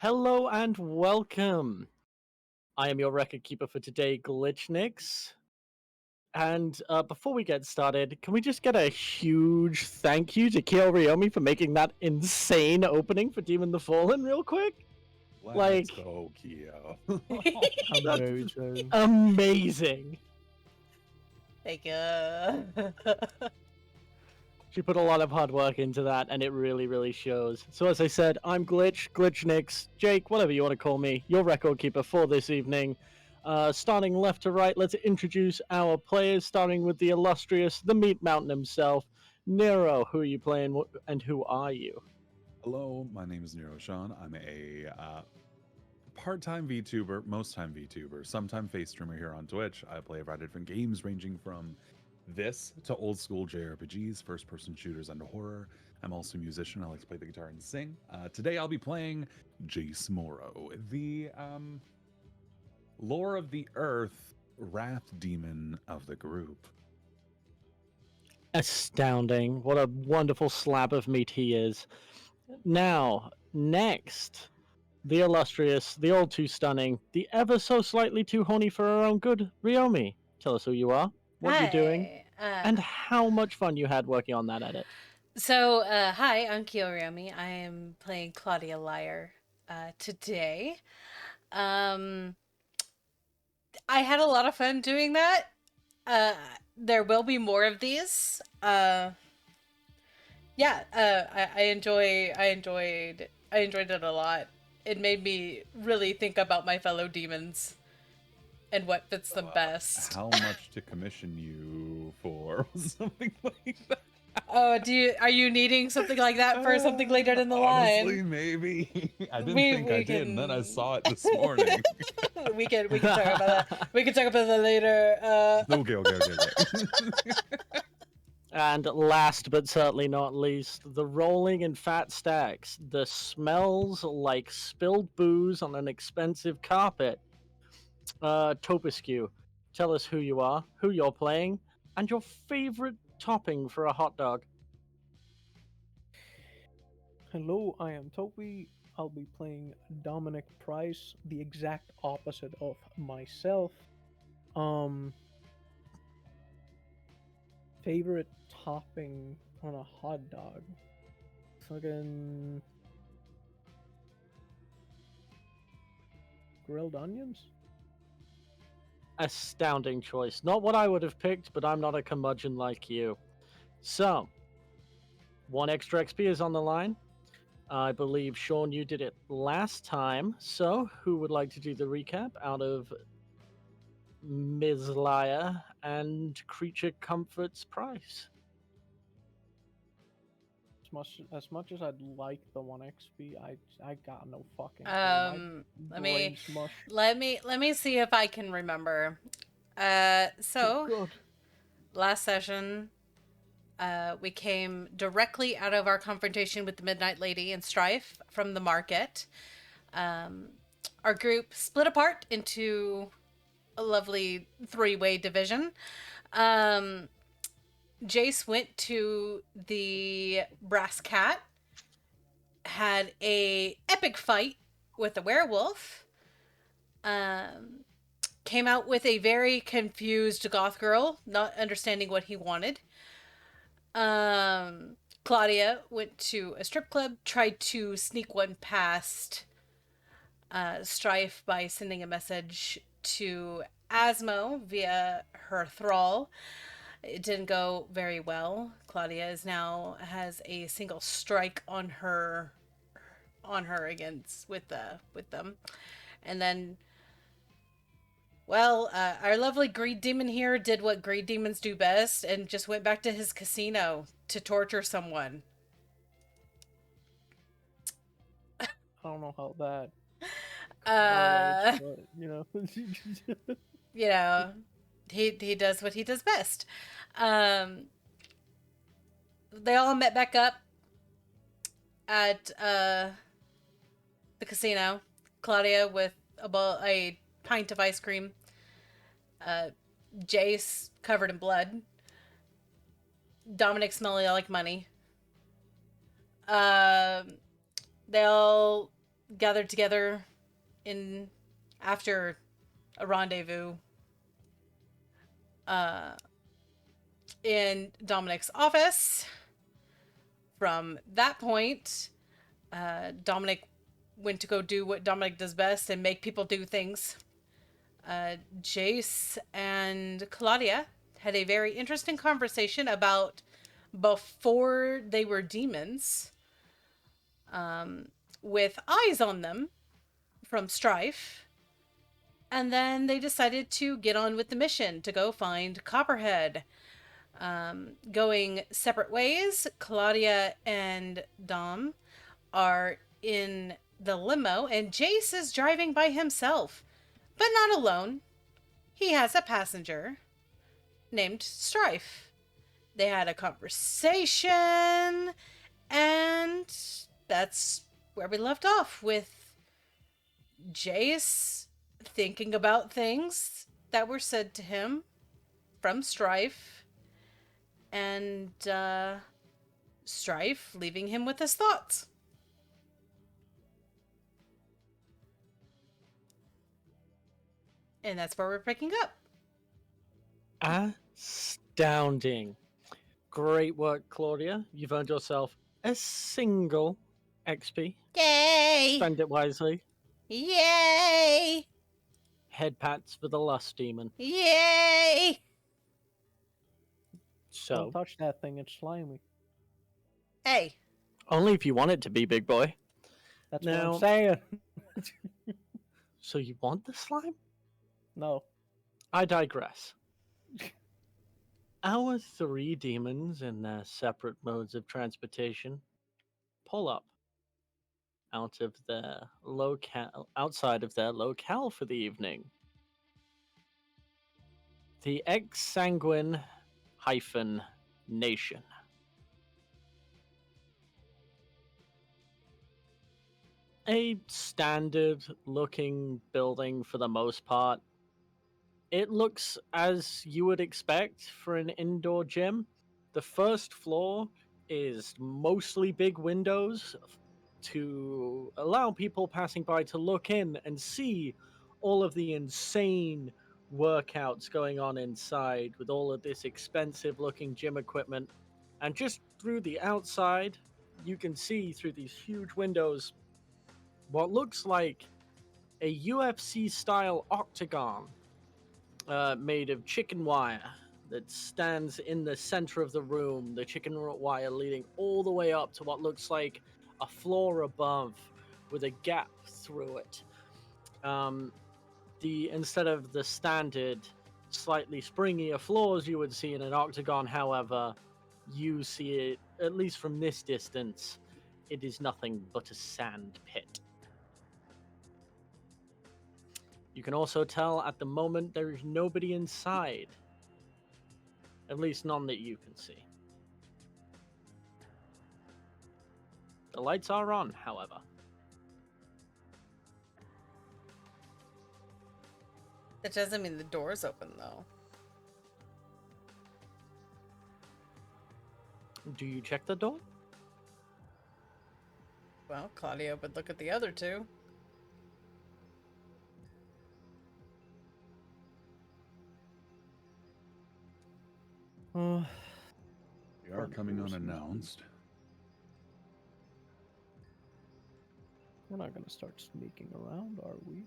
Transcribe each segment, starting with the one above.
Hello and welcome. I am your record keeper for today, Glitchnix. And before we get started, can we just get a huge thank you to Kyo Ryomi for making that insane opening for Demon the Fallen real quick? Let's go, Kyo. That's Amazing. amazing. Thank you. She put a lot of hard work into that, and it really, really shows. So as I said, I'm Glitchnix, Jake, whatever you want to call me, your record keeper for this evening. Starting left to right, let's introduce our players, starting with the illustrious, the Meat Mountain himself. Nero, who are you playing, and who are you? Hello, my name is Nero Sean. I'm a part-time VTuber, most-time VTuber, sometime face streamer here on Twitch. I play a variety of different games ranging from this to old school JRPGs, first-person shooters, and horror. I'm also a musician. I like to play the guitar and sing. Today I'll be playing Jace Morrow, the Lore of the Earth Wrath Demon of the group. Astounding. What a wonderful slab of meat he is. Now, next, the illustrious, the all too stunning, the ever so slightly too horny for her own good, Ryomi. Tell us who you are, what you're doing, and how much fun you had working on that edit. So, hi, I'm Kiyoryami. I am playing Claudia Liar today. I had a lot of fun doing that. There will be more of these. I enjoyed it a lot. It made me really think about my fellow demons and what fits them best. How much to commission you for something like that? Oh, are you needing something like that for something later in the Honestly, line? maybe. I didn't think I did, and then I saw it this morning. we can talk about that. We can talk about that later. Okay. And last but certainly not least, the rolling and fat stacks, the smells like spilled booze on an expensive carpet. Topescu, tell us who you are, who you're playing, and your favorite topping for a hot dog. Hello, I am Toby. I'll be playing Dominic Price, the exact opposite of myself. Favorite topping on a hot dog? Fucking grilled onions? Astounding choice. Not what I would have picked, but I'm not a curmudgeon like you. So, 1 extra XP is on the line. I believe, Sean, you did it last time. So, who would like to do the recap out of Ms. Liar and Creature Comforts Price? As much as I'd like the 1 XP, I got no fucking let me see if I can remember. So last session we came directly out of our confrontation with the Midnight Lady and Strife from the market. Our group split apart into a lovely 3-way division. Jace went to the Brass Cat, had a epic fight with a werewolf, came out with a very confused goth girl, not understanding what he wanted. Claudia went to a strip club, tried to sneak one past Strife by sending a message to Asmo via her thrall. It didn't go very well. Claudia has a single strike on her with them. And then our lovely greed demon here did what greed demons do best and just went back to his casino to torture someone. I don't know how that but, he does what he does best. They all met back up at the casino. Claudia with a pint of ice cream. Jace covered in blood. Dominic smelling like money. They all gathered together in after a rendezvous in Dominic's office. From that point, Dominic went to go do what Dominic does best and make people do things. Jace and Claudia had a very interesting conversation about before they were demons, with eyes on them from Strife. And then they decided to get on with the mission to go find Copperhead. Going separate ways, Claudia and Dom are in the limo, and Jace is driving by himself, but not alone. He has a passenger named Strife. They had a conversation, and that's where we left off, with Jace thinking about things that were said to him from Strife, and Strife leaving him with his thoughts. And that's where we're picking up. Astounding. Great work, Claudia. You've earned yourself a single XP. Yay! Spend it wisely. Yay! Head pats for the lust demon. Yay! So, Don't touch that thing, it's slimy. Hey, only if you want it to be, big boy. That's what Now- I'm saying. So you want the slime? No. I digress. Our three demons in their separate modes of transportation pull up out of their outside of their locale for the evening. The ex-sanguine nation. A standard looking building for the most part. It looks as you would expect for an indoor gym. The first floor is mostly big windows to allow people passing by to look in and see all of the insane workouts going on inside with all of this expensive looking gym equipment. And just through the outside, you can see through these huge windows what looks like a UFC style octagon made of chicken wire that stands in the center of the room, the chicken wire leading all the way up to what looks like a floor above with a gap through it. Instead of the standard slightly springier floors you would see in an octagon, however, you see it, at least from this distance, it is nothing but a sand pit. You can also tell at the moment there is nobody inside. At least none that you can see. The lights are on, however. that doesn't mean the door's open, though. Do you check the door? Well, Claudia would look at the other two. We are coming unannounced. We're not gonna start sneaking around, are we?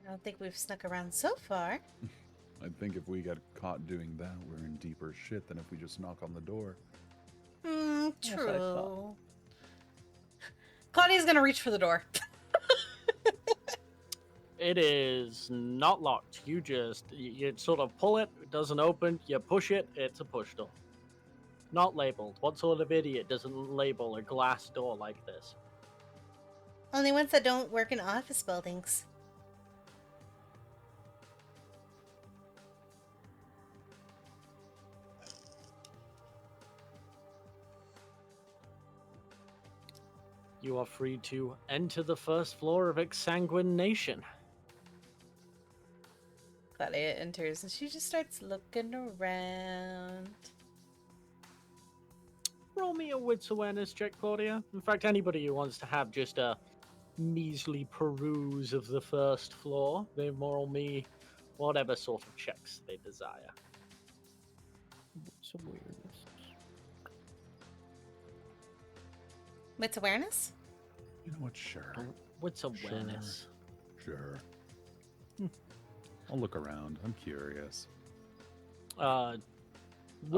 I don't think we've snuck around so far. I think if we get caught doing that, we're in deeper shit than if we just knock on the door. Yes, I True. thought. Claudia's gonna reach for the door. It is not locked. You sort of pull it, it doesn't open, you push it, it's a push door. Not labeled. What sort of idiot doesn't label a glass door like this? Only ones that don't work in office buildings. You are free to enter the first floor of Exsanguine Nation. Claudia enters and she just starts looking around. Roll me a wits awareness check, Claudia. In fact, anybody who wants to have just a measly peruse of the first floor. They roll me whatever sort of checks they desire. What's awareness? Wits awareness? You know what? Sure. What's awareness? Sure. I'll look around. I'm curious. We're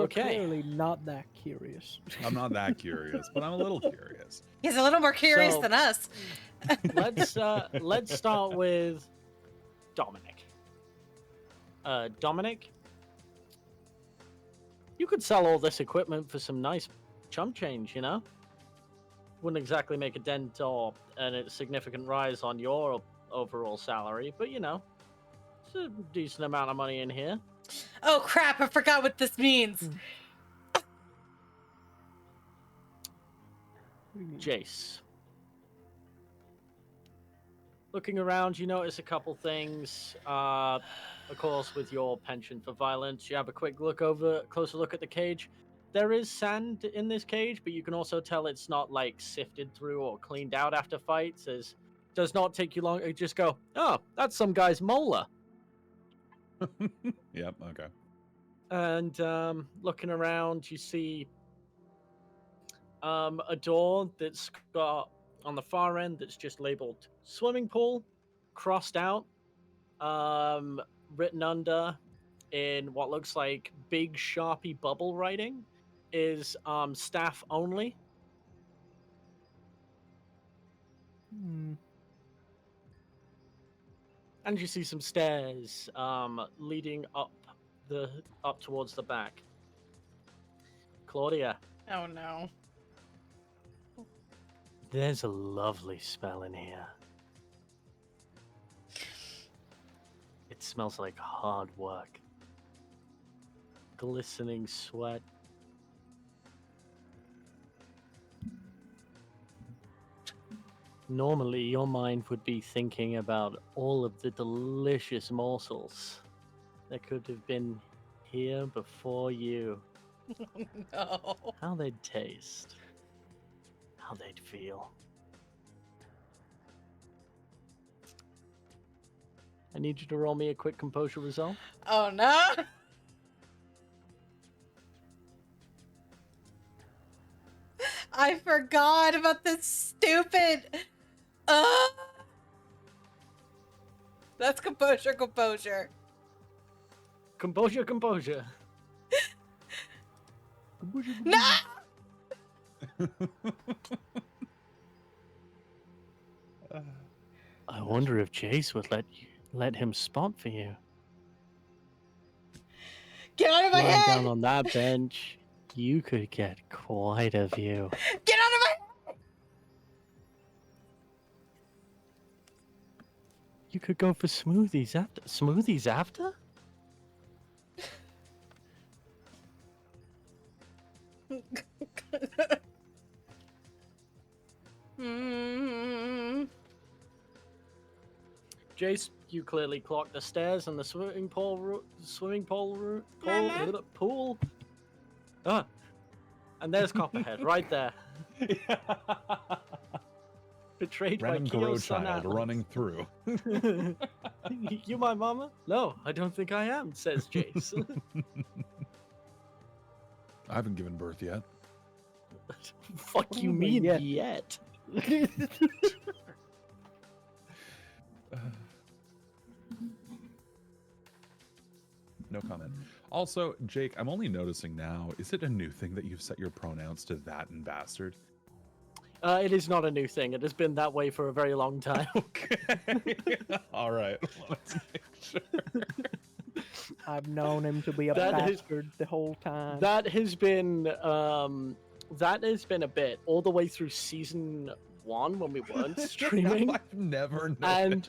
Okay. clearly not that curious. I'm not that curious, but I'm a little curious. He's a little more curious So- than us. Let's start with Dominic. Dominic, you could sell all this equipment for some nice chump change, you know? Wouldn't exactly make a dent or a significant rise on your overall salary, but you know, it's a decent amount of money in here. Oh crap, I forgot what this means. What do you mean? Jace. Looking around, you notice a couple things. Of course, with your penchant for violence, you have a closer look at the cage. There is sand in this cage, but you can also tell it's not like sifted through or cleaned out after fights. It does not take you long. You just go, oh, that's some guy's molar. Yep. Okay. And looking around, you see a door that's got on the far end that's just labeled swimming pool, crossed out, written under in what looks like big Sharpie bubble writing is staff only. Hmm. And you see some stairs leading up towards the back. Claudia, Oh no. there's a lovely smell in here. It smells like hard work. Glistening sweat. Normally, your mind would be thinking about all of the delicious morsels that could have been here before you. No. How they'd taste. How they'd feel. I need you to roll me a quick composure result. Oh no. I forgot about this stupid. That's composure. Composure. No. I wonder if Jace would let him spot for you. Get out of my Lying head. down on that bench, you could get quite a view. Get out of my. You could go for smoothies after. Smoothies after? Jace, you clearly clocked the stairs and the pool. Ah, and there's Copperhead right there, betrayed by Random Kuro Kyo's son child Atlas. running through. You my mama? No, I don't think I am, says Jace. I haven't given birth yet. Fuck you Oh, mean yet. yet? No comment. Also, Jake, I'm only noticing now, is it a new thing that you've set your pronouns to that and bastard? It is not a new thing. It has been that way for a very long time. Okay. All right. Let's make sure. I've known him to be a That is- bastard the whole time. That has been a bit all the way through season 1 when we weren't streaming. I've never noticed. And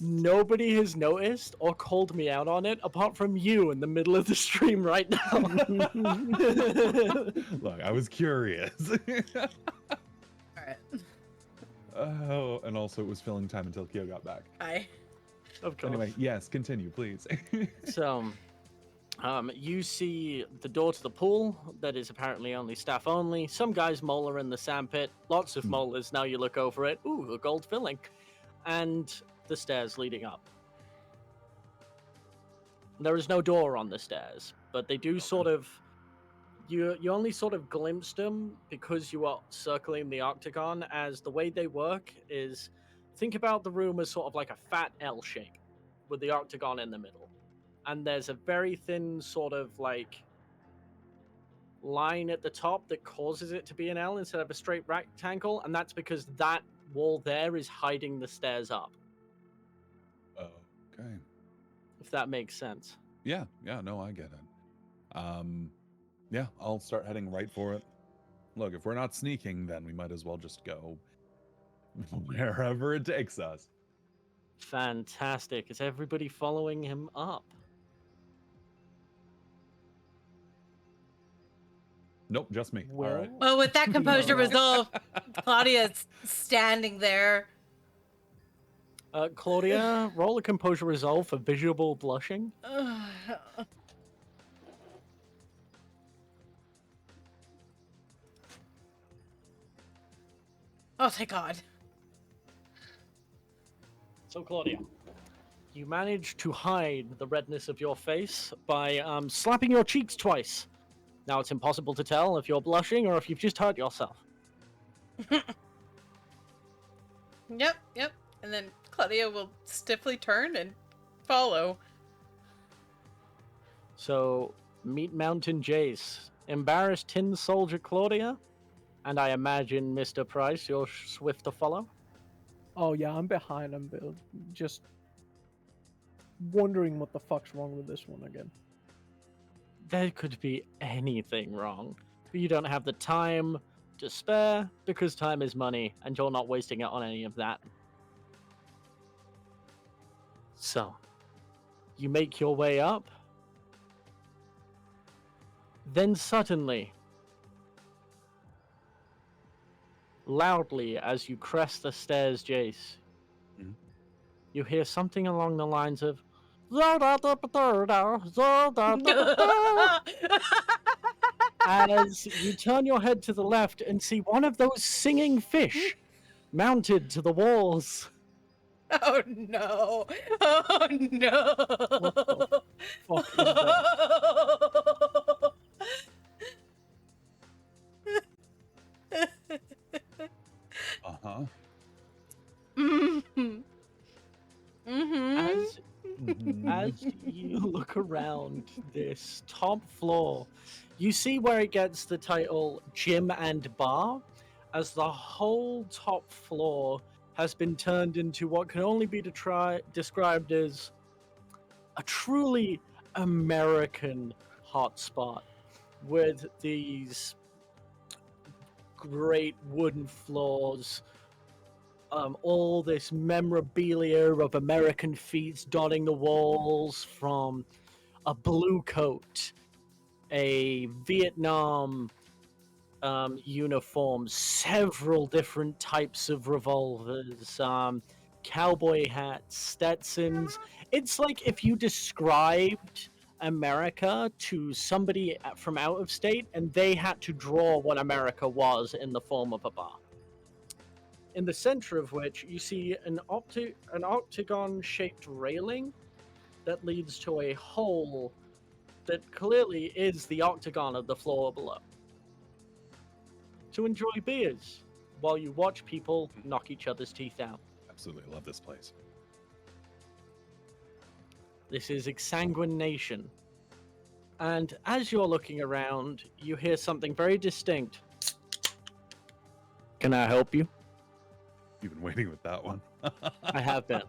nobody has noticed or called me out on it apart from you in the middle of the stream right now. Look, I was curious. All right. Oh, and also it was filling time until Kyo got back. Hi. Of course. Anyway, yes, continue, please. So, You see the door to the pool that is apparently only staff only. Some guy's molar in the sandpit. Lots of molars. Now you look over it. Ooh, a gold filling. And the stairs leading up. There is no door on the stairs, but they do sort of... You only sort of glimpsed them because you are circling the octagon, as the way they work is... Think about the room as sort of like a fat L shape with the octagon in the middle. And there's a very thin sort of like line at the top that causes it to be an L instead of a straight rectangle, and that's because that wall there is hiding the stairs up. Okay. If that makes sense. Yeah, no, I get it. Yeah, I'll start heading right for it. Look, if we're not sneaking, then we might as well just go wherever it takes us. Fantastic. Is everybody following him up? Nope, just me. All right. Well, with that composure resolve, Claudia's standing there. Claudia, roll a composure resolve for visual blushing. Oh, thank God. So, Claudia, you manage to hide the redness of your face by slapping your cheeks twice. Now it's impossible to tell if you're blushing or if you've just hurt yourself. Yep. And then Claudia will stiffly turn and follow. So, meet Mountain Jace. Embarrassed tin soldier Claudia. And I imagine, Mr. Price, you're swift to follow? Oh yeah, I'm behind him, Bill. Just wondering what the fuck's wrong with this one again. There could be anything wrong. But you don't have the time to spare, because time is money, and you're not wasting it on any of that. So, you make your way up. Then suddenly, loudly as you crest the stairs, Jace, you hear something along the lines of as you turn your head to the left and see one of those singing fish mounted to the walls. Oh no! Oh no! What the fuck is that? Uh-huh. Mm-hmm. Mm-hmm. As you look around this top floor, you see where it gets the title Gym and Bar, as the whole top floor has been turned into what can only be described as a truly American hotspot, with these great wooden floors, all this memorabilia of American feats dotting the walls, from a blue coat, a Vietnam uniform, several different types of revolvers, cowboy hats, Stetsons. It's like if you described America to somebody from out of state and they had to draw what America was in the form of a bar. In the center of which you see an octagon-shaped railing that leads to a hole that clearly is the octagon of the floor below, to enjoy beers while you watch people knock each other's teeth out. Absolutely love this place. This is Exsanguination. And as you're looking around, you hear something very distinct. Can I help you? You've been waiting with that one. I have been.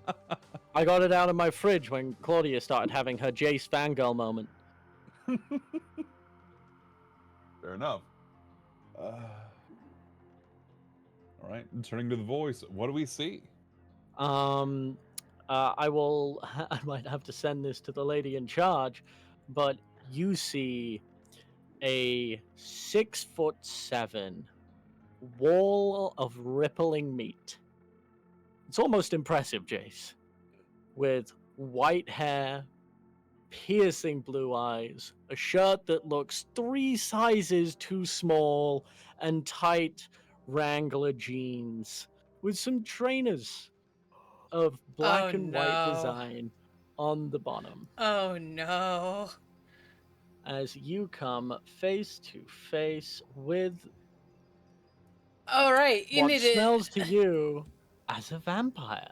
I got it out of my fridge when Claudia started having her Jace fangirl moment. Fair enough. All right, and turning to the voice, what do we see? I might have to send this to the lady in charge, but you see a 6'7" wall of rippling meat. It's almost impressive, Jace. With white hair, piercing blue eyes, a shirt that looks 3 sizes too small, and tight Wrangler jeans with some trainers of black Oh, and white no. design on the bottom. Oh no. As you come face to face with All right, you what need to. smells to you as a vampire.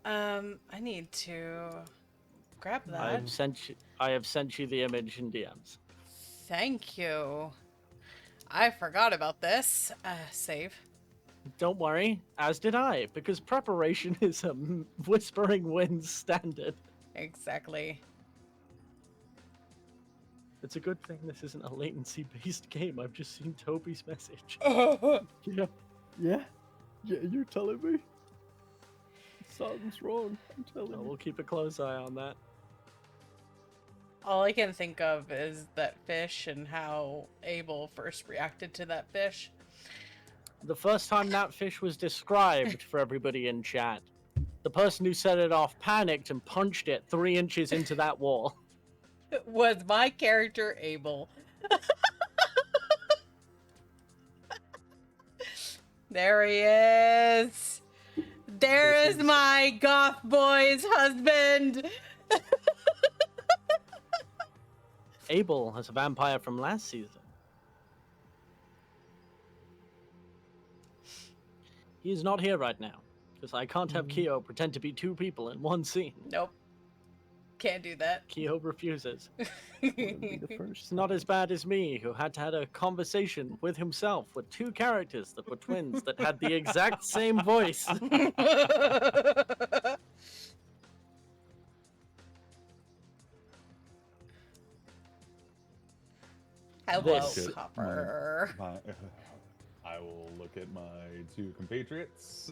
I need to grab I that. have sent you the image in DMs. Thank you. I forgot about this. Save. Don't worry, as did I, because preparation is a Whispering Winds standard. Exactly. It's a good thing this isn't a latency-based game. I've just seen Toby's message. Yeah. Yeah? Yeah, you're telling me? Something's wrong. I'm telling you. We'll keep a close eye on that. All I can think of is that fish and how Abel first reacted to that fish. The first time that fish was described for everybody in chat, the person who set it off panicked and punched it 3 inches into that wall. Was my character Abel? There he is. There is my goth boy's husband. Abel is a vampire from last season. He is not here right now, because I can't have Keo pretend to be 2 people in one scene. Nope. Can't do that. Keo refuses. Wouldn't be the first. It's not as bad as me, who had to have a conversation with himself with 2 characters that were twins that had the exact same voice. Hello, This- Copper. I will look at my 2 compatriots.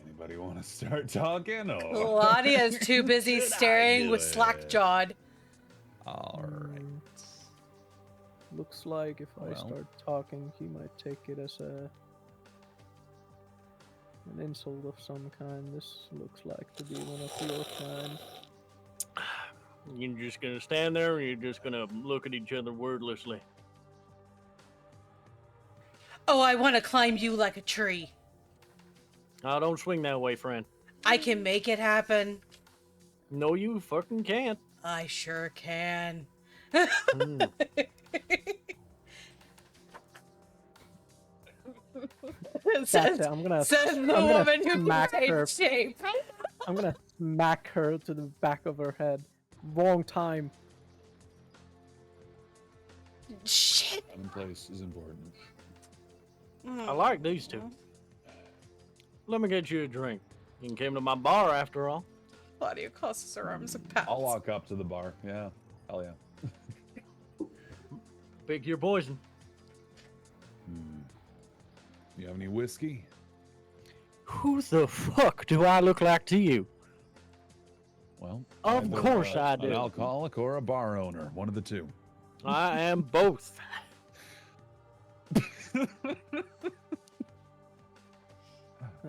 Anybody want to start talking? Or... Claudia's too busy Should I staring do with it? slack-jawed. All right. Looks like if I Well. start talking, he might take it as an insult of some kind. This looks like to be one of your kind. You're just gonna stand there and you're just gonna look at each other wordlessly. Oh, I want to climb you like a tree. Oh, don't swing that way, friend. I can make it happen. No, you fucking can't. I sure can. Mm. That's says, it. I'm gonna says the I'm gonna woman who can smack her. take shape. I'm gonna smack her to the back of her head. Wrong time. Shit. Time and place is important. I like these 2. Let me get you a drink. You came to my bar after all. Claudia crosses her arms and pouts. I'll walk up to the bar. Yeah. Hell yeah. Pick your poison. You have any whiskey? Who the fuck do I look like to you? Well, Of either, course I do. An alcoholic or a bar owner. One of the 2. I am both.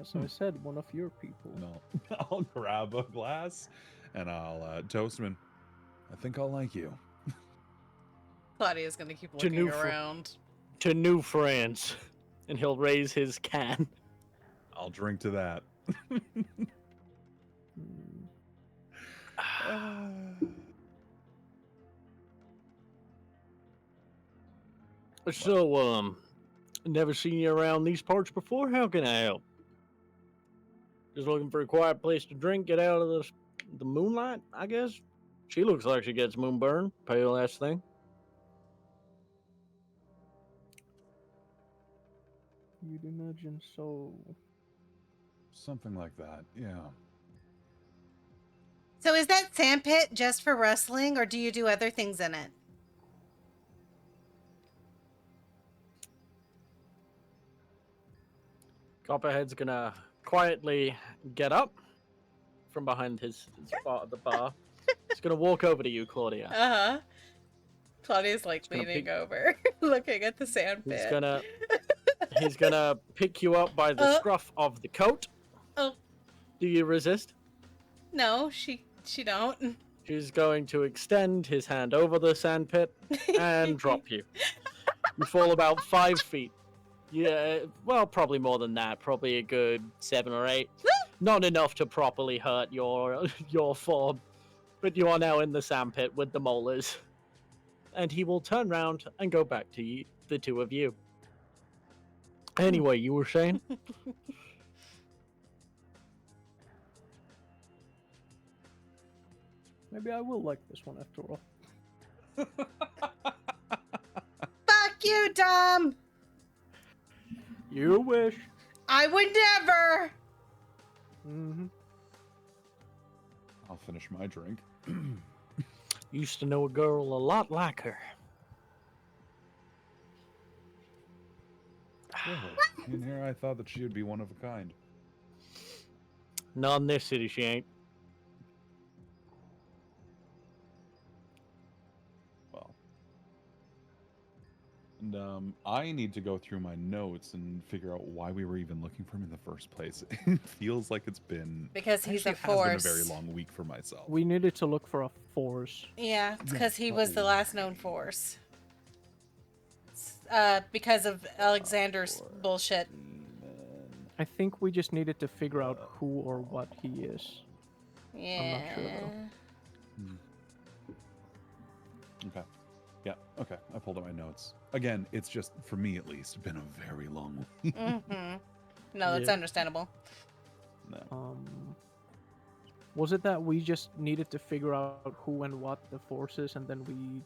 As I said, one of your people. No. I'll grab a glass and I'll toast him. I think I'll like you. Claudia's gonna keep To looking new fr- around. To new friends. And he'll raise his can. I'll drink to that. So, never seen you around these parts before? How can I help? Just looking for a quiet place to drink, get out of the moonlight, I guess? She looks like she gets moonburn, pale ass thing. You'd imagine so. Something like that. Yeah. So is that sandpit just for wrestling, or do you do other things in it? Copperhead's gonna quietly get up from behind his bar, the bar. He's gonna walk over to you, Claudia. Uh-huh. Claudia's like gonna leaning pick- over, looking at the sandpit. He's gonna pick you up by the scruff of the coat. Oh. Do you resist? No, she She don't. She's going to extend his hand over the sandpit and drop you. You fall about 5 feet. Yeah, well, probably more than that. Probably a good 7 or 8. Not enough to properly hurt your form, but you are now in the sandpit with the molars. And he will turn round and go back to you, the two of you. Anyway, you were saying? Maybe I will like this one after all. Fuck you, Dom! You wish. I would never! Mm-hmm. I'll finish my drink. Used to know a girl a lot like her. Well, in here, I thought that she would be one of a kind. Not in this city, she ain't. Well, and I need to go through my notes and figure out why we were even looking for him in the first place. It feels like it's been Because he's a actually has been force. a very long week for myself. We needed to look for a force. Yeah, it's because he was the probably. last known force. Because of Alexander's bullshit. I think we just needed to figure out who or what he is. Yeah. not sure, Okay. Yeah, okay. I pulled out my notes. Again, it's just, for me at least, been a very long week. Mm-hmm. No, that's Yeah. understandable. No. Was it that we just needed to figure out who and what the force is, and then we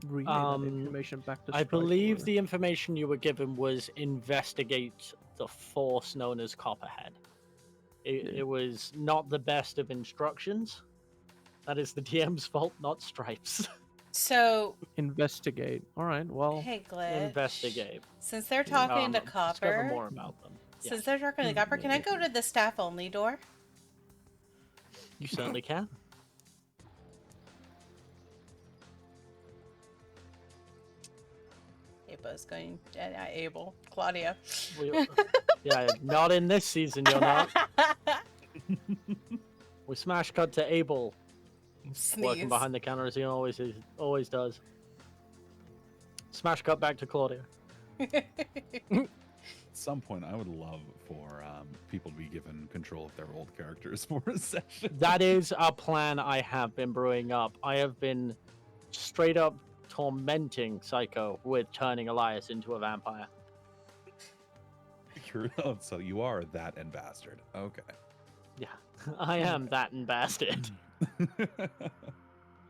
relay that information back to I Strife, believe or- the information you were given was investigate the force known as Copperhead. It was not the best of instructions. That is the DM's fault, not Stripes. So, investigate. All right. Well, hey, Glitch. Investigate. Since they're talking to Discover Copper, more about them. Yeah, since they're talking to Copper, can I go to the staff only door? you certainly can. Abel's going. Abel. Claudia. Yeah, not in this season, you're not. We smash cut to Abel working Sneeze. behind the counter as he always does. Smash cut back to Claudia. At some point, I would love for people to be given control of their old characters for a session. That is a plan I have been brewing up. I have been straight up tormenting Psycho with turning Elias into a vampire. So you are that and bastard. Okay. Yeah, I am that and bastard.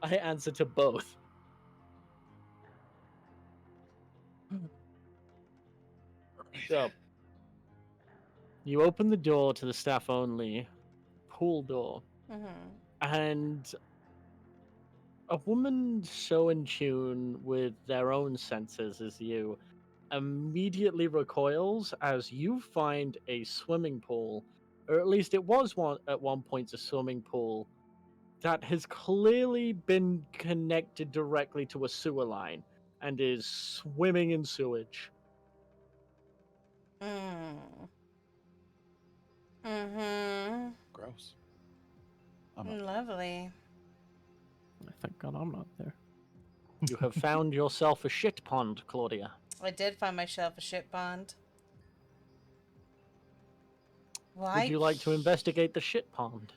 I answer to both. So, you open the door to the staff only pool door, Mm-hmm. and a woman so in tune with their own senses as you immediately recoils as you find a swimming pool, or at least it was one at one point a swimming pool that has clearly been connected directly to a sewer line and is swimming in sewage. Mm-hmm. Gross. I'm not. Lovely. thank God I'm not there. You have found yourself a shit pond, Claudia. I did find myself a shit pond. Why? Would you like to investigate the shit pond?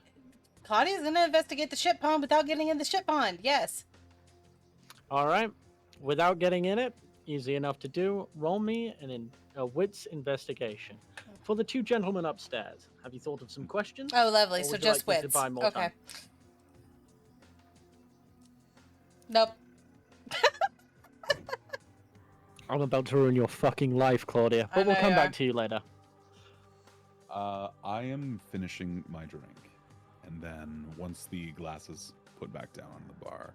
Claudia's gonna investigate the shit pond without getting in the shit pond. Yes. All right. Without getting in it, easy enough to do. Roll me a wits investigation. For the two gentlemen upstairs, have you thought of some questions? Oh, lovely. Or So would you just like me to wits. buy more Okay. time? Nope. I'm about to ruin your fucking life, Claudia. I But we'll know come you back are. to you later. I am finishing my drink, and then once the glass is put back down on the bar,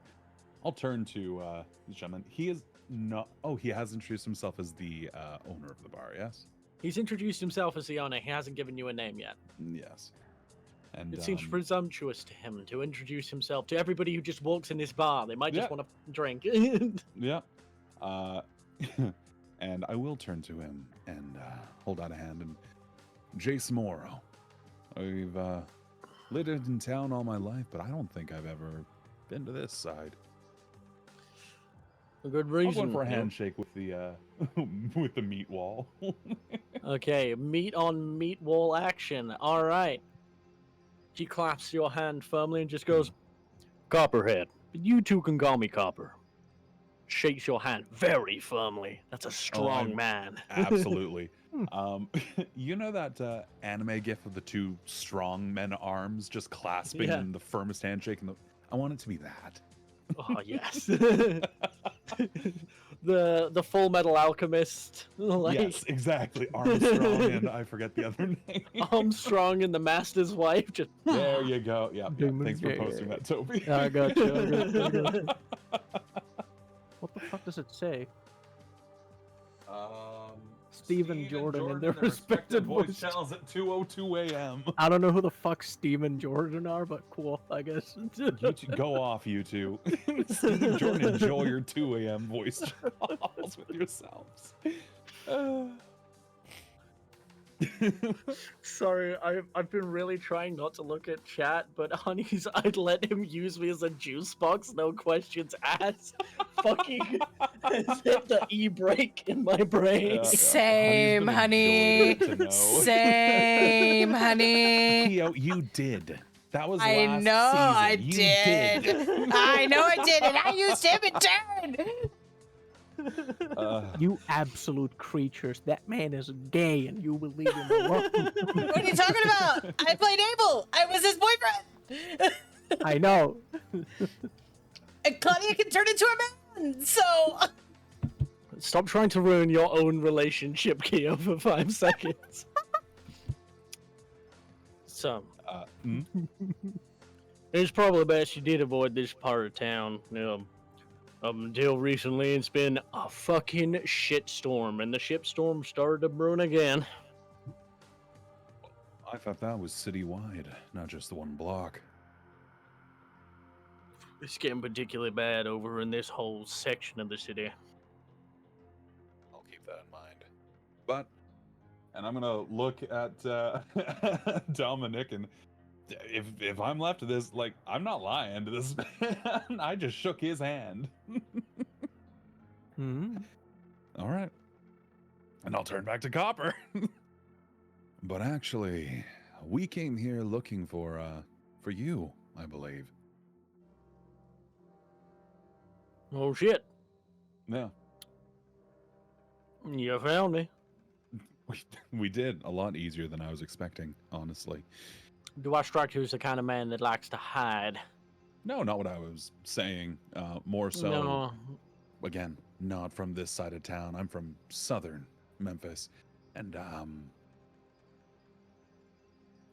I'll turn to the gentleman. He is not. Oh, he has introduced himself as the owner of the bar. Yes. He's introduced himself as the owner. He hasn't given you a name yet. Yes. And It seems presumptuous to him to introduce himself to everybody who just walks in this bar. They might just Yeah. want to drink. yeah. And I will turn to him and hold out a hand. And Jace Morrow, we've lived in town all my life, but I don't think I've ever been to this side. A good I'm reason. going for a you know? handshake with the with the meat wall. Okay, meat on meat wall action. All right. She claps your hand firmly and just goes, Copperhead, you two can call me Copper. Shakes your hand very firmly. That's a strong I'm- man. Absolutely. You know that anime gif of the two strong men arms just clasping Yeah. in the firmest handshake? I want it to be that. Oh yes. the Full Metal Alchemist, like Yes, exactly. Armstrong and I forget the other name. Armstrong and the Master's wife. Just There you go. Yeah. Demon Thanks for Gay. posting that, Toby. I got you. What the fuck does it say? Steve and Jordan in their respective voice channels at 2:02 a.m. I don't know who the fuck Steve and Jordan are, but cool, I guess. You two, go off, you two. Steve and Jordan, enjoy your 2 a.m. voice calls with yourselves. Sorry, I've been really trying not to look at chat, but honeys, I'd let him use me as a juice box, no questions asked. Fucking hit the e-brake in my brain. Yeah. Same, Honey's been honey. enjoying it to know. Same, honey. Keo, you did. That was I last know I season. You did. I know I did, and I used him in turn. You absolute creatures. That man is gay and you will leave him alone. What are you talking about? I played Abel. I was his boyfriend. I know. And Claudia can turn into a man, so... Stop trying to ruin your own relationship, Keo, for 5 seconds. So, it's probably best you did avoid this part of town. Up until recently, it's been a fucking shitstorm, and the shitstorm started to brewing again. I thought that was citywide, not just the one block. It's getting particularly bad over in this whole section of the city. I'll keep that in mind. But, and I'm gonna look at Dominic, and if I'm left to this, like, I'm not lying to this man. I just shook his hand. All right. And I'll turn back to Copper. But actually, we came here looking for you, I believe. Oh shit, Yeah. you found me. We did a lot easier than I was expecting, honestly. Do I strike you as the kind of man that likes to hide? No, not what I was saying. More so, No. again, not from this side of town. I'm from southern Memphis. And,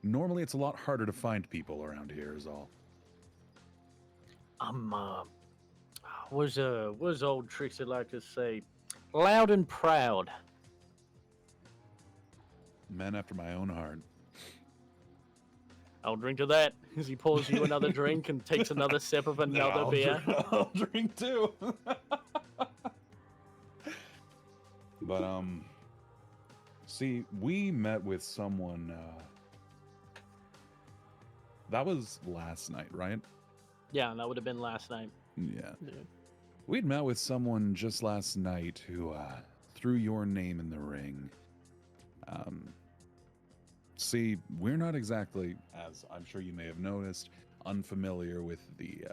normally it's a lot harder to find people around here is all. Was old Trixie like to say, loud and proud. Men after my own heart. I'll drink to that as he pours you another drink and takes another sip of another beer. I'll drink too. But, see, we met with someone, that was last night, right? Yeah, that would have been last night. Yeah. We'd met with someone just last night who threw your name in the ring. See, we're not exactly, as I'm sure you may have noticed, unfamiliar with the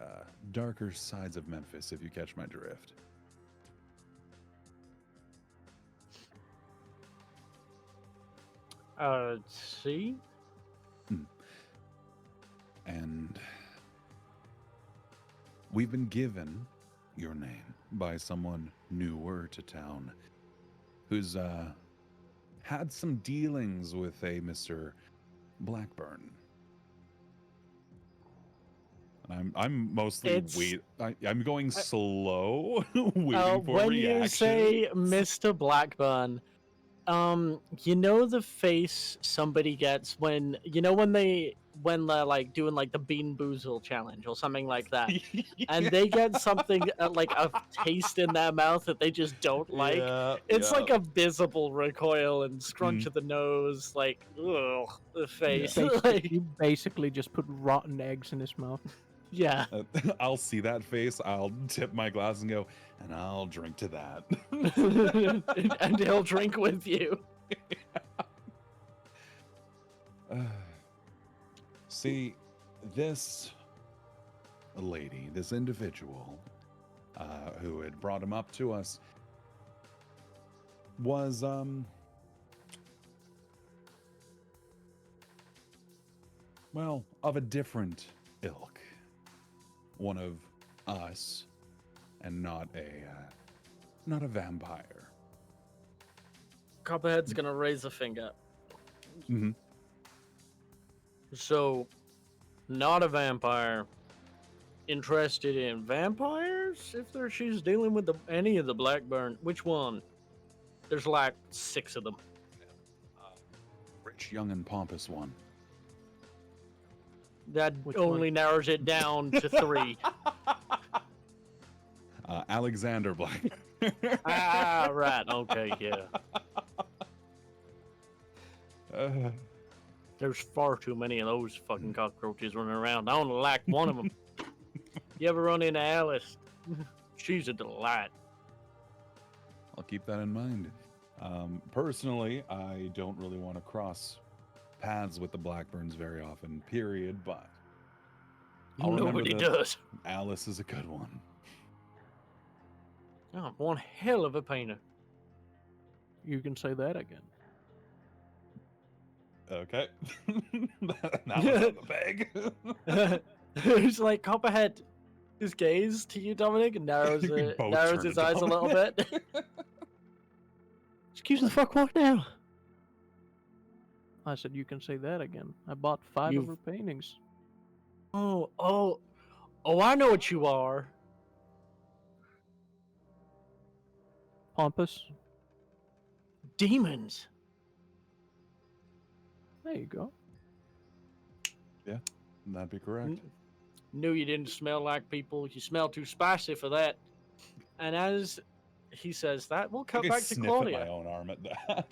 darker sides of Memphis, if you catch my drift. See? And we've been given your name by someone newer to town who's had some dealings with a Mr. Blackburn. And I'm mostly I'm going slow, waiting for when reaction. you say Mr. Blackburn, you know the face somebody gets when when they're like doing like the Bean Boozle challenge or something like that, and they get something like a taste in their mouth that they just don't like. Yeah, It's yeah. like a visible recoil and scrunch Mm. of the nose, like ugh, the face. You basically just put rotten eggs in his mouth. Yeah. I'll see that face. I'll tip my glass and go, and I'll drink to that. And he'll drink with you. See, this lady, this individual who had brought him up to us was, well, of a different ilk. One of us, and not a vampire. Copperhead's gonna raise a finger. Mm-hmm. So, not a vampire. Interested in vampires? If she's dealing with any of the Blackburn, which one? There's like 6 of them. Rich, young, and pompous one. That Which only one? narrows it down to 3. Alexander Black. Ah, right. Okay, yeah. There's far too many of those fucking cockroaches running around. I only like one of them. You ever run into Alice? She's a delight. I'll keep that in mind. Personally, I don't really want to cross paths with the Blackburns very often, period, but I'll remember Nobody that does. Alice is a good one. Oh, one hell of a painter. You can say that again. Okay. That was on the bag. It's like Copperhead, his gaze to you, Dominic, and narrows Both turn his to eyes a little bit. Dominic. Excuse the fuck what now? I said you can say that again. I bought 5 of You've- her paintings. Oh, I know what you are. Pompous. Demons. There you go. That'd be correct. Knew you didn't smell like people. You smell too spicy for that. And as he says that, we'll cut I back to sniff Claudia. at my own arm at that.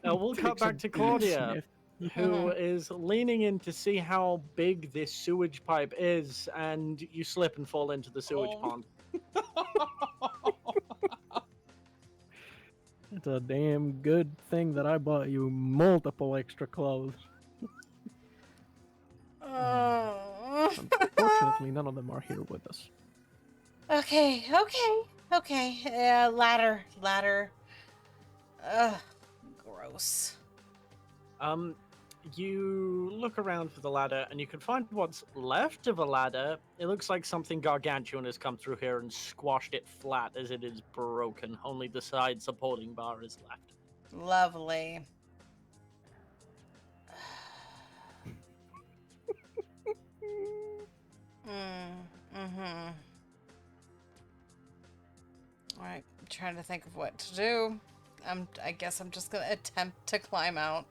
Now we'll cut Takes a back to deep Claudia, sniff. who is leaning in to see how big this sewage pipe is, and you slip and fall into the sewage Oh. pond. It's a damn good thing that I bought you multiple extra clothes. Oh. Unfortunately, none of them are here with us. Okay. Yeah, ladder. Ugh, gross. You look around for the ladder, and you can find what's left of a ladder. It looks like something gargantuan has come through here and squashed it flat as it is broken. Only the side supporting bar is left. Lovely. Mm-hmm. Alright, I'm trying to think of what to do. I guess I'm just gonna attempt to climb out.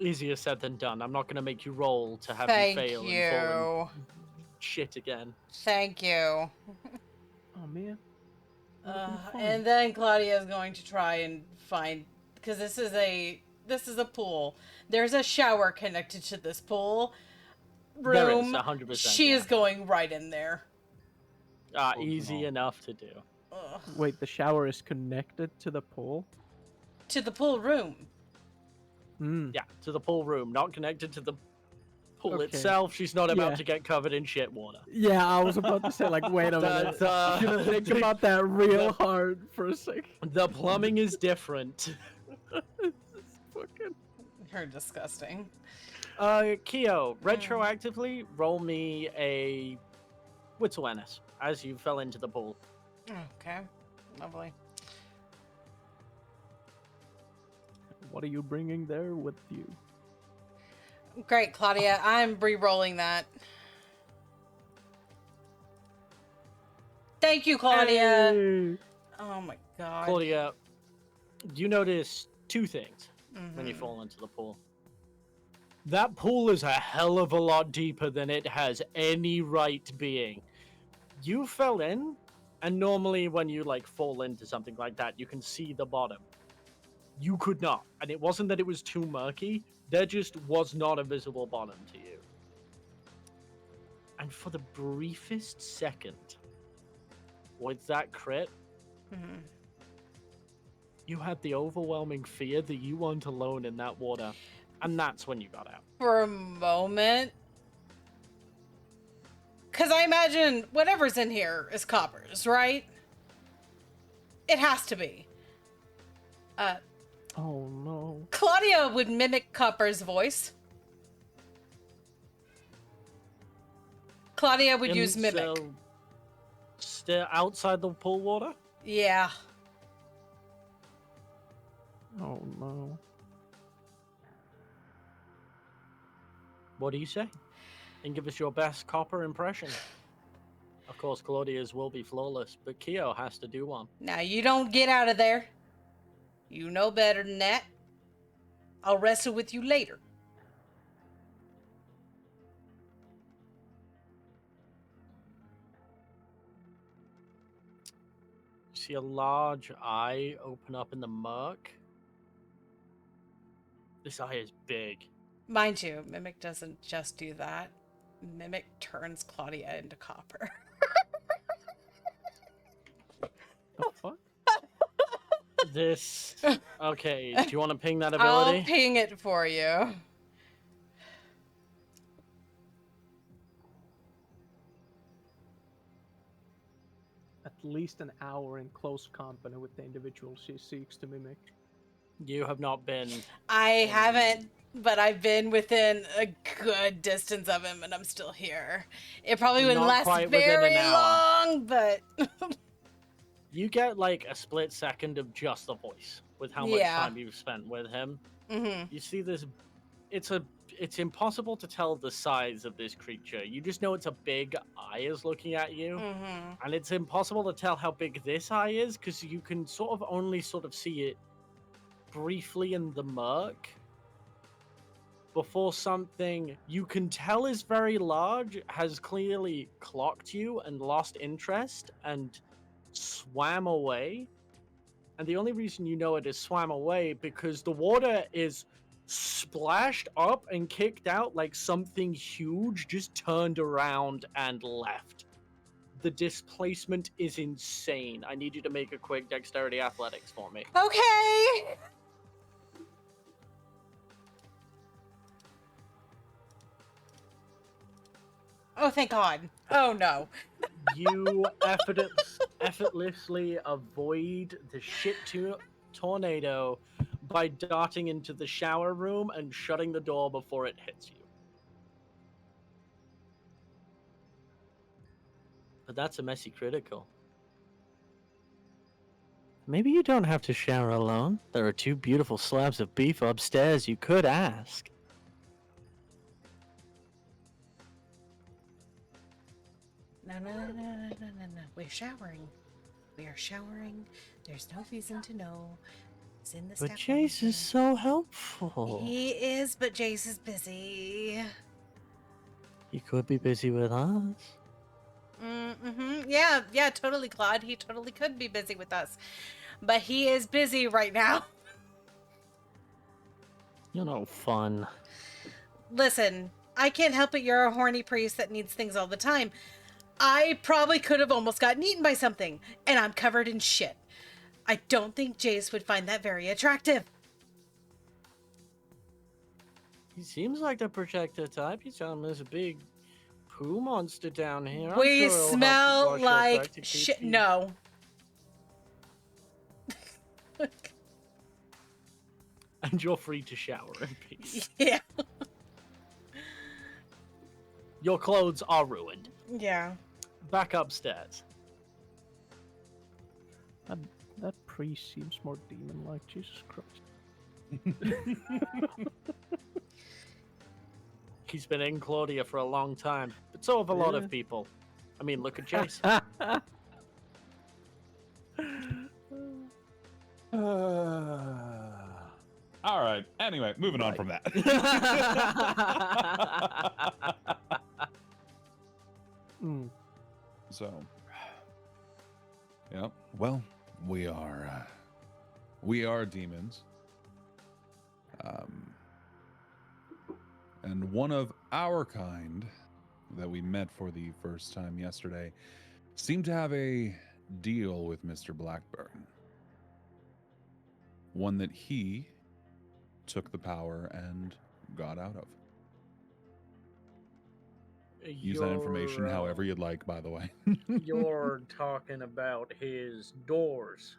Easier said than done. I'm not going to make you roll to have Thank you fail and fall you. and shit again. Thank you. Oh man. Would've been fun. And then Claudia is going to try and find, because this is a pool. There's a shower connected to this pool There is, room. 100%. She is going right in there. Easy no. enough to do. Ugh. Wait, the shower is connected to the pool? To the pool room. Hmm. Yeah, to the pool room, not connected to the pool Okay. itself. She's not about Yeah. to get covered in shit water. Yeah, I was about to say, like, wait a minute. That, You should think about that real hard for a second. The plumbing is different. Fucking... You're disgusting. Keo, retroactively roll me a wits awareness as you fell into the pool. Okay. Lovely. What are you bringing there with you? Great, Claudia. I'm re-rolling that. Thank you, Claudia. Hey! Oh my god. Claudia, you notice 2 things when you Mhm. fall into the pool. That pool is a hell of a lot deeper than it has any right being. You fell in, and normally when you like fall into something like that, you can see the bottom. You could not, and it wasn't that it was too murky. There just was not a visible bottom to you. And for the briefest second, with that crit, Mhm. you had the overwhelming fear that you weren't alone in that water, and that's when you got out. For a moment. Because I imagine whatever's in here is coppers, right? It has to be. Oh no. Claudia would mimic Copper's voice. Claudia would use mimic. Still outside the pool water? Yeah. Oh no. What do you say? And give us your best copper impression. Of course, Claudia's will be flawless, but Keo has to do one. Now you don't get out of there. You know better than that. I'll wrestle with you later. You see a large eye open up in the murk. This eye is big. Mind you, Mimic doesn't just do that. Mimic turns Claudia into Copper. The fuck? This... Okay, do you want to ping that I'll ability? ping it for you. At least an hour in close company with the individual she seeks to mimic. You have not been... I haven't, but I've been within a good distance of him, and I'm still here. It probably wouldn't Not last quite within very an hour. long, but You get like a split second of just the voice with how much Yeah. time you've spent with him. Mhm. You see this... It's impossible to tell the size of this creature. You just know it's a big eye is looking at you. Mhm. And it's impossible to tell how big this eye is because you can sort of only sort of see it briefly in the murk before something you can tell is very large has clearly clocked you and lost interest and swam away. And the only reason you know it is swam away because the water is splashed up and kicked out like something huge just turned around and left. The displacement is insane. I need you to make a quick dexterity athletics for me. Okay. Oh, thank God. Oh, no. You effortlessly avoid the tornado by darting into the shower room and shutting the door before it hits you. But that's a messy critical. Maybe you don't have to shower alone. There are 2 beautiful slabs of beef upstairs you could ask. No. We're showering. We are showering. There's no reason to know. It's in the But staff Jace room. is so helpful. He is, but Jace is busy. He could be busy with us. Mm-hmm. Yeah, totally, Claude. He totally could be busy with us. But he is busy right now. You're no fun. Listen, I can't help it you're a horny priest that needs things all the time. I probably could have almost gotten eaten by something, and I'm covered in shit. I don't think Jace would find that very attractive. He seems like the protector type. You tell him there's a big poo monster down here. I'm We sure it'll help smell wash your like back to keep shit. you- No. And you're free to shower in peace. Yeah. Your clothes are ruined. Yeah. Back upstairs. That priest seems more demon-like. Jesus Christ. He's been in Claudia for a long time, but so have a lot Yeah. of people. I mean, look at Jace. All right. Anyway, moving on from that. Mm. So, yep. Well, we are demons. And one of our kind that we met for the first time yesterday seemed to have a deal with Mr. Blackburn. One that he took the power and got out of. Use that information however you'd like, by the way. You're talking about his doors.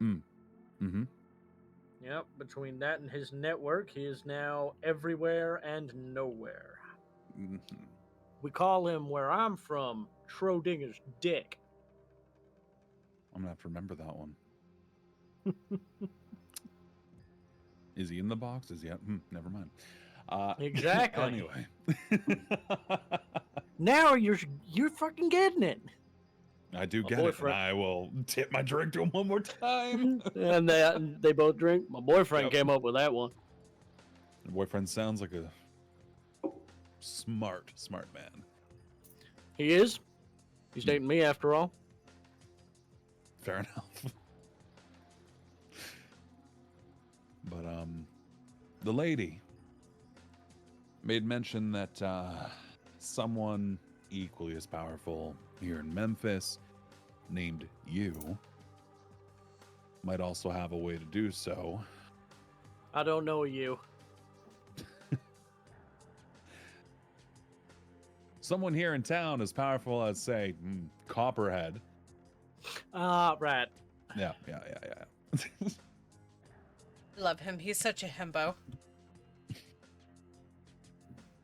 Mm-hmm. Yep, between that and his network, he is now everywhere and nowhere. Mm-hmm. We call him, where I'm from, Schrodinger's dick. I'm gonna have to remember that one. Is he in the box? Is he out? Never mind. Exactly. Anyway. Now you're fucking getting it. I do My get boyfriend- it. And I will tip my drink to him one more time. And they both drink. My boyfriend came up with that one. Your boyfriend sounds like a smart man. He is. He's dating me after all. Fair enough. But the lady made mention that someone equally as powerful here in Memphis, named you, might also have a way to do so. I don't know you. Someone here in town as powerful as, say, Copperhead. Right. Yeah. Love him. He's such a himbo.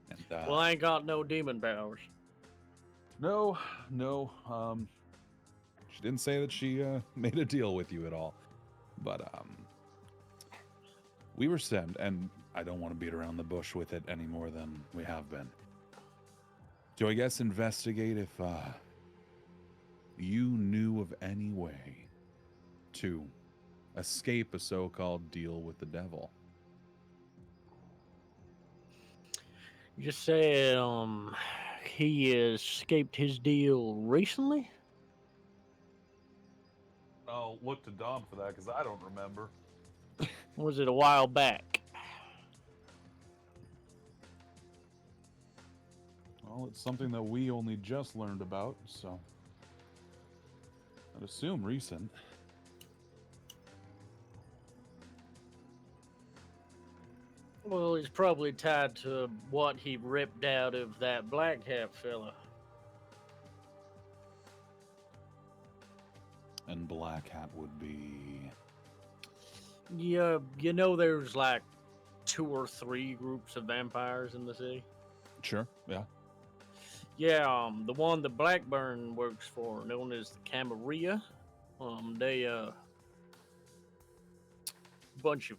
And, Well, I ain't got no demon powers. No. She didn't say that she made a deal with you at all. But we were sent, and I don't want to beat around the bush with it any more than we have been. To, I guess, investigate if you knew of any way to escape a so-called deal with the devil. You just said he escaped his deal recently? I'll look to Dom for that because I don't remember. Or was it a while back? Well, it's something that we only just learned about, so I'd assume recent. Well, he's probably tied to what he ripped out of that black hat fella. And Black Hat would be... Yeah, you know there's like 2 or 3 groups of vampires in the city? Sure, yeah. Yeah, the one that Blackburn works for, known as the Camarilla, they, bunch of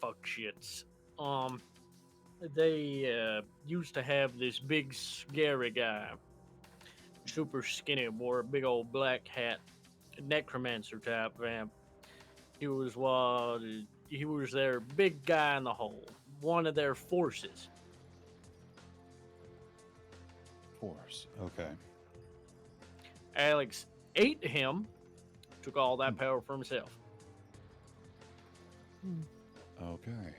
fuck shits. They, used to have this big scary guy, super skinny, wore a big old black hat, necromancer type vamp. He was their big guy in the hole, one of their forces. Force, okay. Alex ate him, took all that power for himself. Okay.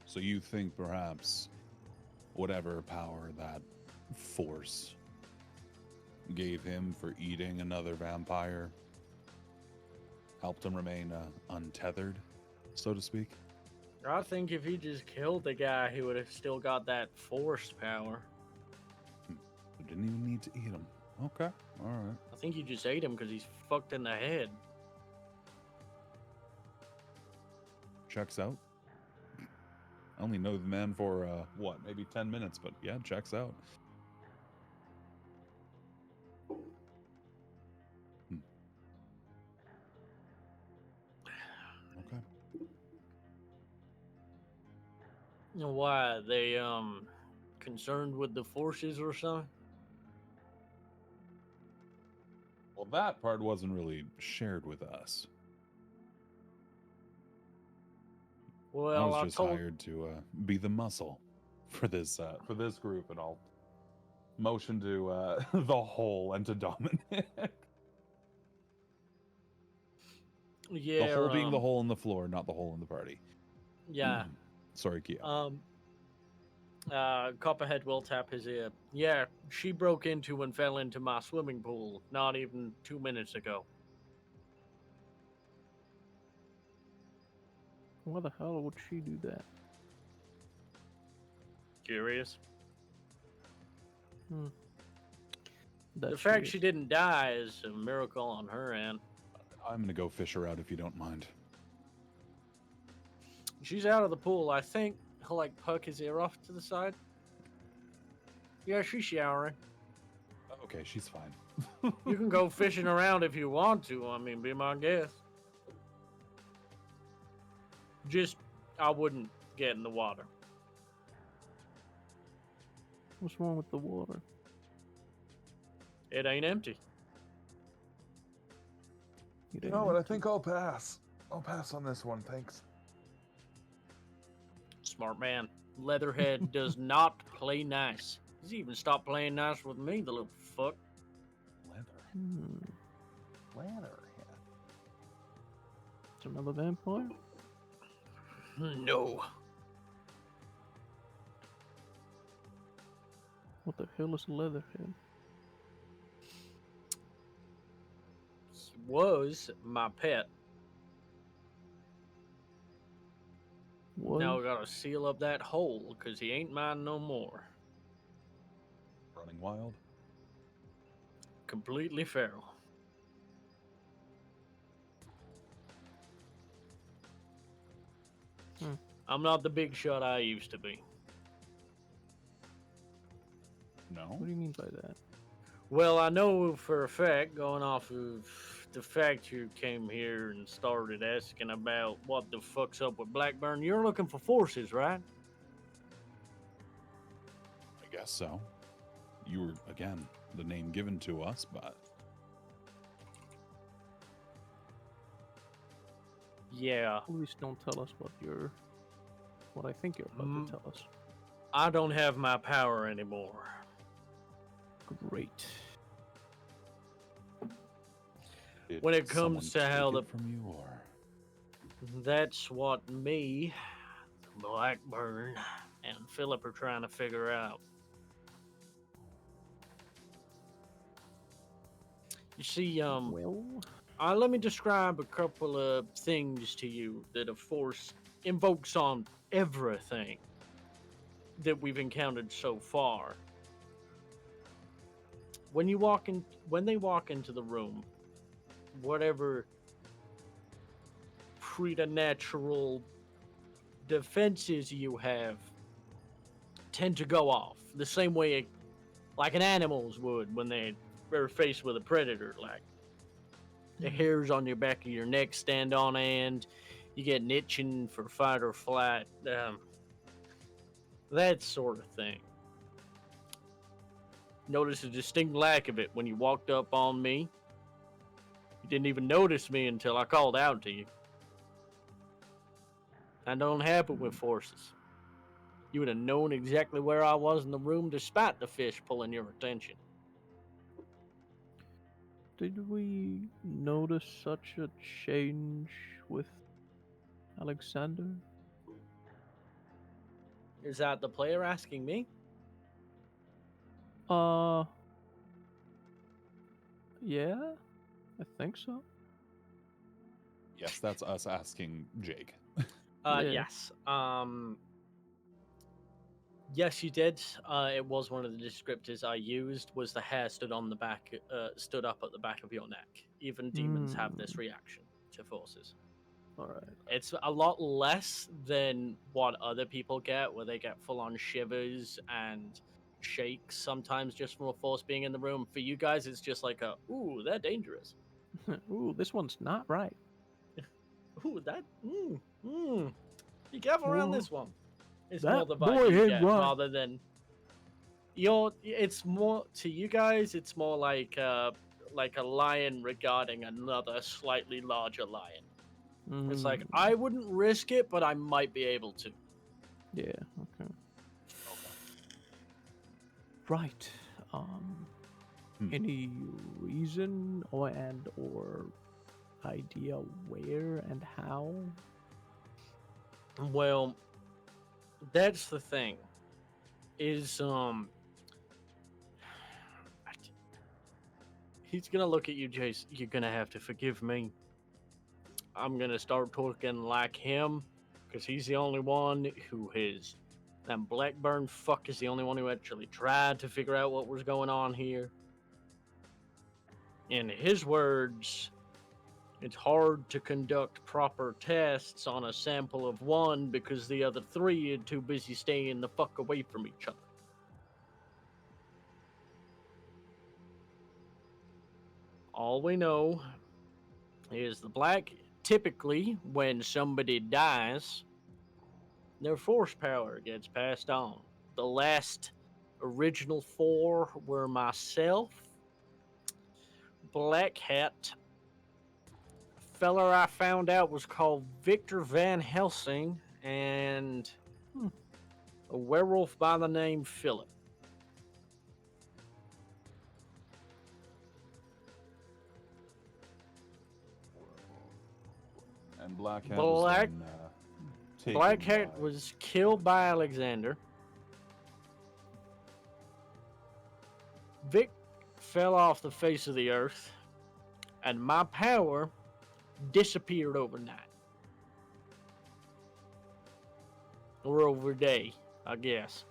So you think perhaps whatever power that force gave him for eating another vampire helped him remain untethered, so to speak? I think if he just killed the guy, he would have still got that force power. Didn't even need to eat him. Okay, all right. I think you just ate him because he's fucked in the head. Checks out. I only know the man for, maybe 10 minutes, but yeah, checks out. Okay. Why? They, concerned with the forces or something? Well, that part wasn't really shared with us. Well, was I just told hired to be the muscle for this group, and I'll motion to the hole and to Dominic. yeah, The hole being the hole in the floor, not the hole in the party. yeah. Sorry, Keo. Copperhead will tap his ear. Yeah, she broke into and fell into my swimming pool not even 2 minutes ago. Why the hell would she do that? Curious. That The fact is. she didn't die is a miracle on her end. I'm gonna go fish her out if you don't mind. She's out of the pool. I think he'll like perk his ear off to the side. Yeah, she's showering. Okay, she's fine. You can go fishing around if you want to. I mean, be my guest. Just, I wouldn't get in the water. What's wrong with the water? It ain't empty. It You ain't know what? I empty. think I'll pass. I'll pass on this one, thanks. Smart man. Leatherhead does not play nice. He's even stopped playing nice with me, the little fuck. Leather. It's another vampire? No. What the hell is a leatherhead? He was my pet. What? Now we gotta seal up that hole, because he ain't mine no more. Running wild. Completely feral. I'm not the big shot I used to be. No. What do you mean by that? Well, I know for a fact, going off of the fact you came here and started asking about what the fuck's up with Blackburn, you're looking for forces, right? I guess so. You were, again, the name given to us, but Yeah. Please don't tell us what I think you're about to tell us. I don't have my power anymore. Great. did When it comes someone to how take the- it from you, or That's what me, Blackburn, and Philip are trying to figure out. You see, Well, let me describe a couple of things to you that a force invokes on everything that we've encountered so far. When they walk into the room, whatever preternatural defenses you have tend to go off the same way like an animal's would when they're faced with a predator. Like the hairs on your back of your neck stand on end, you get an itching for fight or flight, that sort of thing. Notice a distinct lack of it when you walked up on me. You didn't even notice me until I called out to you. That don't happen with forces. You would have known exactly where I was in the room despite the fish pulling your attention. did we notice such a change with Alexander? Is that the player asking me? Yeah, I think so. yes, that's us asking Jake. Yeah. Yes. Yes, you did. It was one of the descriptors I used. Was the hair stood up at the back of your neck? Even demons have this reaction to forces. All right. It's a lot less than what other people get, where they get full-on shivers and shakes sometimes just from a force being in the room. For you guys, it's just like ooh, they're dangerous. Ooh, this one's not right. Ooh, that, be careful around Well, this one. It's that more the boy vibe you ain't get, right. rather than it's more to you guys. It's more like a lion regarding another slightly larger lion. It's like, Mm, I wouldn't risk it, but I might be able to. yeah. Okay. Right. Um. Hmm. Any reason or idea where and how? Well, that's the thing. Is he's gonna look at you, Jace. You're gonna have to forgive me. I'm gonna start talking like him, because he's the only one who has. That Blackburn fuck is the only one who actually tried to figure out what was going on here. In his words, it's hard to conduct proper tests on a sample of one because the other three are too busy staying the fuck away from each other. All we know is the black, typically, when somebody dies, their force power gets passed on. The last original four were myself, Black Hat, feller I found out was called Victor Van Helsing, and Hmm. a werewolf by the name Philip. And Black Hat Black- was then, taken Black Hat by- was killed by Alexander. Vic fell off the face of the earth, and my power disappeared overnight. Or over a day, I guess.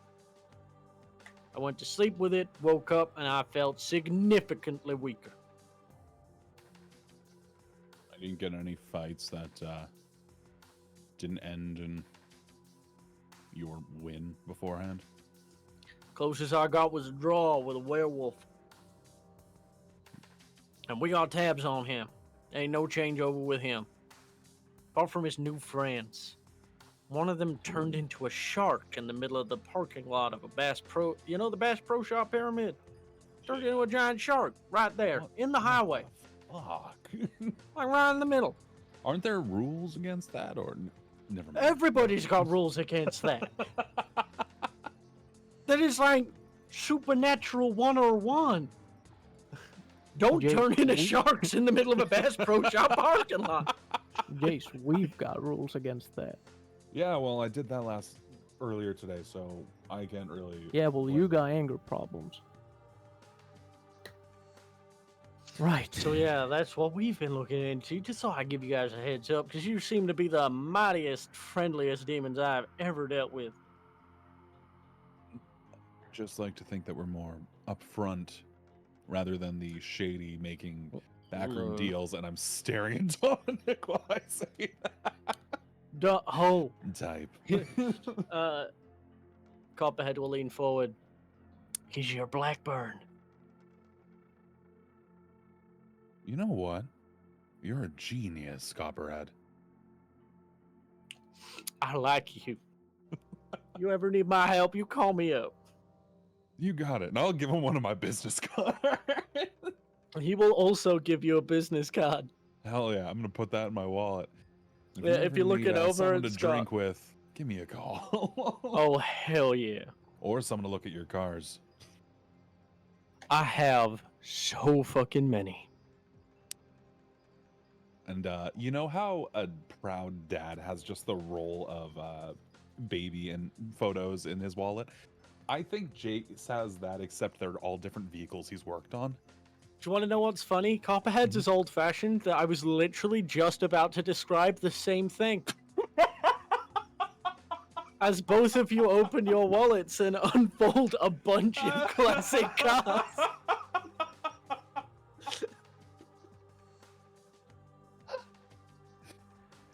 I went to sleep with it, woke up, and I felt significantly weaker. I didn't get any fights that didn't end in your win beforehand. Closest I got was a draw with a werewolf. And we got tabs on him. Ain't no changeover with him. Apart from his new friends. One of them turned into a shark in the middle of the parking lot of a Bass Pro. You know the Bass Pro Shop Pyramid? Turned into a giant shark right there What- in the what highway. the fuck? Like right in the middle. Aren't there rules against that, or never mind? Everybody's got rules against that. That is like supernatural 101. Don't Jake, turn into we- sharks in the middle of a Bass Pro Shop parking lot. Jace, we've got rules against that. Yeah, well, I did that earlier today, so I can't really. Yeah, well, What? you got anger problems. Right. So yeah, that's what we've been looking into. Just so I give you guys a heads up, because you seem to be the mightiest, friendliest demons I've ever dealt with. Just like to think that we're more upfront rather than the shady making backroom Look. deals, and I'm staring at Dominic while I say that. Ho. Type. Copperhead will lean forward. He's your Blackburn. You know what? You're a genius, Copperhead. I like you. You ever need my help, you call me up. You got it. And I'll give him one of my business cards. He will also give you a business card. Hell yeah. I'm going to put that in my wallet. Yeah, if ever you look need, it over, someone to it's got- drink with, give me a call. Oh, hell yeah. Or someone to look at your cars. I have so fucking many. And you know how a proud dad has just the roll of baby and photos in his wallet? I think Jake has that, except they're all different vehicles he's worked on. Do you want to know what's funny? Copperhead's is old fashioned that I was literally just about to describe the same thing. As both of you open your wallets and unfold a bunch of classic cars.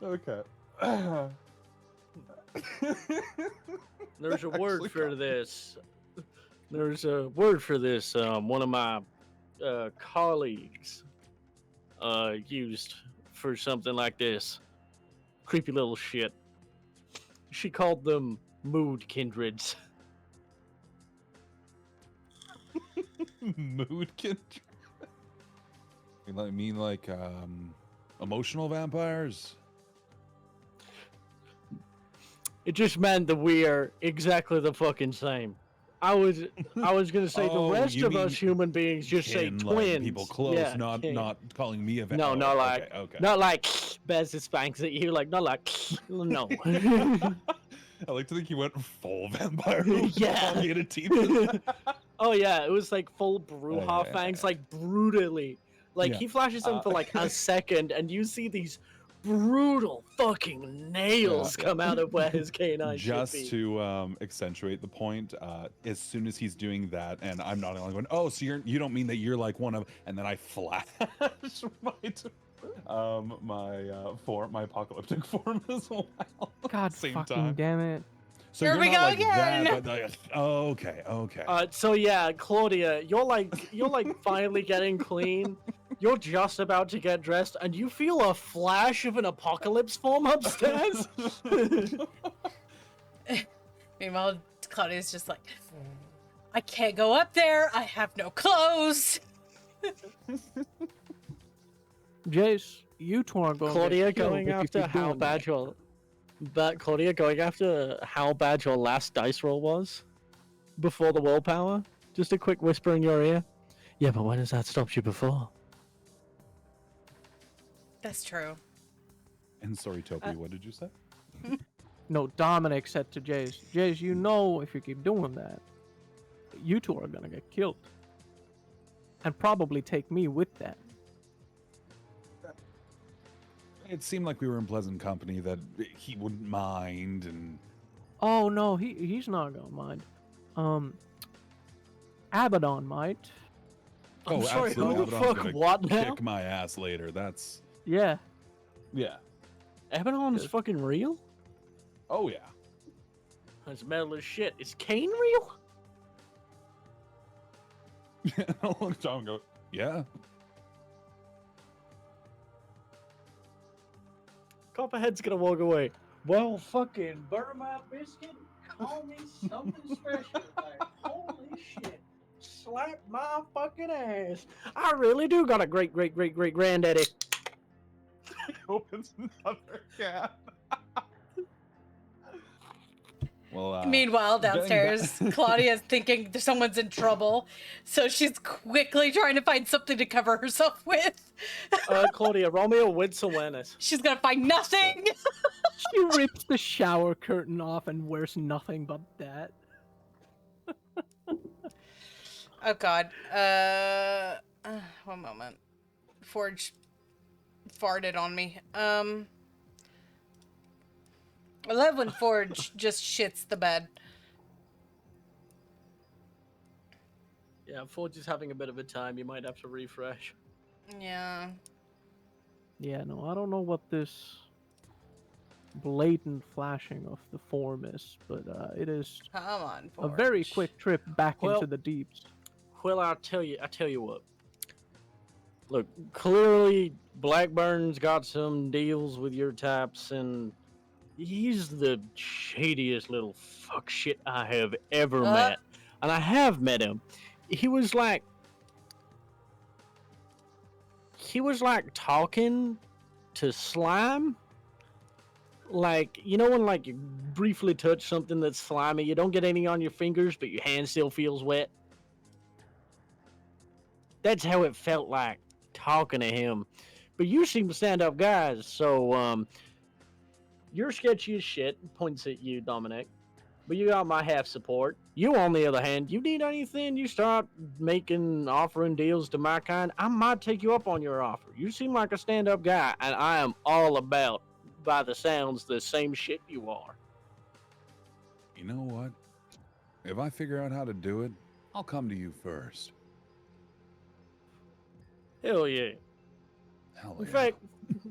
Okay. There's a Actually word for got- this. There's a word for this. One of my colleagues used for something like this. Creepy little shit. She called them mood kindreds. Mood control. You mean like emotional vampires? It just meant that we are exactly the fucking same. I was gonna say the Oh, rest you of us mean human beings just say Kin, twins. like people close, Yeah, not kin. not calling me a No, not like okay, okay. not like Bez spanks at you, like not like no. I like to think he went full vampire. Yeah. He had a teeth. Oh yeah, it was like full Bruja yeah, fangs, yeah. like brutally. Like Yeah. he flashes them for like a second, and you see these brutal fucking nails Yeah. come out of where his canine Just should be. to accentuate the point, as soon as he's doing that, and I'm not only going, oh, so you don't mean that you're like one of, and then I flash my apocalyptic form as well. God Same fucking time. damn it. So Here you're we not go like again. that, but okay. So yeah, Claudia, you're like finally getting clean. You're just about to get dressed, and you feel a flash of an apocalypse form upstairs. Meanwhile, Claudia's just like, I can't go up there. I have no clothes. Jace, you two are going Claudia to get killed going if you after keep how doing bad that. your Claudia going after how bad your last dice roll was before the willpower. Just a quick whisper in your ear. Yeah, but when has that stopped you before? That's true. And sorry, Topi, what did you say? No, Dominic said to Jace, Jace, you know if you keep doing that, you two are gonna get killed. And probably take me with that. It seemed like we were in pleasant company, that he wouldn't mind, and Oh no, he's not gonna mind. Abaddon might. I'm sorry, absolutely. who the Abaddon's fuck gonna what now? kick my ass later. That's Yeah. yeah. Abaddon's Good. fucking real? Oh yeah. That's metal as shit. Is Kane real? I'll look at John and go, yeah. Copperhead's gonna walk away. Well, fucking butter my biscuit. Call me something special. Like, holy shit. Slap my fucking ass. I really do got a great granddaddy. He opens another can. Well, Meanwhile, getting downstairs, back- Claudia's thinking someone's in trouble, so she's quickly trying to find something to cover herself with. Claudia, roll me a wits awareness. She's gonna find nothing. She rips the shower curtain off and wears nothing but that. Oh God. One moment. Forge farted on me. I love when Forge just shits the bed. Yeah, Forge is having a bit of a time. You might have to refresh. Yeah. Yeah, no, I don't know what this blatant flashing of the form is, but it is Come on, a Forge. very quick trip back Well- into the deeps. Well, I tell you what. Look, clearly Blackburn's got some deals with your types, and he's the shadiest little fuck shit I have ever met. And I have met him. He was like talking to slime. Like, you know when like you briefly touch something that's slimy, you don't get any on your fingers, but your hand still feels wet? That's how it felt like talking to him. But you seem stand-up guys, so you're sketchy as shit. Points at you, Dominic. But you got my half support. You, on the other hand, you need anything, you start offering deals to my kind, I might take you up on your offer. You seem like a stand-up guy, and I am all about, by the sounds, the same shit you are. You know what? If I figure out how to do it, I'll come to you first. Hell yeah. Hell In yeah. fact,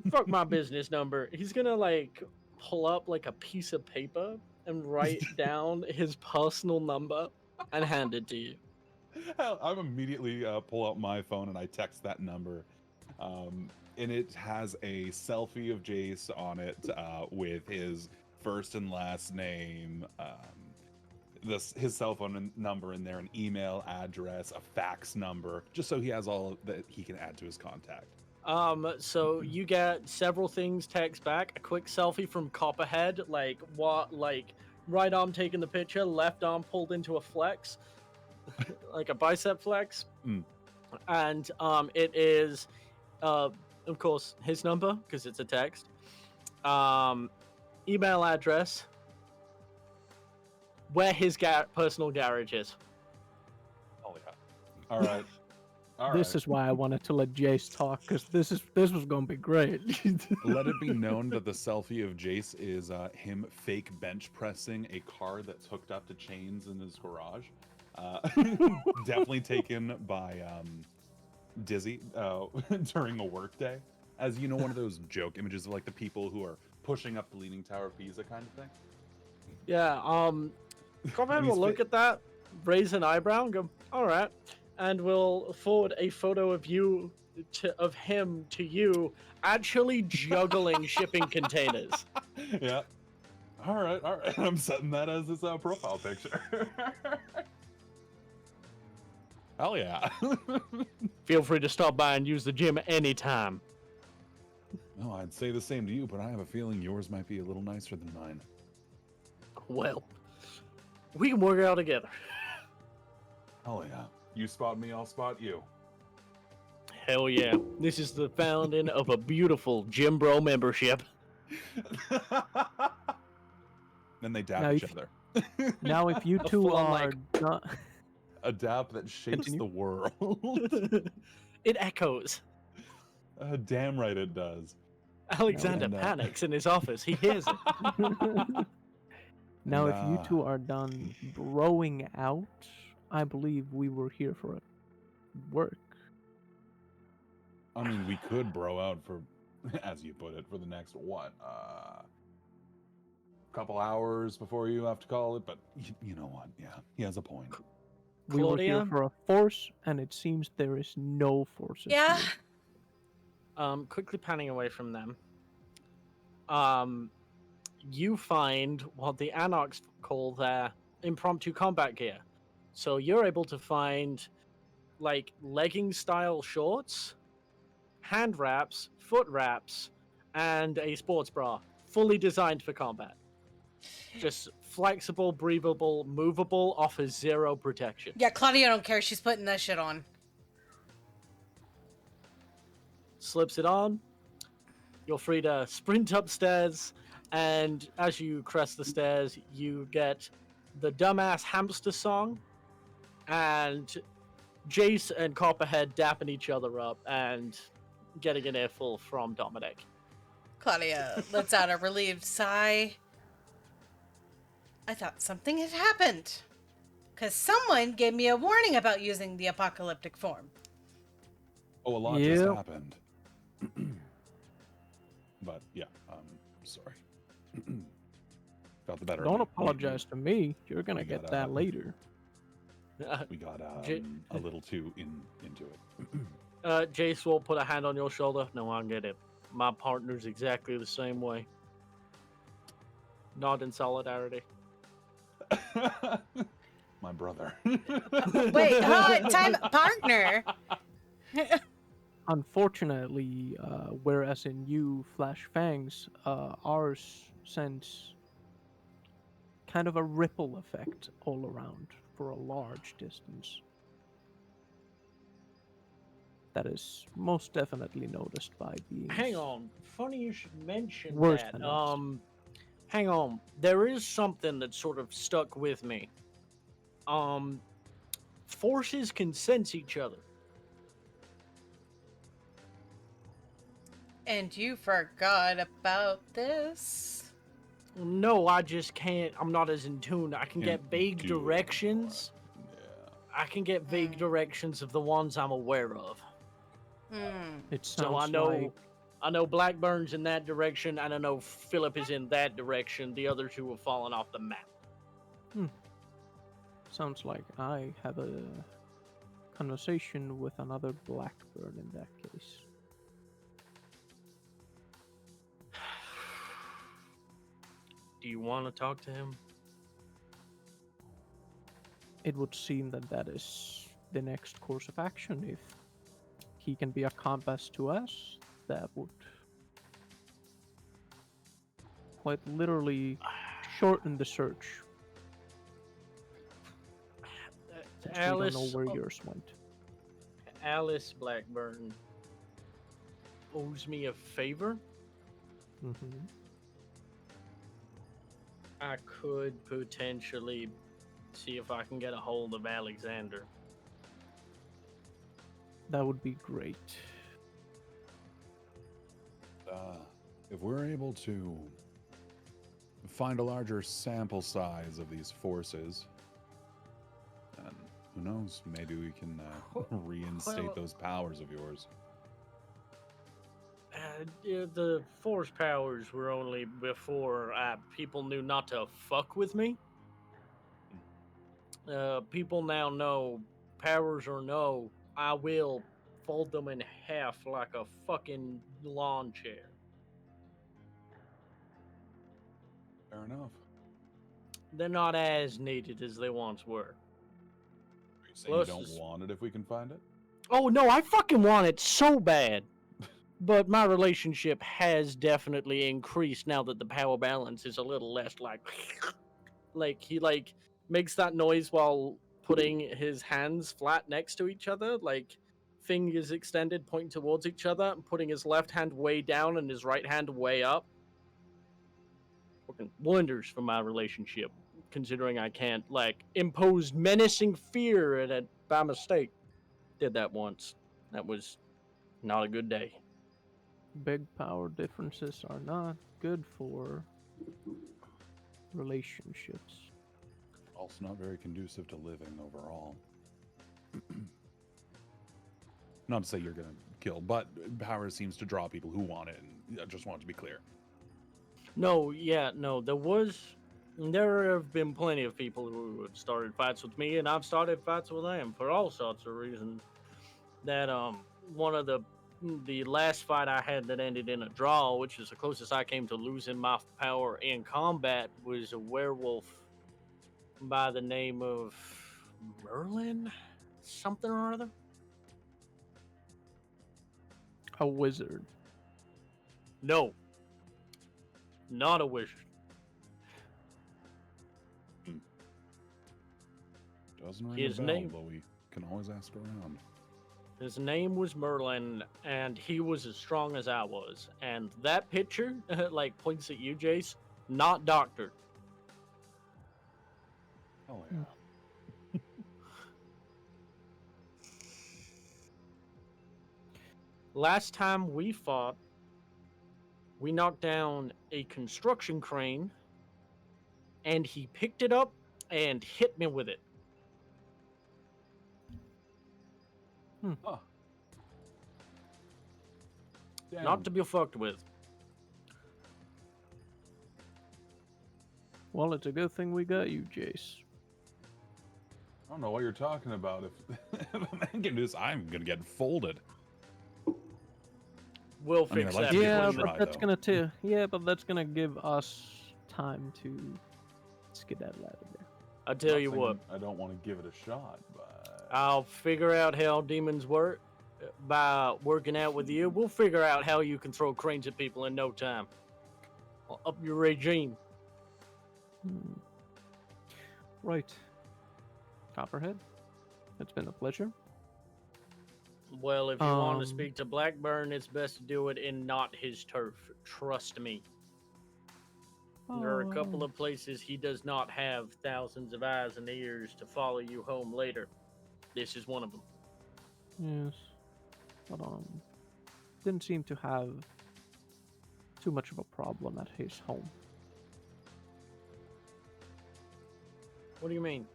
fuck my business number. He's gonna like pull up like a piece of paper and write down his personal number and hand it to you. Hell, I'm immediately pull out my phone and I text that number. And it has a selfie of Jace on it with his first and last name, his cell phone number in there, an email address, a fax number, just so he has all that he can add to his contact. So you get several things text back. A quick selfie from Copperhead, like right arm taking the picture, left arm pulled into a flex, like a bicep flex. Mm. And it is, of course, his number because it's a text. Email address, where his personal garage is. Oh yeah. All right. All This right. is why I wanted to let Jace talk, because this was gonna be great. Let it be known that the selfie of Jace is him fake bench pressing a car that's hooked up to chains in his garage. Definitely taken by Dizzy during a work day. As you know, one of those joke images of like the people who are pushing up the Leaning Tower of Pisa kind of thing. Yeah, Copperhead will look at that, raise an eyebrow, and go, all right, and we'll forward a photo of of him to you, actually juggling shipping containers. Yeah. All right. I'm setting that as his profile picture. Hell yeah. Feel free to stop by and use the gym anytime. No, I'd say the same to you, but I have a feeling yours might be a little nicer than mine. Well, we can work it out together. Hell yeah. You spot me, I'll spot you. Hell yeah. This is the founding of a beautiful Gym Bro membership. Then they dap Now each if- other. Now, if you A two full-on, are done, A dap that shakes Continue. the world. It echoes. Damn right it does. Alexander And, panics in his office. He hears it. now And, if you two are done broing out, I believe we were here for a work. I mean, we could bro out for, as you put it, for the next, couple hours before you have to call it, but you know what? Yeah, he has a point. We were here Claudia? for a force, and it seems there is no forces Yeah. here. Quickly panning away from them. You find what the Anarchs call their impromptu combat gear. So you're able to find like legging style shorts, hand wraps, foot wraps, and a sports bra, fully designed for combat. Just flexible, breathable, movable, offers zero protection. Yeah, Claudia don't care. She's putting that shit on. Slips it on. You're free to sprint upstairs, and as you crest the stairs, you get the dumbass hamster song, and Jace and Copperhead dapping each other up and getting an earful from Dominic. Claudia lets out a relieved sigh. I thought something had happened. Because someone gave me a warning about using the apocalyptic form. Oh, a lot just Yep. happened. But yeah, sorry. Got the better. of Don't me. apologize to me. You're gonna we get got, that later. We got J- a little too into it. Jace will put a hand on your shoulder. No, I get it. My partner's exactly the same way. Nod in solidarity. My brother. Wait, time partner. Unfortunately, whereas in you, Flash Fangs, ours sends kind of a ripple effect all around for a large distance. That is most definitely noticed by beings. Hang on. Funny you should mention Worse that. than us. Hang on. There is something that sort of stuck with me. Forces can sense each other. And you forgot about this. No, I just can't. I'm not as in tune. I can get Can't vague do it directions. Yeah. I can get vague directions of the ones I'm aware of. It So sounds I know Blackburn's in that direction, and I know Philip is in that direction. The other two have fallen off the map. like I have a conversation with another Blackburn in that case. Do you want to talk to him? It would seem that that is the next course of action. If he can be a compass to us, that would quite literally shorten the search, since we don't know Alice, where yours went. Alice Blackburn owes me a favor. Mm-hmm. I could potentially see if I can get a hold of Alexander. That would be great. If we're able to find a larger sample size of these forces, then who knows? Maybe we can reinstate well- those powers of yours. Yeah, the force powers were only before people knew not to fuck with me. People now know, powers or no, I will fold them in half like a fucking lawn chair. Fair enough. They're not as needed as they once were. Are you saying you Plus don't is- want it if we can find it? Oh no, I fucking want it so bad. But my relationship has definitely increased now that the power balance is a little less like he makes that noise while putting his hands flat next to each other, like fingers extended pointing towards each other, and putting his left hand way down and his right hand way up. Fucking wonders for my relationship, considering I can't impose menacing fear at it by mistake. Did that once. That was not a good day. Big power differences are not good for relationships. Also not very conducive to living overall. Not to say you're gonna kill, but power seems to draw people who want it, and I just want it to be clear. No, there have been plenty of people who have started fights with me, and I've started fights with them for all sorts of reasons. That one of the last fight I had that ended in a draw, which is the closest I came to losing my power in combat, was a werewolf by the name of Merlin, something or other. A wizard. No, not a wizard. Doesn't ring His a bell, name- but we can always ask around. His name was Merlin, and he was as strong as I was. And that picture, points at you, Jace, not doctored. Oh yeah. Last time we fought, we knocked down a construction crane, and he picked it up and hit me with it. Huh. Damn. Not to be fucked with. Well, it's a good thing we got you, Jace. I don't know what you're talking about. If a man can do this, I'm gonna get folded. We'll I mean, fix I'd like that. to give it a Yeah, between- try, but that's though. but that's gonna give us time to skedaddle out of there. I tell Not you saying what, I don't want to give it a shot, but I'll figure out how demons work by working out with you. We'll figure out how you can throw cranes at people in no time. I'll up your regime. Right. Copperhead, it's been a pleasure. Well, if you want to Um, speak to Blackburn, it's best to do it in not his turf. Trust me. There are a couple of places he does not have thousands of eyes and ears to follow you home later. This is one of them. Yes, but didn't seem to have too much of a problem at his home. What do you mean?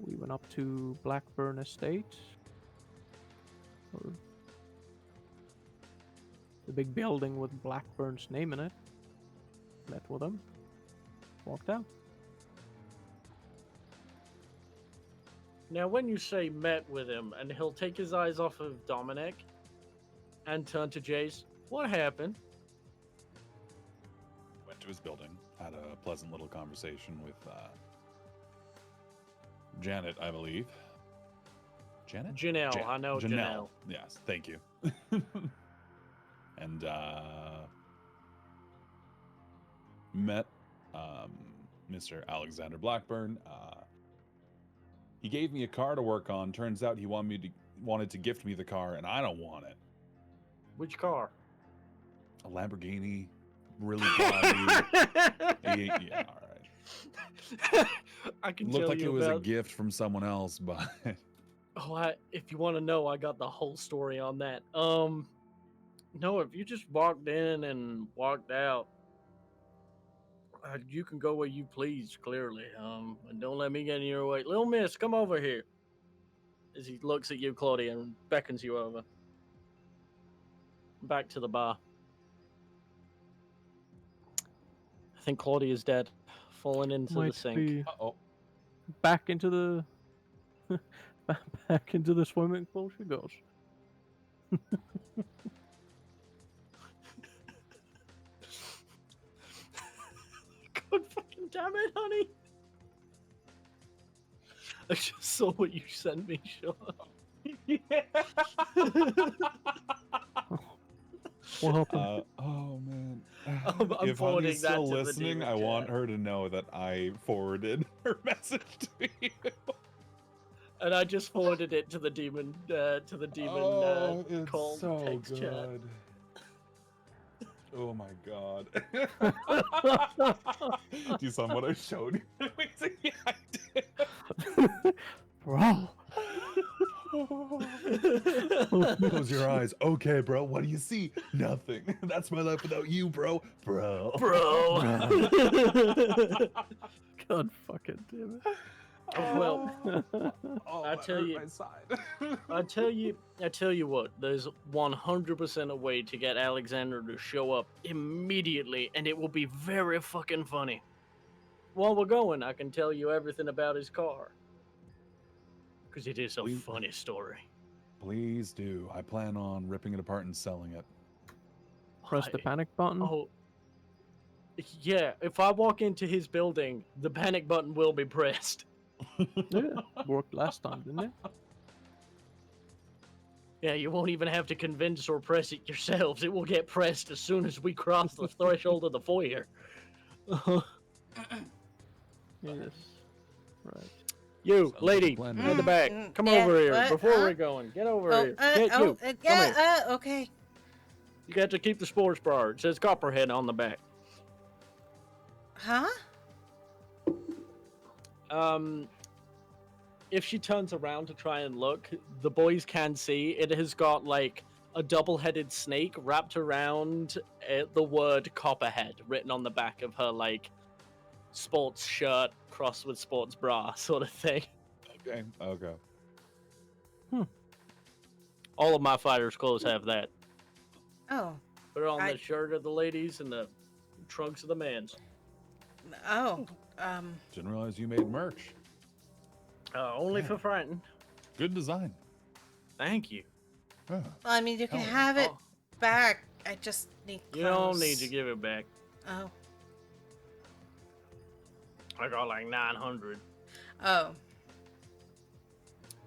We went up to Blackburn Estate, or the big building with Blackburn's name in it. Met with him, walked out. Now, when you say met with him, and he'll take his eyes off of Dominic and turn to Jace, what happened? went to his building, had a pleasant little conversation with Janet, I believe. Janet? Janelle. I know Janelle. Yes, thank you. And met Mr. Alexander Blackburn. He gave me a car to work on. Turns out he wanted to gift me the car, and I don't want it. Which car? A Lamborghini, really gaudy. Yeah, all right. I can Looked tell like you it was about... a gift from someone else, but Oh, if you want to know, I got the whole story on that. No, if you just walked in and walked out, you can go where you please, clearly. And don't let me get in your way. Little miss, come over here. As he looks at you, Claudia, and beckons you over. Back to the bar. I think Claudia's dead. Fallen into the Might sink. be uh-oh. back into the back into the swimming pool she goes. God fucking damn it, honey. I just saw what you sent me, Sean. What happened? Oh man. I'm If forwarding Honey's that still to the listening, demon I want chat. her to know that I forwarded her message to you. And I just forwarded it to the demon It's call so text chat. good. Oh my god. Do you saw what I showed you? Yeah, I did. Bro. Close your eyes. Okay, bro. What do you see? Nothing. That's my life without you, bro. Bro. God fucking damn it. Well, Oh, I that tell hurt you- my side. I tell you what, there's 100% a way to get Alexander to show up immediately, and it will be very fucking funny. While we're going, I can tell you everything about his car. Because it is a Please. funny story. Please do. I plan on ripping it apart and selling it. Press the panic button. Oh, yeah, if I walk into his building, the panic button will be pressed. Yeah, worked last time, didn't it? Yeah, you won't even have to convince or press it yourselves. It will get pressed as soon as we cross the threshold of the foyer. Yes. Right. You, Sounds like a lady, plan in the to me. back, come Yeah, over here what? before Huh? we're going. Get over Oh, here. Get you. Come here. yeah, okay. You got to keep the sports bar. It says Copperhead on the back. Huh? If she turns around to try and look, the boys can see it has got like a double-headed snake wrapped around the word Copperhead written on the back of her like sports shirt crossed with sports bra sort of thing. Okay. Okay. All of my fighters' clothes have that. Oh. Put it on I- the shirt of the ladies and the trunks of the men's. Oh. Didn't realize you made merch. Only Yeah. for frightened. Good design. Thank you. Huh. Well, I mean, you can Hell yeah. have it Oh, back. I just need clothes. you don't need to give it back. Oh. I got like 900. Oh.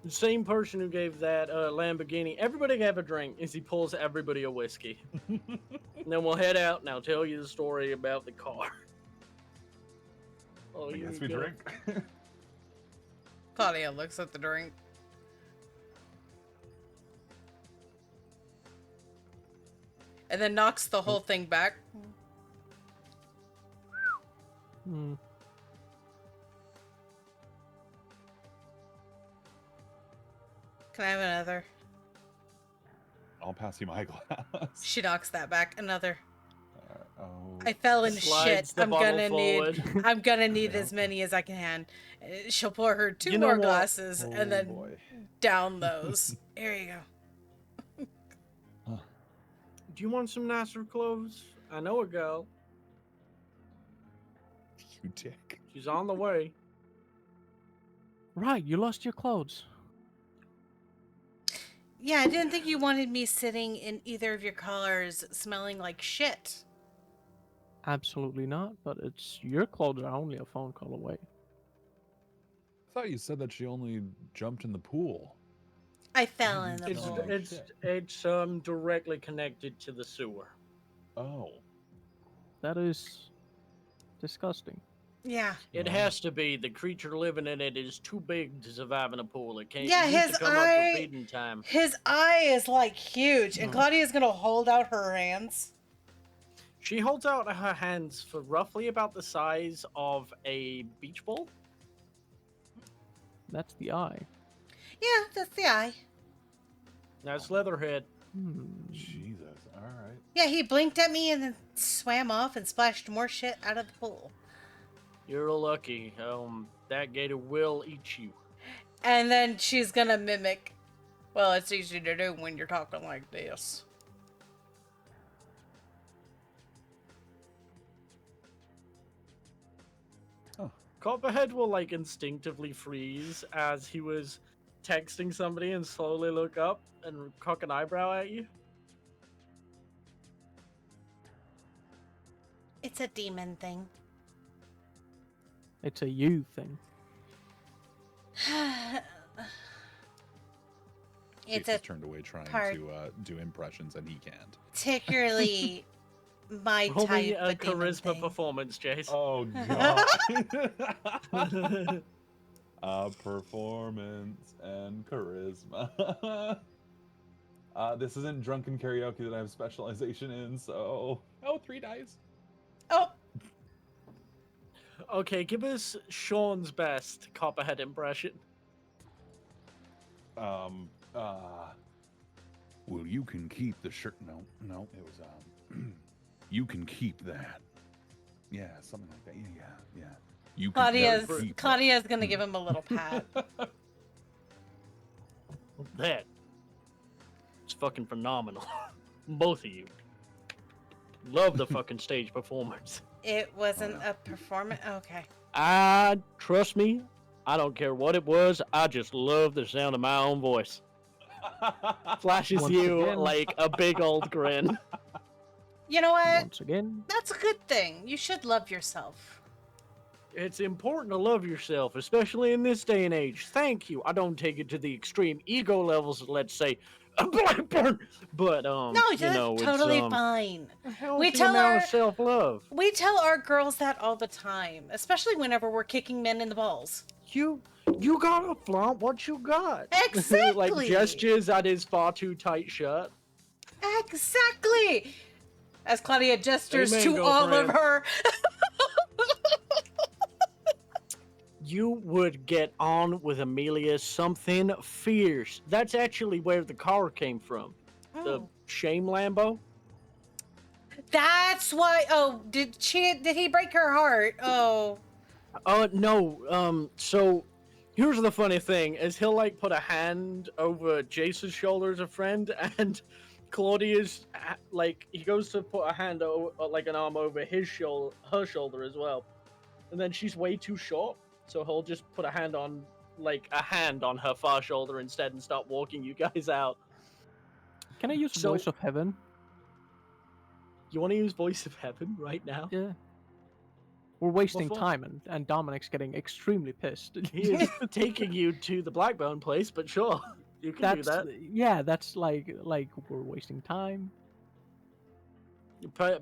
The same person who gave that Lamborghini, everybody have a drink as he pulls everybody a whiskey. And then we'll head out and I'll tell you the story about the car. Oh, I you guess we go. drink. Claudia looks at the drink. And then knocks the whole thing back. Hmm. Can I have another? I'll pass you my glass. She knocks that back. Another. Oh. I fell in Slides shit. the I'm bottle gonna forward. need. I'm gonna need Yeah. as many as I can. She'll pour her two You know more what? glasses Oh, and then boy. down those. Here you go. Do you want some nicer clothes? I know a girl. You dick. She's on the way. Right, you lost your clothes. Yeah, I didn't think you wanted me sitting in either of your colors smelling like shit. Absolutely not, but it's your clothes are only a phone call away. I thought you said that she only jumped in the pool. I fell in the It's pool. it's directly connected to the sewer. Oh. That is disgusting. Yeah. It Wow. has to be. The creature living in it is too big to survive in a pool. It can't. Yeah, It used his to come up for eye- feeding time. His eye is like huge, and Mhm. Claudia's gonna hold out her hands. She holds out her hands for roughly about the size of a beach ball. That's the eye. Yeah, that's the eye. That's Leatherhead. Jesus. All right. Yeah, he blinked at me and then swam off and splashed more shit out of the pool. You're lucky. That gator will eat you. And then she's gonna mimic. Well, it's easy to do when you're talking like this. Copperhead will like instinctively freeze as he was texting somebody and slowly look up and cock an eyebrow at you. It's a demon thing. It's a you thing. It's Chase a is turned away trying part- to do impressions, and he can't. particularly my Roll me type a of demon charisma thing. performance, Jace. Oh god. Performance and charisma. This isn't drunken karaoke that I have specialization in, so 3 dice. Oh, Okay, give us Sean's best Copperhead impression. Well, you can keep the shirt. No, it was you can keep that. Yeah, something like that. Yeah. You can keep Claudia's gonna give him a little pat. That. It's fucking phenomenal. Both of you. Love the fucking stage performance. It wasn't a performance. Okay. Trust me, I don't care what it was. I just love the sound of my own voice. Flashes Once you again. like a big old grin. You know what? Once again. That's a good thing. You should love yourself. It's important to love yourself, especially in this day and age. Thank you. I don't take it to the extreme ego levels, let's say, Blackburn. But No, you that's know, totally it's fine. a healthy We tell amount our- of self-love. We tell our girls that all the time, especially whenever we're kicking men in the balls. You gotta flaunt what you got. Exactly. Like gestures at his far too tight shirt. Exactly. As Claudia gestures Amen, to all of girlfriend. her. You would get on with Amelia something fierce. That's actually where the car came from. The shame Lambo. That's why. Oh, did he break her heart? Oh. No. So here's the funny thing: is he'll like put a hand over Jason's shoulder as a friend, and Claudia's like he goes to put a hand over, like an arm over her shoulder as well, and then she's way too short, so he'll just put a hand on her far shoulder instead and start walking you guys out. Can I use So- Voice of Heaven? You want to use Voice of Heaven right now? Yeah. We're wasting for? time, and Dominic's getting extremely pissed. He is taking you to the Blackbone place, but sure, you can do that. Yeah, that's like we're wasting time.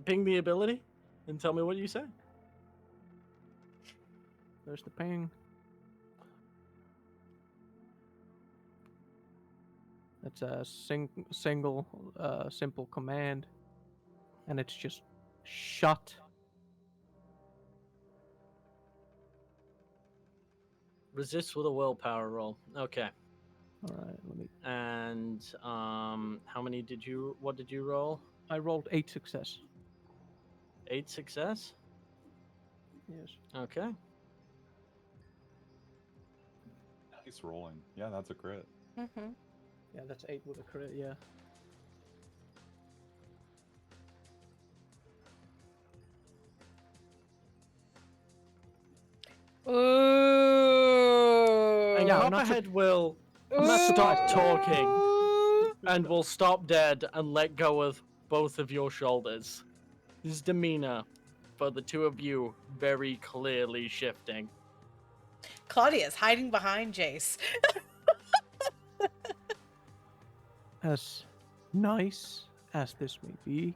Ping the ability and tell me what you say. There's the ping. It's a single simple command, and it's just shut. Resist with a willpower roll. Okay. All right, let me. And what did you roll? I rolled 8 success. 8 success? Yes. Okay. Nice rolling. Yeah, that's a crit. Mm-hmm. Yeah, that's 8 with a crit. Yeah. Ooh. And Yeah, I'm not Copperhead will not start surprised. talking and will stop dead and let go of both of your shoulders. His demeanor for the two of you very clearly shifting. Claudia's hiding behind Jace. As nice as this may be,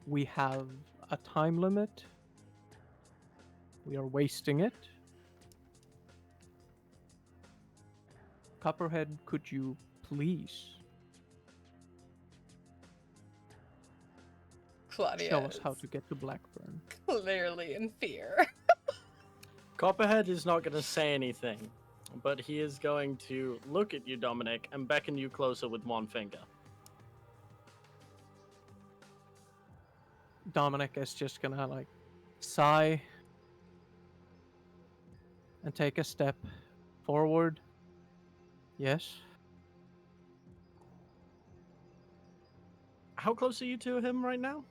we have a time limit. We are wasting it. Copperhead, could you please Claudia show us how is to get to Blackburn? clearly in fear. Copperhead is not going to say anything, but he is going to look at you, Dominic, and beckon you closer with one finger. Dominic is just gonna like sigh and take a step forward. Yes. How close are you to him right now?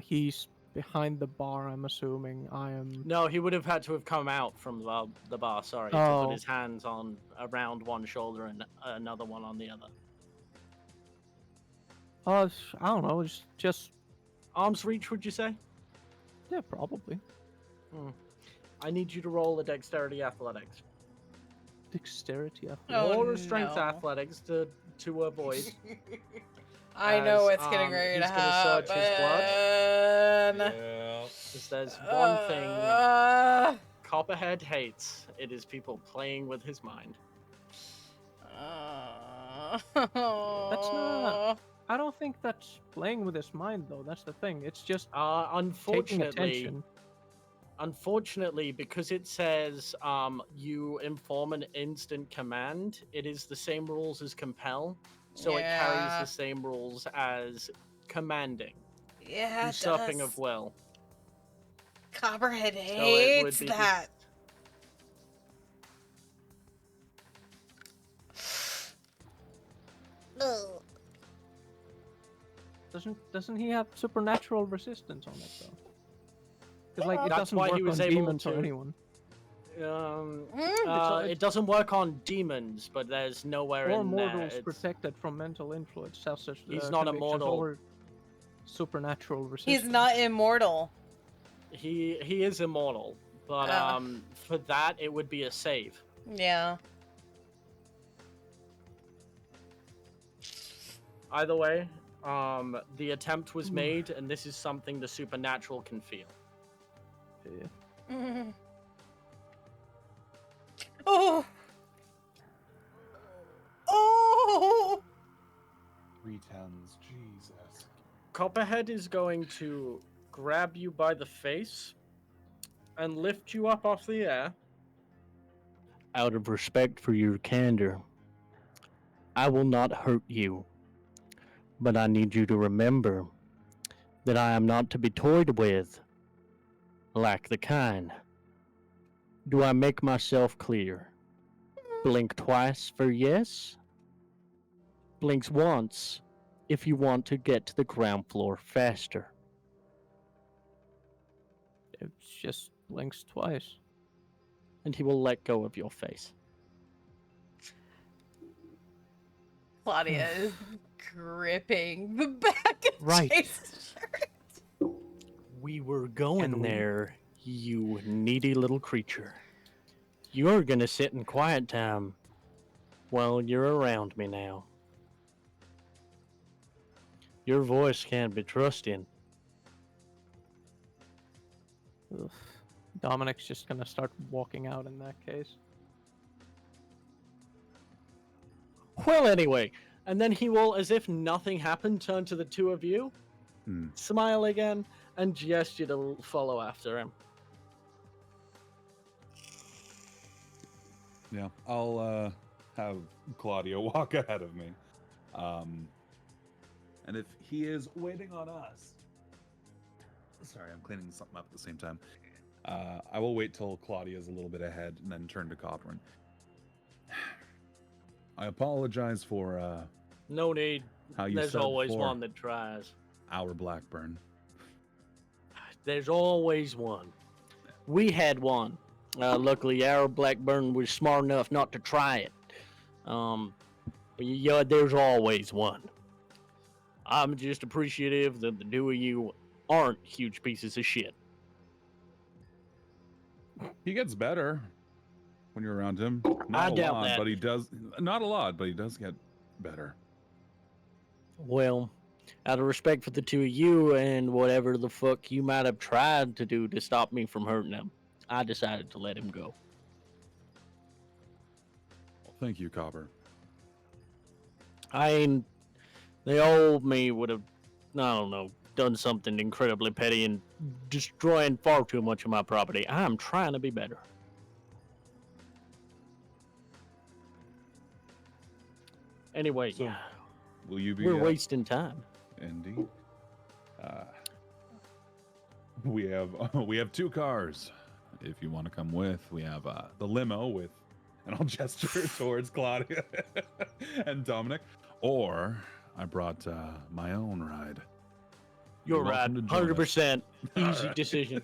He's behind the bar, I'm assuming. I am. No, he would have had to have come out from the bar, sorry, to Oh. put his hands on around one shoulder and another one on the other. I don't know. Just Arm's reach, would you say? yeah, probably. I need you to roll a dexterity athletics. Dexterity. Oh, Or a strength no. athletics to avoid. I know As, what's getting ready to he's gonna happen. search his blood. Because there's one thing Copperhead hates. It is people playing with his mind. That's not. I don't think that's playing with his mind, though. That's the thing. It's just taking Unfortunately, attention. Unfortunately, because it says you inform an instant command, it is the same rules as compel, so it carries Yeah. the same rules as commanding, Yeah, it usurping does. of will. Copperhead So it would hates be that. Ugh. Doesn't he have supernatural resistance on it though? Because like it That's doesn't why he work was on able demons or to- anyone. It doesn't work on demons, but there's nowhere Or in mortals there. protected from mental influence, such as He's not convictions immortal. or supernatural resistance. He's not immortal. He is immortal, but for that it would be a save. Yeah. Either way, the attempt was made, and this is something the supernatural can feel. Yeah. Oh. Oh. 3 tens, Jesus. Copperhead is going to grab you by the face and lift you up off the air. Out of respect for your candor, I will not hurt you, but I need you to remember that I am not to be toyed with, like the kind. Do I make myself clear? Blink twice for yes. Blinks once if you want to get to the ground floor faster. It just blinks twice. And he will let go of your face. Claudia is gripping the back of Right. Chase's shirt. We were going And there, you needy little creature. You're gonna sit in quiet time while you're around me now. Your voice can't be trusted. Ugh. Dominic's just gonna start walking out in that case. Well, anyway, and then he will, as if nothing happened, turn to the two of you, smile again, and gesture to follow after him. Yeah, I'll have Claudio walk ahead of me. And if he is waiting on us... Sorry, I'm cleaning something up at the same time. I will wait till Claudia's a little bit ahead and then turn to Codrin. I apologize for No need. how you There's said always before, one that tries. our Blackburn. There's always one. We had one. Luckily, our Blackburn was smart enough not to try it. But yeah, there's always one. I'm just appreciative that the two of you aren't huge pieces of shit. He gets better. when you're around him. I Not a doubt lot, that. but he does. Not a lot, but he does get better. Well, out of respect for the two of you and whatever the fuck you might have tried to do to stop me from hurting him, I decided to let him go. Well, thank you, Copper. The old me would have, I don't know, done something incredibly petty and destroying far too much of my property. I'm trying to be better. Anyway, So, will you be? we're wasting time. Indeed. We have 2 cars. If you want to come with, we have the limo with, and I'll gesture towards Claudia and Dominic. Or I brought my own ride. You're right, welcome to join us. 100% easy Alright. decision.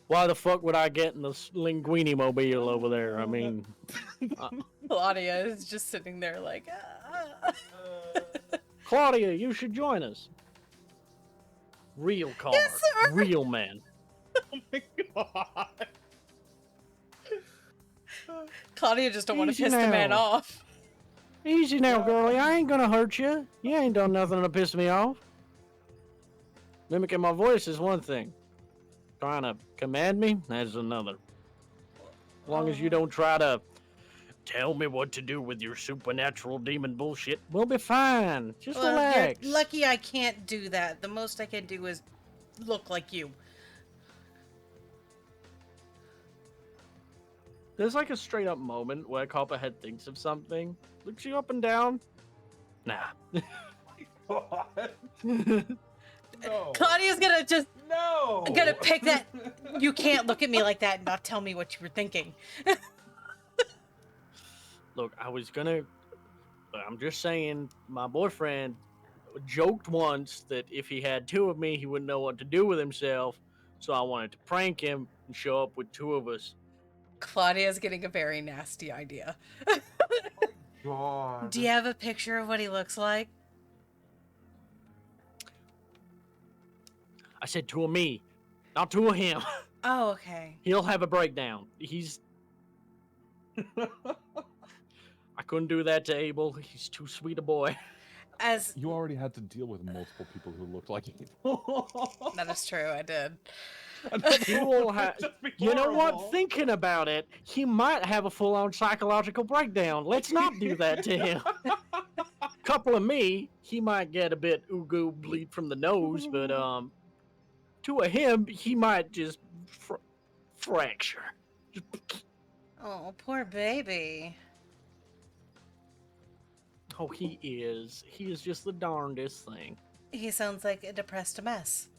Why the fuck would I get in the linguini mobile over there? I mean, Claudia is just sitting there like, Claudia, you should join us. Real car, Yes, sir. real man. Oh my god. Claudia just don't want to Easy piss the man now. off. Easy now, girlie. I ain't gonna hurt you. You ain't done nothing to piss me off. Mimicking my voice is one thing. Trying to command me, that's another. As long as you don't try to tell me what to do with your supernatural demon bullshit, we'll be fine. Just Well, relax. you're lucky I can't do that. The most I can do is look like you. There's like a straight up moment where Copperhead thinks of something, looks you up and down. Nah. No. Claudia's gonna just No. gonna pick that. You can't look at me like that and not tell me what you were thinking. Look, I'm just saying, my boyfriend joked once that if he had 2 of me, he wouldn't know what to do with himself. So I wanted to prank him and show up with 2 of us. Claudia's getting a very nasty idea. God. Do you have a picture of what he looks like? I said 2 of me, not 2 of him. Oh, okay. He'll have a breakdown. I couldn't do that to Abel. He's too sweet a boy. As You already had to deal with multiple people who looked like you. that is true, I did. He will have. You know what? Thinking about it, he might have a full-on psychological breakdown. Let's not do that to him. Couple of me, he might get a bit ooh bleed from the nose, but 2 of him, he might just fracture. Oh, poor baby. Oh, he is. He is just the darndest thing. He sounds like a depressed mess.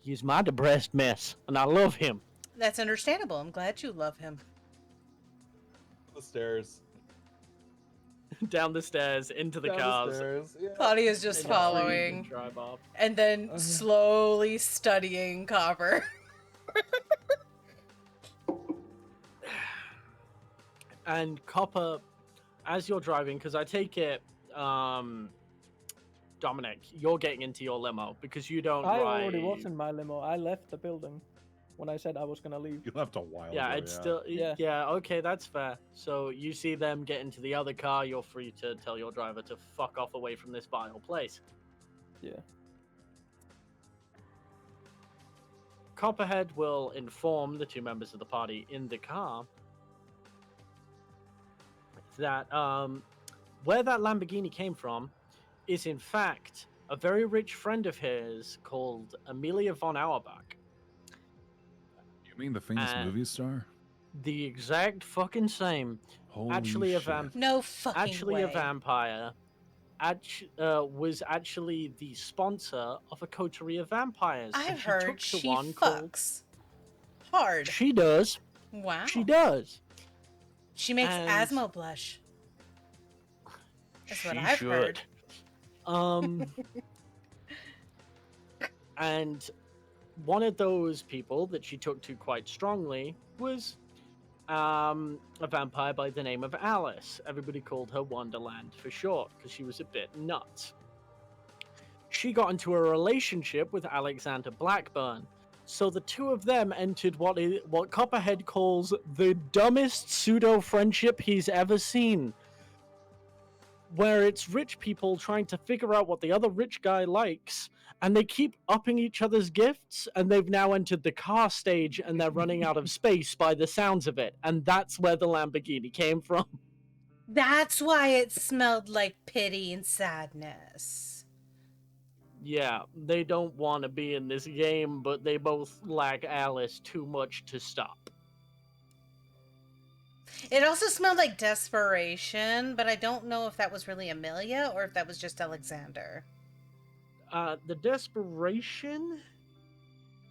He's my depressed mess, and I love him. That's understandable. I'm glad you love him. The stairs. Down the stairs, into the Down cars. stairs. Yeah. Claudia's just and freeze and following drive off. and then slowly studying Copper. And Copper, as you're driving, because I take it, Dominic, you're getting into your limo because you don't I ride. already was in my limo. I left the building when I said I was gonna leave. You left a while Yeah, ago. it's still. Yeah. Yeah, okay, that's fair. So you see them get into the other car, you're free to tell your driver to fuck off away from this vile place. Yeah. Copperhead will inform the 2 members of the party in the car that where that Lamborghini came from is in fact a very rich friend of his called Amelia von Auerbach. You mean the famous Uh, movie star? The exact fucking same. Holy actually a shit. No fucking Actually way. a vampire. Was actually the sponsor of a coterie of vampires. and I've she heard took to she one called- fucks hard. She does. Wow. She does. She makes And- asthma blush. That's she what I've should. heard. And one of those people that she took to quite strongly was a vampire by the name of Alice. Everybody called her Wonderland for short because she was a bit nuts. She got into a relationship with Alexander Blackburn, So the two of them entered what Copperhead calls the dumbest pseudo-friendship he's ever seen. Where it's rich people trying to figure out what the other rich guy likes, and they keep upping each other's gifts, and they've now entered the car stage, and they're running out of space by the sounds of it, and that's where the Lamborghini came from. That's why it smelled like pity and sadness. Yeah, they don't want to be in this game, but they both lack Alice too much to stop. It also smelled like desperation, but I don't know if that was really Amelia or if that was just Alexander. The desperation?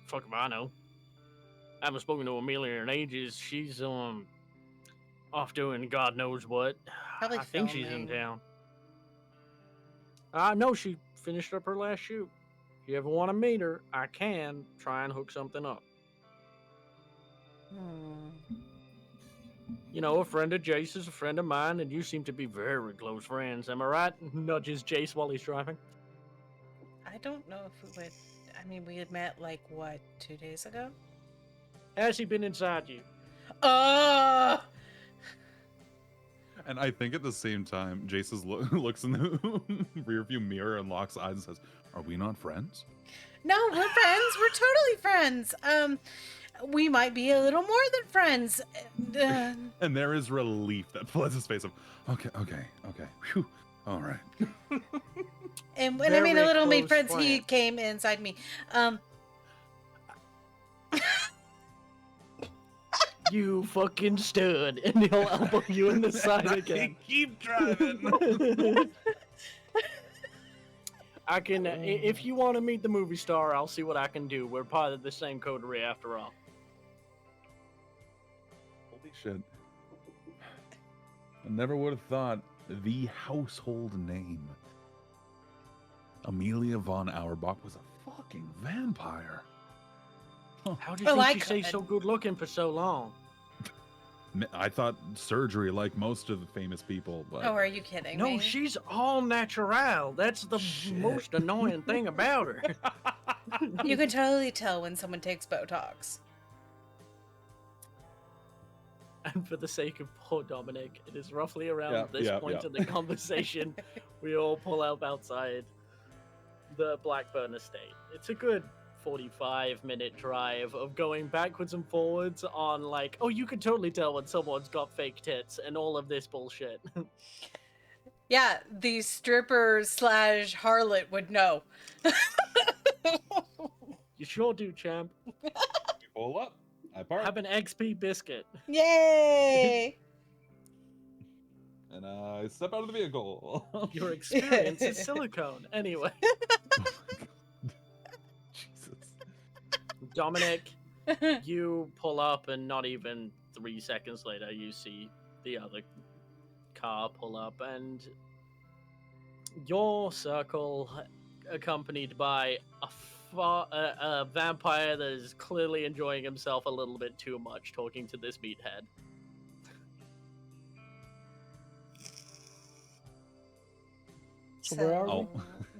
Fuck if I know. I haven't spoken to Amelia in ages. She's, off doing God knows what. Probably I think she's in filming. town. No, she finished up her last shoot. If you ever want to meet her, I can try and hook something up. You know, a friend of Jace is a friend of mine, and you seem to be very close friends. Am I right? Nudges Jace while he's driving. I don't know if we would. I mean, we had met like what, 2 days ago? Has he been inside you? And I think at the same time, Jace looks in the rearview mirror and locks eyes and says, "Are we not friends?" No, we're friends. We're totally friends. We might be a little more than friends. And there is relief that floods his face of, okay. Whew. All right. And when I mean a Very little made close friends, he friend. came inside me. You fucking stud, and he'll elbow you in the side again. Keep driving. I can, if you want to meet the movie star, I'll see what I can do. We're part of the same coterie after all. Holy shit. I never would have thought the household name Amelia von Auerbach was a fucking vampire. How do you Oh, think I she stays could. so good looking for so long? I thought surgery like most of the famous people, but Oh, are you kidding No, me? she's all natural. That's the Shit. most annoying thing about her. You can totally tell when someone takes Botox. And for the sake of poor Dominic, it is roughly around Yeah, this yeah, point yeah. in the conversation we all pull up outside the Blackburn estate. It's a good 45-minute drive of going backwards and forwards on like, oh, you can totally tell when someone's got fake tits and all of this bullshit. Yeah, the stripper / harlot would know. You sure do, champ. we pull up. I park. Have an XP biscuit. Yay! And I step out of the vehicle. Your experience is silicone. Anyway, Oh my God. Jesus. Dominic, you pull up, and not even 3 seconds later, you see the other car pull up, and your circle, accompanied by a vampire that is clearly enjoying himself a little bit too much, talking to this meathead. So where are we? Oh.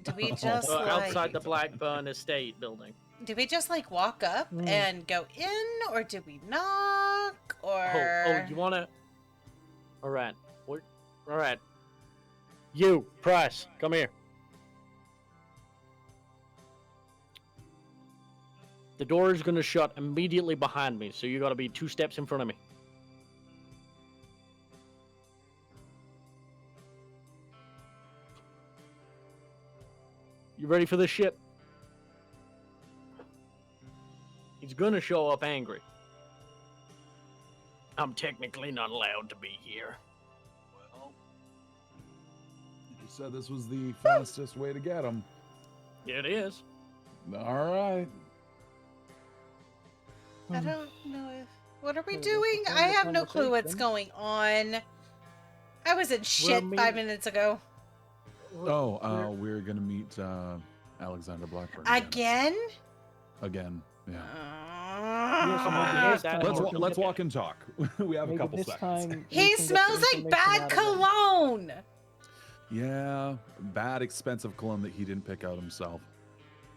Do we just Outside the Blackburn estate building. do we just like walk up and go in, or do we knock, or? Oh, you wanna? All right, all right. You, Price, come here. The door is gonna shut immediately behind me, so you gotta be 2 steps in front of me. You ready for this shit? He's gonna show up angry. I'm technically not allowed to be here. Well, you said this was the fastest way to get him. It is. All right. I don't know if. What are we Wait, doing? what's I the have no clue what's conversation? going on. I was in shit 5 minutes ago. Oh, we're gonna meet Alexander Blackburn Again? Again. Yeah. Yes, that Let's horrible. let's walk and talk. We have a Maybe couple this seconds. time we He can get the smells like information bad out of him. cologne. Yeah, bad expensive cologne that he didn't pick out himself.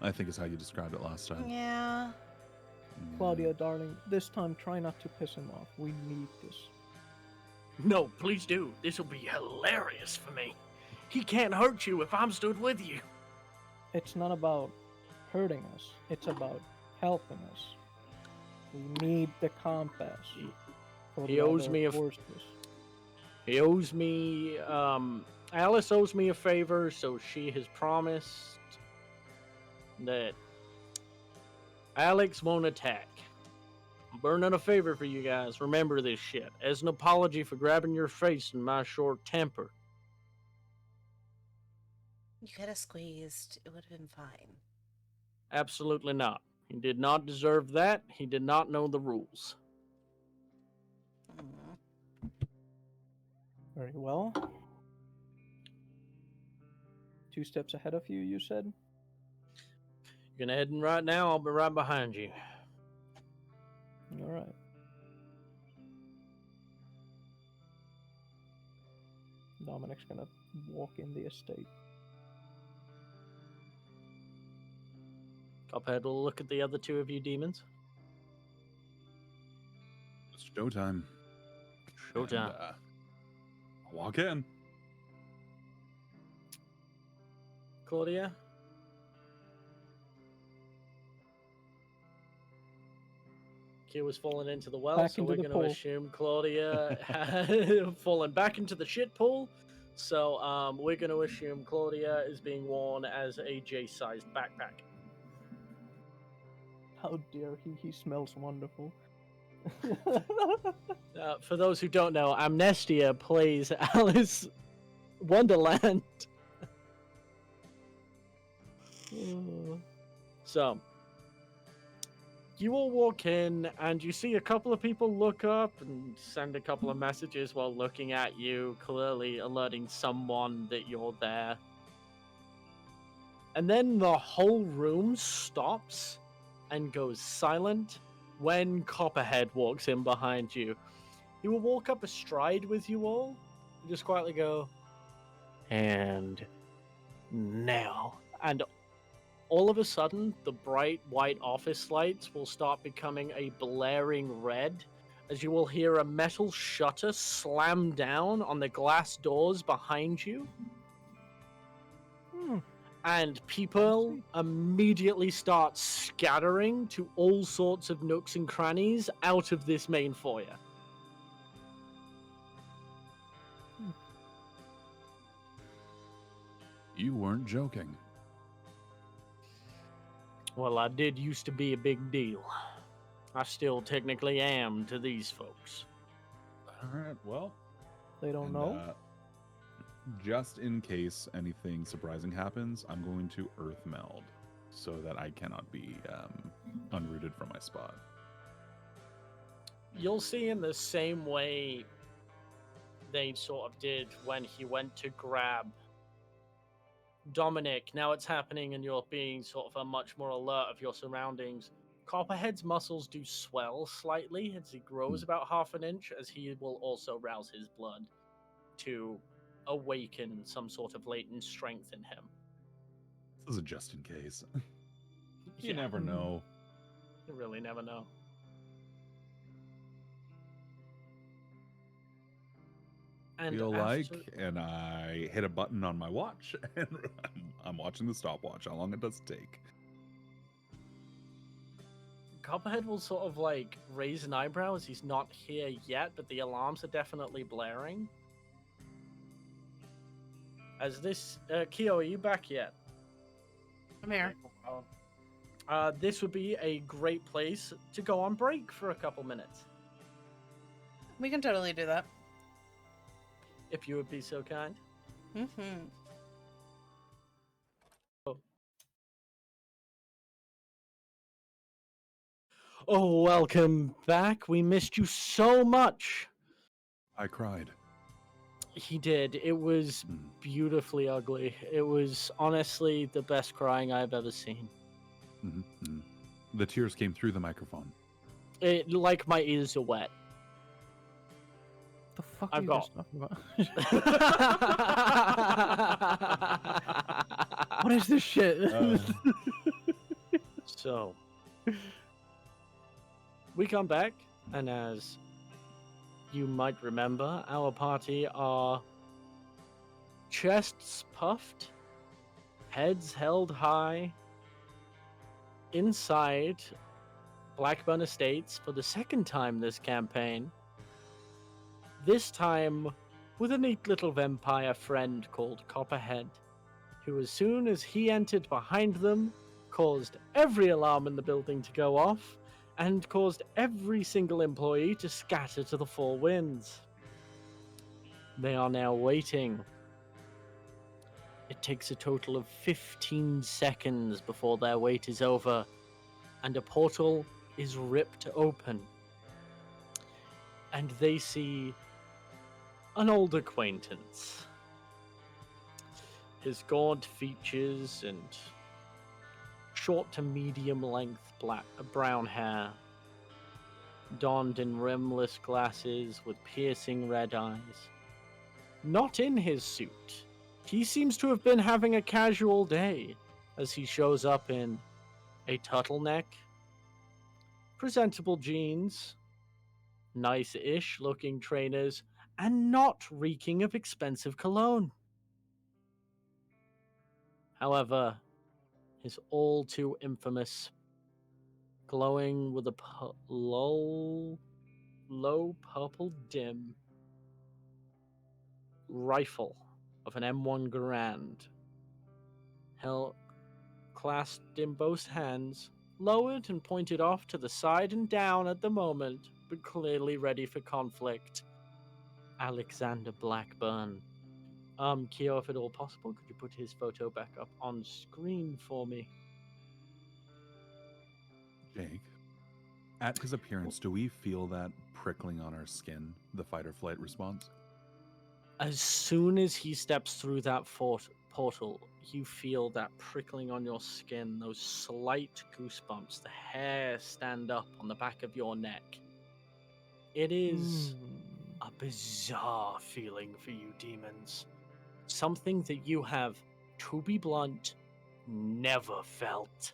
I think is how you described it last time. Yeah. Claudia, darling, this time try not to piss him off. We need this. No, please do. This will be hilarious for me. He can't hurt you if I'm stood with you. It's not about hurting us. It's about helping us. We need the compass. For He the owes other me a forces. He owes me, Alice owes me a favor, so she has promised that Alex won't attack. I'm burning a favor for you guys. Remember this shit. As an apology for grabbing your face in my short temper. You could have squeezed. It would have been fine. Absolutely not. He did not deserve that. He did not know the rules. Aw. Very well. 2 steps ahead of you, you said? You're gonna head in right now. I'll be right behind you. All right. Dominic's gonna walk in the estate. Cuphead will look at the other 2 of you demons. It's showtime. Showtime. And, I'll walk in. Claudia? Q was falling into the well, Back so into we're the going to pool. assume Claudia had fallen back into the shit pool. So we're going to assume Claudia is being worn as a J-sized backpack. How dare he? He smells wonderful. For those who don't know, Amnestia plays Alice Wonderland. So, you all walk in and you see a couple of people look up and send a couple of messages while looking at you, clearly alerting someone that you're there. And then the whole room stops and goes silent when Copperhead walks in behind you. He will walk up astride with you all and just quietly go, and now. And all of a sudden, the bright white office lights will start becoming a blaring red as you will hear a metal shutter slam down on the glass doors behind you. And people immediately start scattering to all sorts of nooks and crannies out of this main foyer. You weren't joking. Well, I did used to be a big deal. I still technically am to these folks. All right, well. They don't and, know? Just in case anything surprising happens, I'm going to earth meld so that I cannot be unrooted from my spot. You'll see in the same way they sort of did when he went to grab Dominic. Now it's happening and you're being sort of a much more alert of your surroundings. Copperhead's muscles do swell slightly as he grows about half an inch, as he will also rouse his blood to awaken some sort of latent strength in him. This is a just in case. You Yeah. never know. You really never know. And Feel like, after- and I hit a button on my watch, and I'm watching the stopwatch. How long it does take? Copperhead will sort of like raise an eyebrow as he's not here yet, but the alarms are definitely blaring. As this, Kyo, are you back yet? I'm here. This would be a great place to go on break for a couple minutes, We can totally do that. if you would be so kind. Mm-hmm. Oh, welcome back. We missed you so much. I cried. He did. It was beautifully ugly. It was honestly the best crying I've ever seen. Mm-hmm. The tears came through the microphone. It like my ears are wet. The fuck I've are you got- guys talking about? What is this shit? So, We come back, and as you might remember, our party are chests puffed, heads held high, inside Blackburn Estates for the second time this campaign. This time with a neat little vampire friend called Copperhead, who as soon as he entered behind them, caused every alarm in the building to go off, and caused every single employee to scatter to the four winds. They are now waiting. It takes a total of 15 seconds before their wait is over, and a portal is ripped open. And they see an old acquaintance. His gaunt features and short to medium length brown hair, donned in rimless glasses with piercing red eyes. Not in his suit. He seems to have been having a casual day, as he shows up in a turtleneck, presentable jeans, nice-ish looking trainers, and not reeking of expensive cologne. However, his all too infamous, glowing with a low purple dim rifle of an M1 Garand, held clasped in both hands, lowered and pointed off to the side and down at the moment, but clearly ready for conflict. Alexander Blackburn. Keo, if at all possible, could you put his photo back up on screen for me? Jake, at his appearance, do we feel that prickling on our skin, the fight or flight response? As soon as he steps through that portal, you feel that prickling on your skin, those slight goosebumps, the hair stand up on the back of your neck. It is a bizarre feeling for you demons. Something that you have, to be blunt, never felt.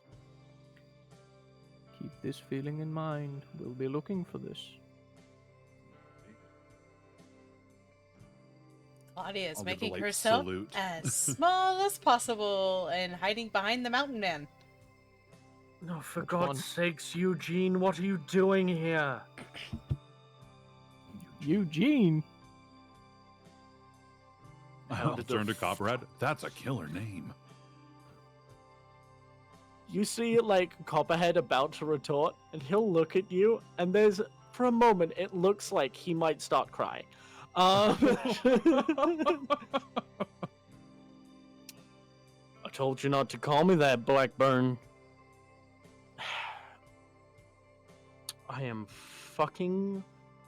Keep this feeling in mind. We'll be looking for this. Claudia is I'll give the, making like, herself salute. as small as possible and hiding behind the mountain man. No, for Which God's one? sakes, Eugene, what are you doing here? Eugene. How I'll did the turn to Copperhead. That's a killer name. You see, like, Copperhead about to retort, and he'll look at you, and there's, for a moment, it looks like he might start crying. I told you not to call me that, Blackburn. I am fucking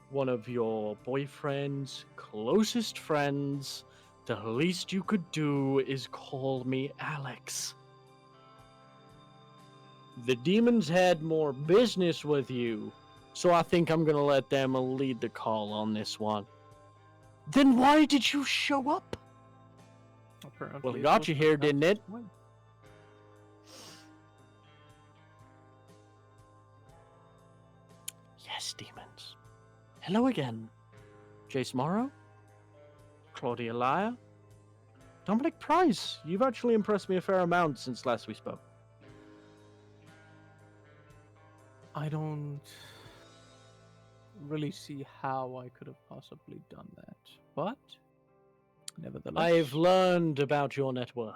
one of your boyfriend's closest friends. The least you could do is call me Alex. The demons had more business with you, so I think I'm gonna let them lead the call on this one. Then why did you show up? Apparently Well, it it got was you here, the didn't it? fastest way. Yes, demons. Hello again. Jace Morrow? Claudia Lyer? Dominic Price. You've actually impressed me a fair amount since last we spoke. I don't really see how I could have possibly done that, but nevertheless, I've learned about your net worth.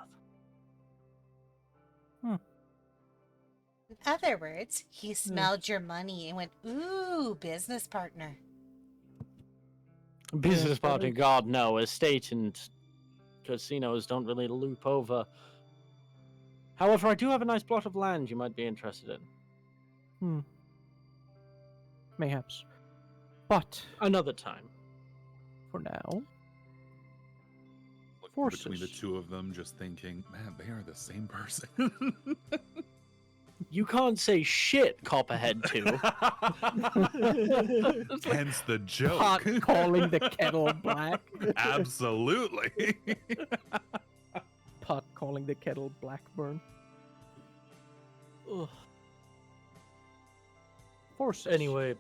In other words, he smelled your money and went, ooh, business partner. Business but partner, it's- God, no. Estate and casinos don't really loop over. However, I do have a nice plot of land you might be interested in. Mayhaps. But Another time. for now, Looking Forces. between the two of them, just thinking, man, they are the same person. You can't say shit, Copperhead 2. Hence the joke. pot calling the kettle black. Absolutely. Pot calling the kettle Blackburn. Ugh. Forces. Anyway,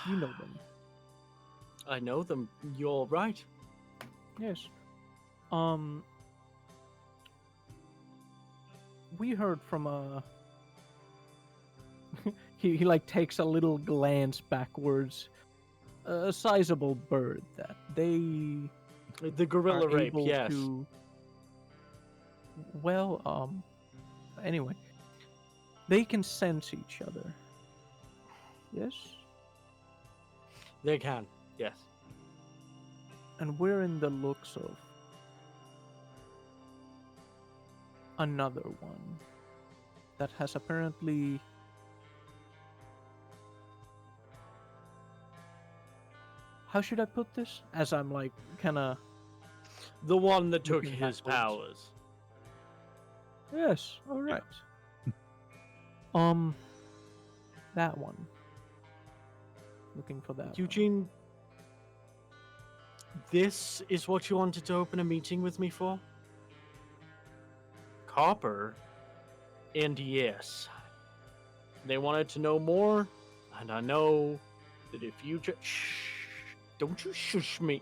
You know them. I know them. You're right. Yes. We heard from a. he like takes a little glance backwards. A sizable bird that they The gorilla are rape, able yes. to. Well, anyway, they can sense each other. Yes, They can, yes. and we're in the looks of another one that has apparently. How should I put this? As I'm like kind of. The one that took Looking his backwards. powers. Yes, all right. That one. Looking for that one. Eugene, this is what you wanted to open a meeting with me for? Copper? And yes. They wanted to know more, and I know that if you just... Shh! Don't you shush me.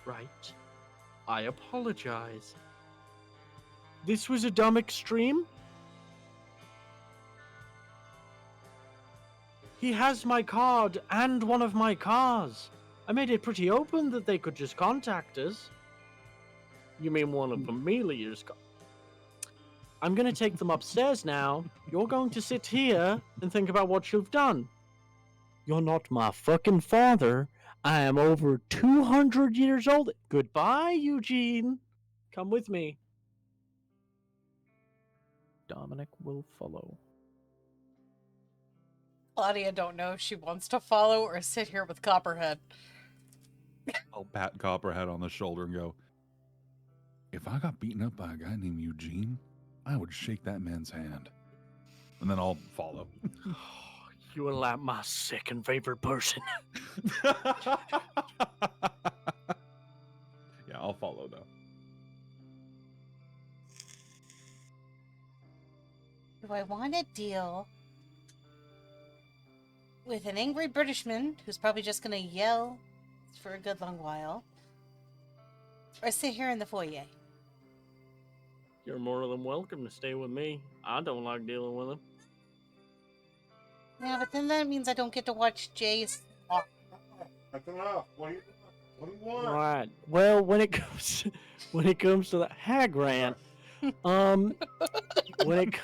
Right. I apologize. This was a dumb extreme? He has my card and one of my cars. I made it pretty open that they could just contact us. You mean one of Amelia's cars? I'm going to take them upstairs now. You're going to sit here and think about what you've done. You're not my fucking father. I am over 200 years old. Goodbye, Eugene. Come with me. Dominic will follow. Claudia don't know if she wants to follow or sit here with Copperhead. I'll pat Copperhead on the shoulder and go, if I got beaten up by a guy named Eugene, I would shake that man's hand. And then I'll follow. You are like my second favorite person. Yeah, I'll follow though. Do I want to deal with an angry Britishman who's probably just going to yell for a good long while? Or sit here in the foyer? You're more than welcome to stay with me. I don't like dealing with them. Yeah, but then that means I don't get to watch Jay's... That's enough. What do you want? Right. Well, when it comes to that, hi, Grant. When it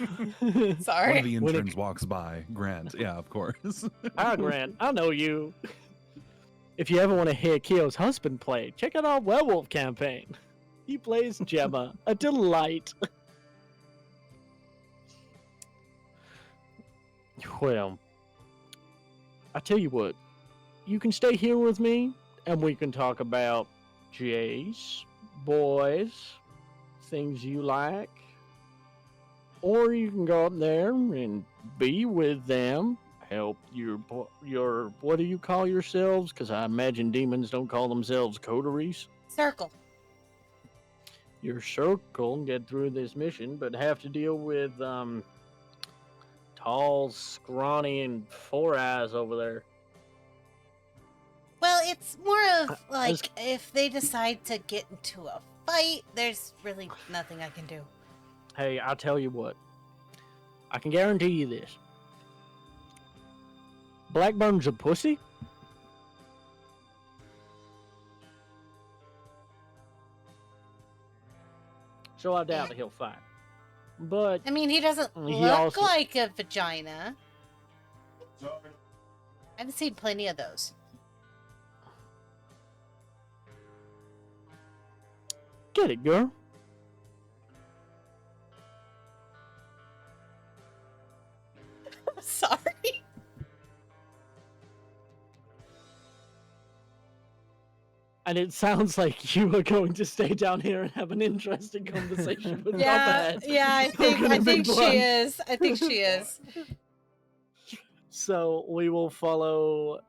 One Sorry. of the When it- interns walks by. Grant. Yeah, of course. hi, Grant. I know you. If you ever want to hear Keo's husband play, check out our werewolf campaign. He plays Gemma, a delight. Well, I tell you what, you can stay here with me, and we can talk about Jace, boys, things you like, or you can go up there and be with them. Help your what do you call yourselves? Because I imagine demons don't call themselves coteries. Circle. Your circle and get through this mission, but have to deal with tall, scrawny, and four eyes over there. Well, it's more of as- like if they decide to get into a fight, there's really nothing I can do. Hey, I'll tell you what. I can guarantee you this. Blackburn's a pussy. So I doubt he'll fight. But I mean, he doesn't He look also- like a vagina. Sorry. I've seen plenty of those. get it, girl. Sorry. And it sounds like you are going to stay down here and have an interesting conversation with Yeah, Copperhead. yeah, I I'm think gonna be she blunt. is. I think she is. So we will follow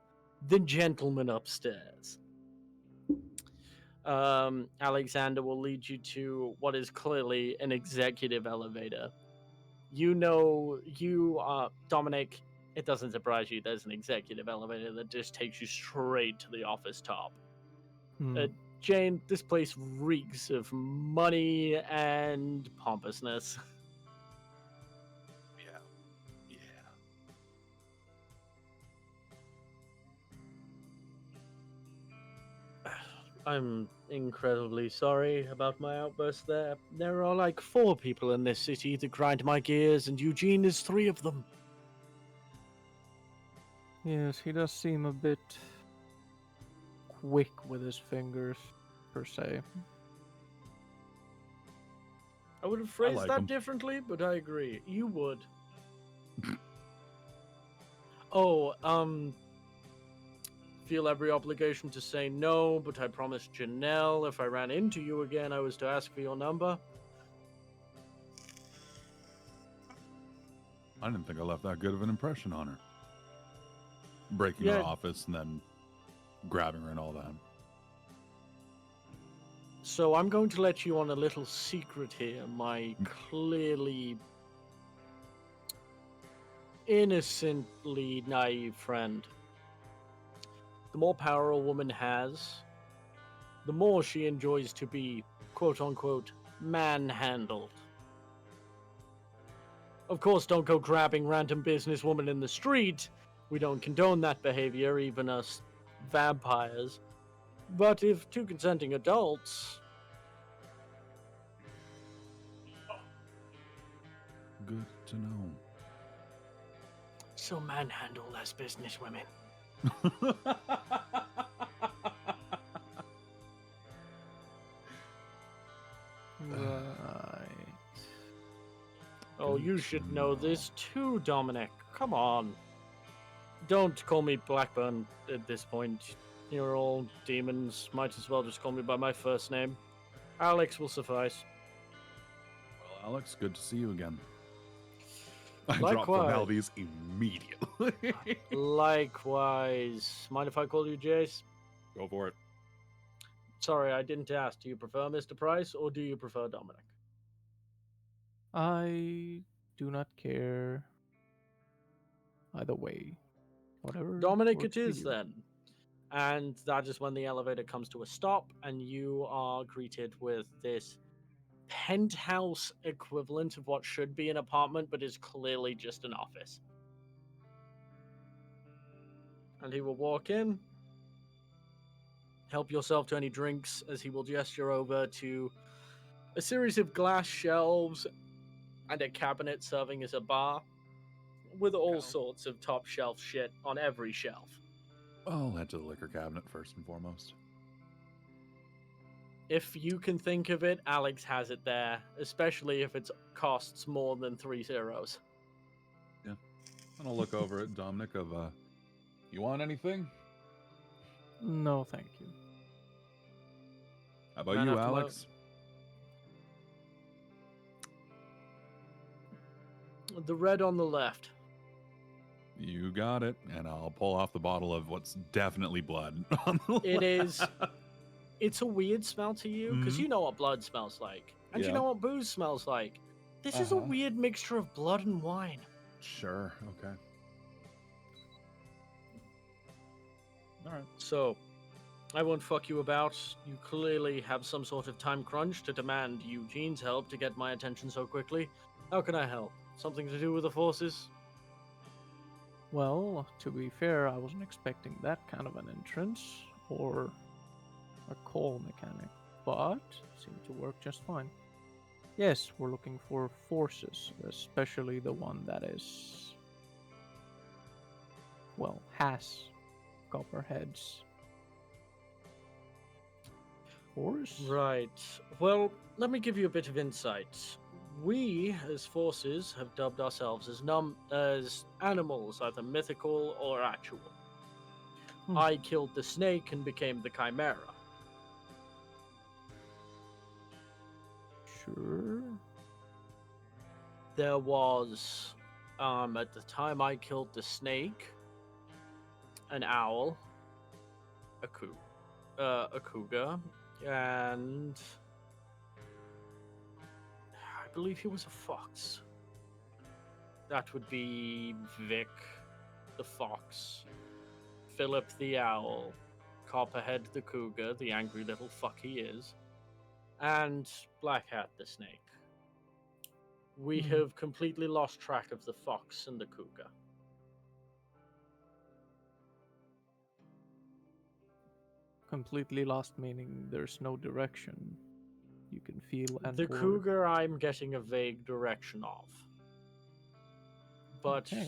the gentleman upstairs. Alexander will lead you to what is clearly an executive elevator. You know, Dominic, It doesn't surprise you there's an executive elevator that just takes you straight to the office top. Hmm. Jane, this place reeks of money and pompousness. Yeah. Yeah. I'm incredibly sorry about my outburst there. There are like 4 people in this city that grind my gears, and Eugene is 3 of them. Yes, he does seem a bit quick with his fingers, per se. I would have phrased like that 'em. differently, but I agree. You would. Oh, feel every obligation to say no, but I promised Janelle if I ran into you again, I was to ask for your number. I didn't think I left that good of an impression on her. Breaking her Yeah. office and then grabbing her and all that. So I'm going to let you on a little secret here, my clearly innocently naive friend. The more power a woman has, the more she enjoys to be, quote unquote, manhandled. Of course, don't go grabbing random businesswoman in the street. We don't condone that behavior, even us vampires. But if 2 consenting adults, Good to know. so manhandle less businesswomen. Right. Oh, Good you to should know know. this too, Dominic. Come on. Don't call me Blackburn at this point. You're all demons. Might as well just call me by my first name. Alex will suffice. Well, Alex, good to see you again. I dropped Likewise. formalities immediately. Likewise. Mind if I call you Jace? Go for it. Sorry, I didn't ask. Do you prefer Mr. Price or do you prefer Dominic? I do not care. Either way. Whatever. Dominic works it for is you. then. And that is when the elevator comes to a stop and you are greeted with this penthouse equivalent of what should be an apartment but is clearly just an office. And he will walk in, help yourself to any drinks as he will gesture over to a series of glass shelves and a cabinet serving as a bar with all Okay. sorts of top shelf shit on every shelf. I'll head to the liquor cabinet first and foremost. If you can think of it, Alex has it there, especially if it costs more than 3 zeros. And I'll look over at Dominic of, you want anything? No, thank you. How about Man you, after my- Alex? The red on the left. You got it. And I'll pull off the bottle of what's definitely blood. On the It is. left. It's a weird smell to you because Mhm. you know what blood smells like, and you Yeah. know what booze smells like. This is a Uh-huh. weird mixture of blood and wine. Sure. Okay. All right. So, I won't fuck you about. You clearly have some sort of time crunch to demand Eugene's help to get my attention so quickly. How can I help? Something to do with the forces? Well, to be fair, I wasn't expecting that kind of an entrance or a call mechanic, but seemed to work just fine. Yes, we're looking for forces, especially the one that is, well, has copperheads. Force? Right. Well, let me give you a bit of insight. We, as forces, have dubbed ourselves as animals, either mythical or actual. Hmm. I killed the snake and became the chimera. Sure. There was, at the time I killed the snake, an owl, a cougar, and I believe he was a fox. That would be Vic. the fox, Philip the owl, Copperhead the cougar, the angry little fuck he is, and Black Hat the snake. We have completely lost track of the fox and the cougar. Completely lost, meaning there's no direction you can feel and The or... cougar I'm getting a vague direction of. But Okay.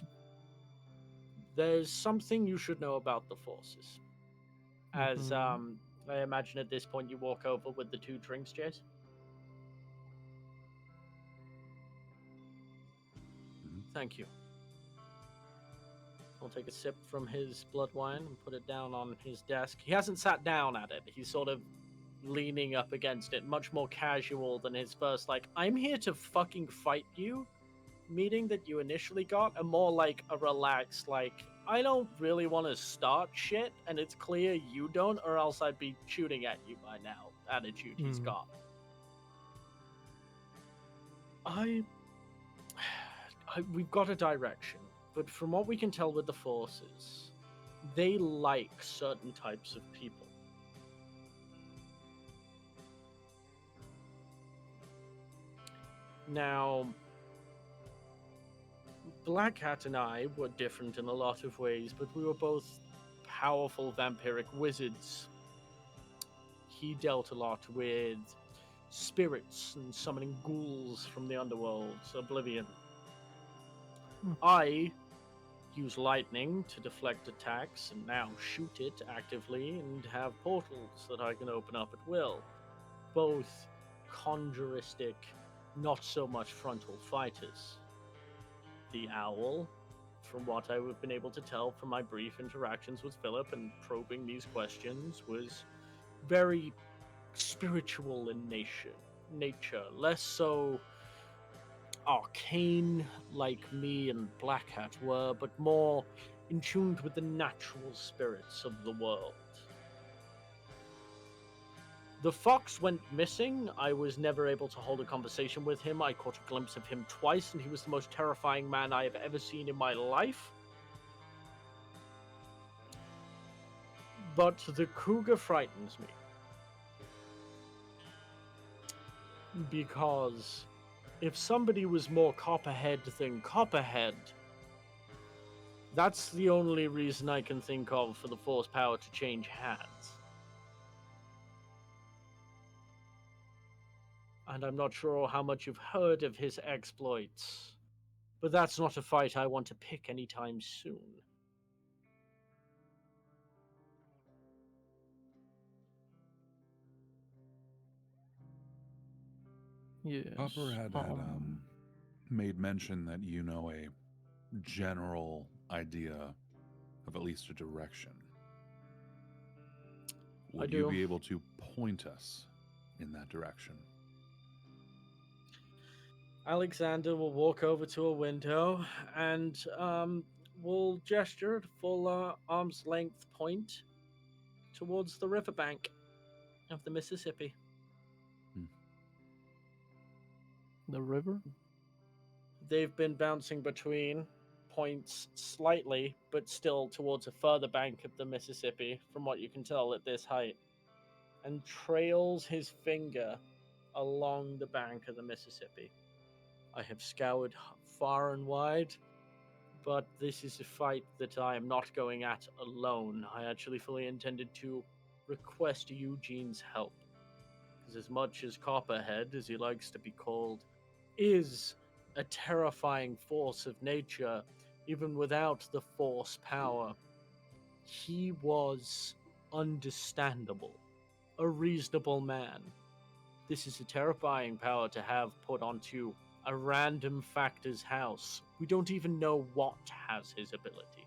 there's something you should know about the forces. As I imagine at this point you walk over with the 2 drinks, Jace. Thank you. I'll take a sip from his blood wine and put it down on his desk. He hasn't sat down at it. He's sort of leaning up against it, much more casual than his first, like, I'm here to fucking fight you meeting that you initially got, and more like a relaxed, like, I don't really want to start shit, and it's clear you don't, or else I'd be shooting at you by now attitude he's got. We've got a direction, but from what we can tell with the forces, they like certain types of people. Now, Black Hat and I were different in a lot of ways, but we were both powerful vampiric wizards. He dealt a lot with spirits and summoning ghouls from the underworld's oblivion. I use lightning to deflect attacks and now shoot it actively and have portals that I can open up at will. Both conjuristic, not so much frontal fighters. The owl, from what I've been able to tell from my brief interactions with Philip and probing these questions, was very spiritual in nature, less so arcane like me and Black Hat were, but more in tune with the natural spirits of the world. The fox went missing. I was never able to hold a conversation with him. I caught a glimpse of him twice, and he was the most terrifying man I have ever seen in my life. But the cougar frightens me. Because if somebody was more Copperhead than Copperhead, that's the only reason I can think of for the Force power to change hands. And I'm not sure how much you've heard of his exploits, but that's not a fight I want to pick anytime soon. Yes. Copperhead had made mention that you know a general idea of at least a direction. Would you be able to point us in that direction? Alexander will walk over to a window and will gesture at full arm's length point towards the riverbank of the Mississippi. The river? They've been bouncing between points slightly, but still towards a further bank of the Mississippi, from what you can tell at this height, and trails his finger along the bank of the Mississippi. I have scoured far and wide, but this is a fight that I am not going at alone. I actually fully intended to request Eugene's help, because as much as Copperhead, as he likes to be called, is a terrifying force of nature, even without the Force power, he was understandable, a reasonable man. This is a terrifying power to have put onto a random factor's house. We don't even know what has his ability.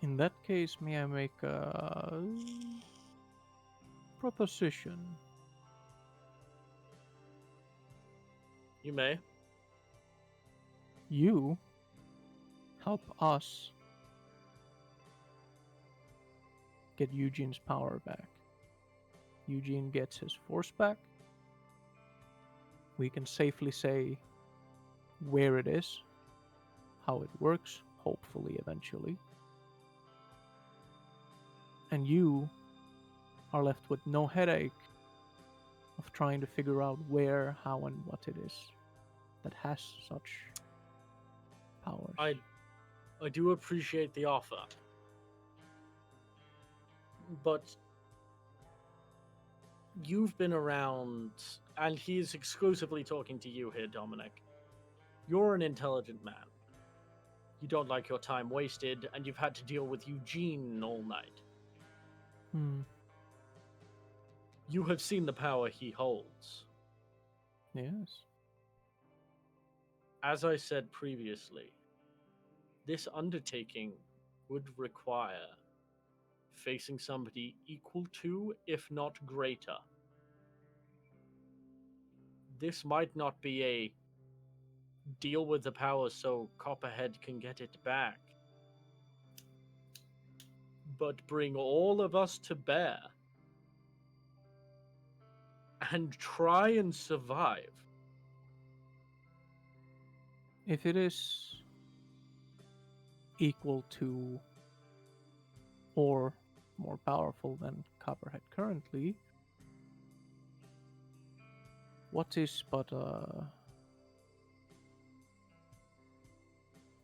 In that case, may I make a proposition? You may. You help us get Eugene's power back. Eugene gets his force back. We can safely say where it is, how it works, hopefully eventually. And you are left with no headache of trying to figure out where, how, and what it is that has such powers. I do appreciate the offer, but you've been around, and he's exclusively talking to you here, Dominic. You're an intelligent man. You don't like your time wasted, and you've had to deal with Eugene all night. You have seen the power he holds. Yes. As I said previously, this undertaking would require facing somebody equal to, if not greater. This might not be a deal with the power so Copperhead can get it back, but bring all of us to bear and try and survive. If it is equal to or more powerful than Copperhead currently, what is but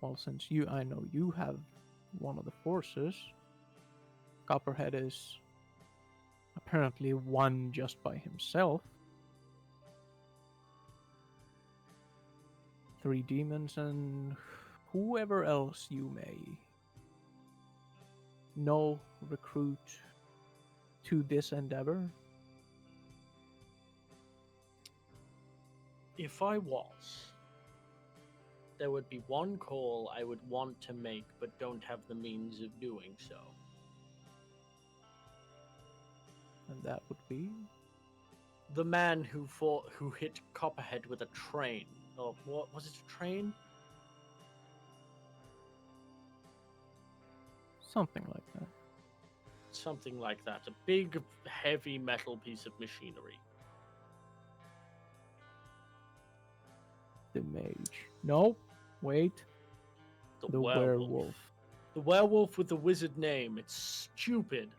well, since I know you have one of the forces, Copperhead is apparently one just by himself. 3 demons and whoever else you may know recruit to this endeavor. If I was, there would be one call I would want to make but don't have the means of doing so. And that would be The man who hit Copperhead with a train. Or what was it, a train? something like that. Something like that. A big, heavy metal piece of machinery. The mage. No, wait. The werewolf. The werewolf with the wizard name. It's stupid.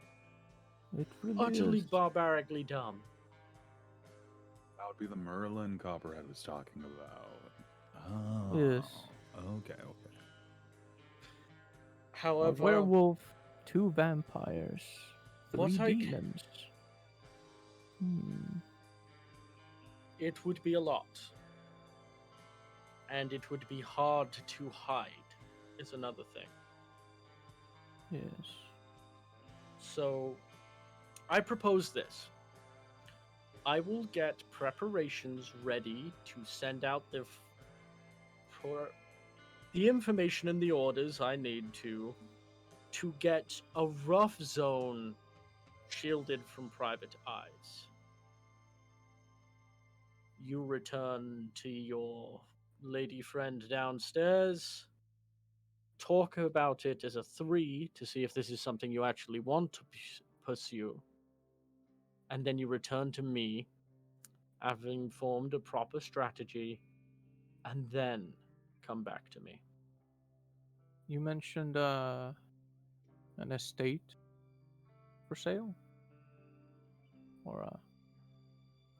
It really Utterly is. barbarically dumb. That would be the Merlin Copperhead was talking about. Oh. Yes. Okay. A However, werewolf, 2 vampires, 3 What I c- demons. it would be a lot. And it would be hard to hide, is another thing. Yes. So, I propose this. I will get preparations ready to send out for the information and the orders I need to get a rough zone shielded from private eyes. You return to your lady friend downstairs, talk about it as a 3 to see if this is something you actually want to pursue, and then you return to me, having formed a proper strategy, and then come back to me. You mentioned an estate for sale? Or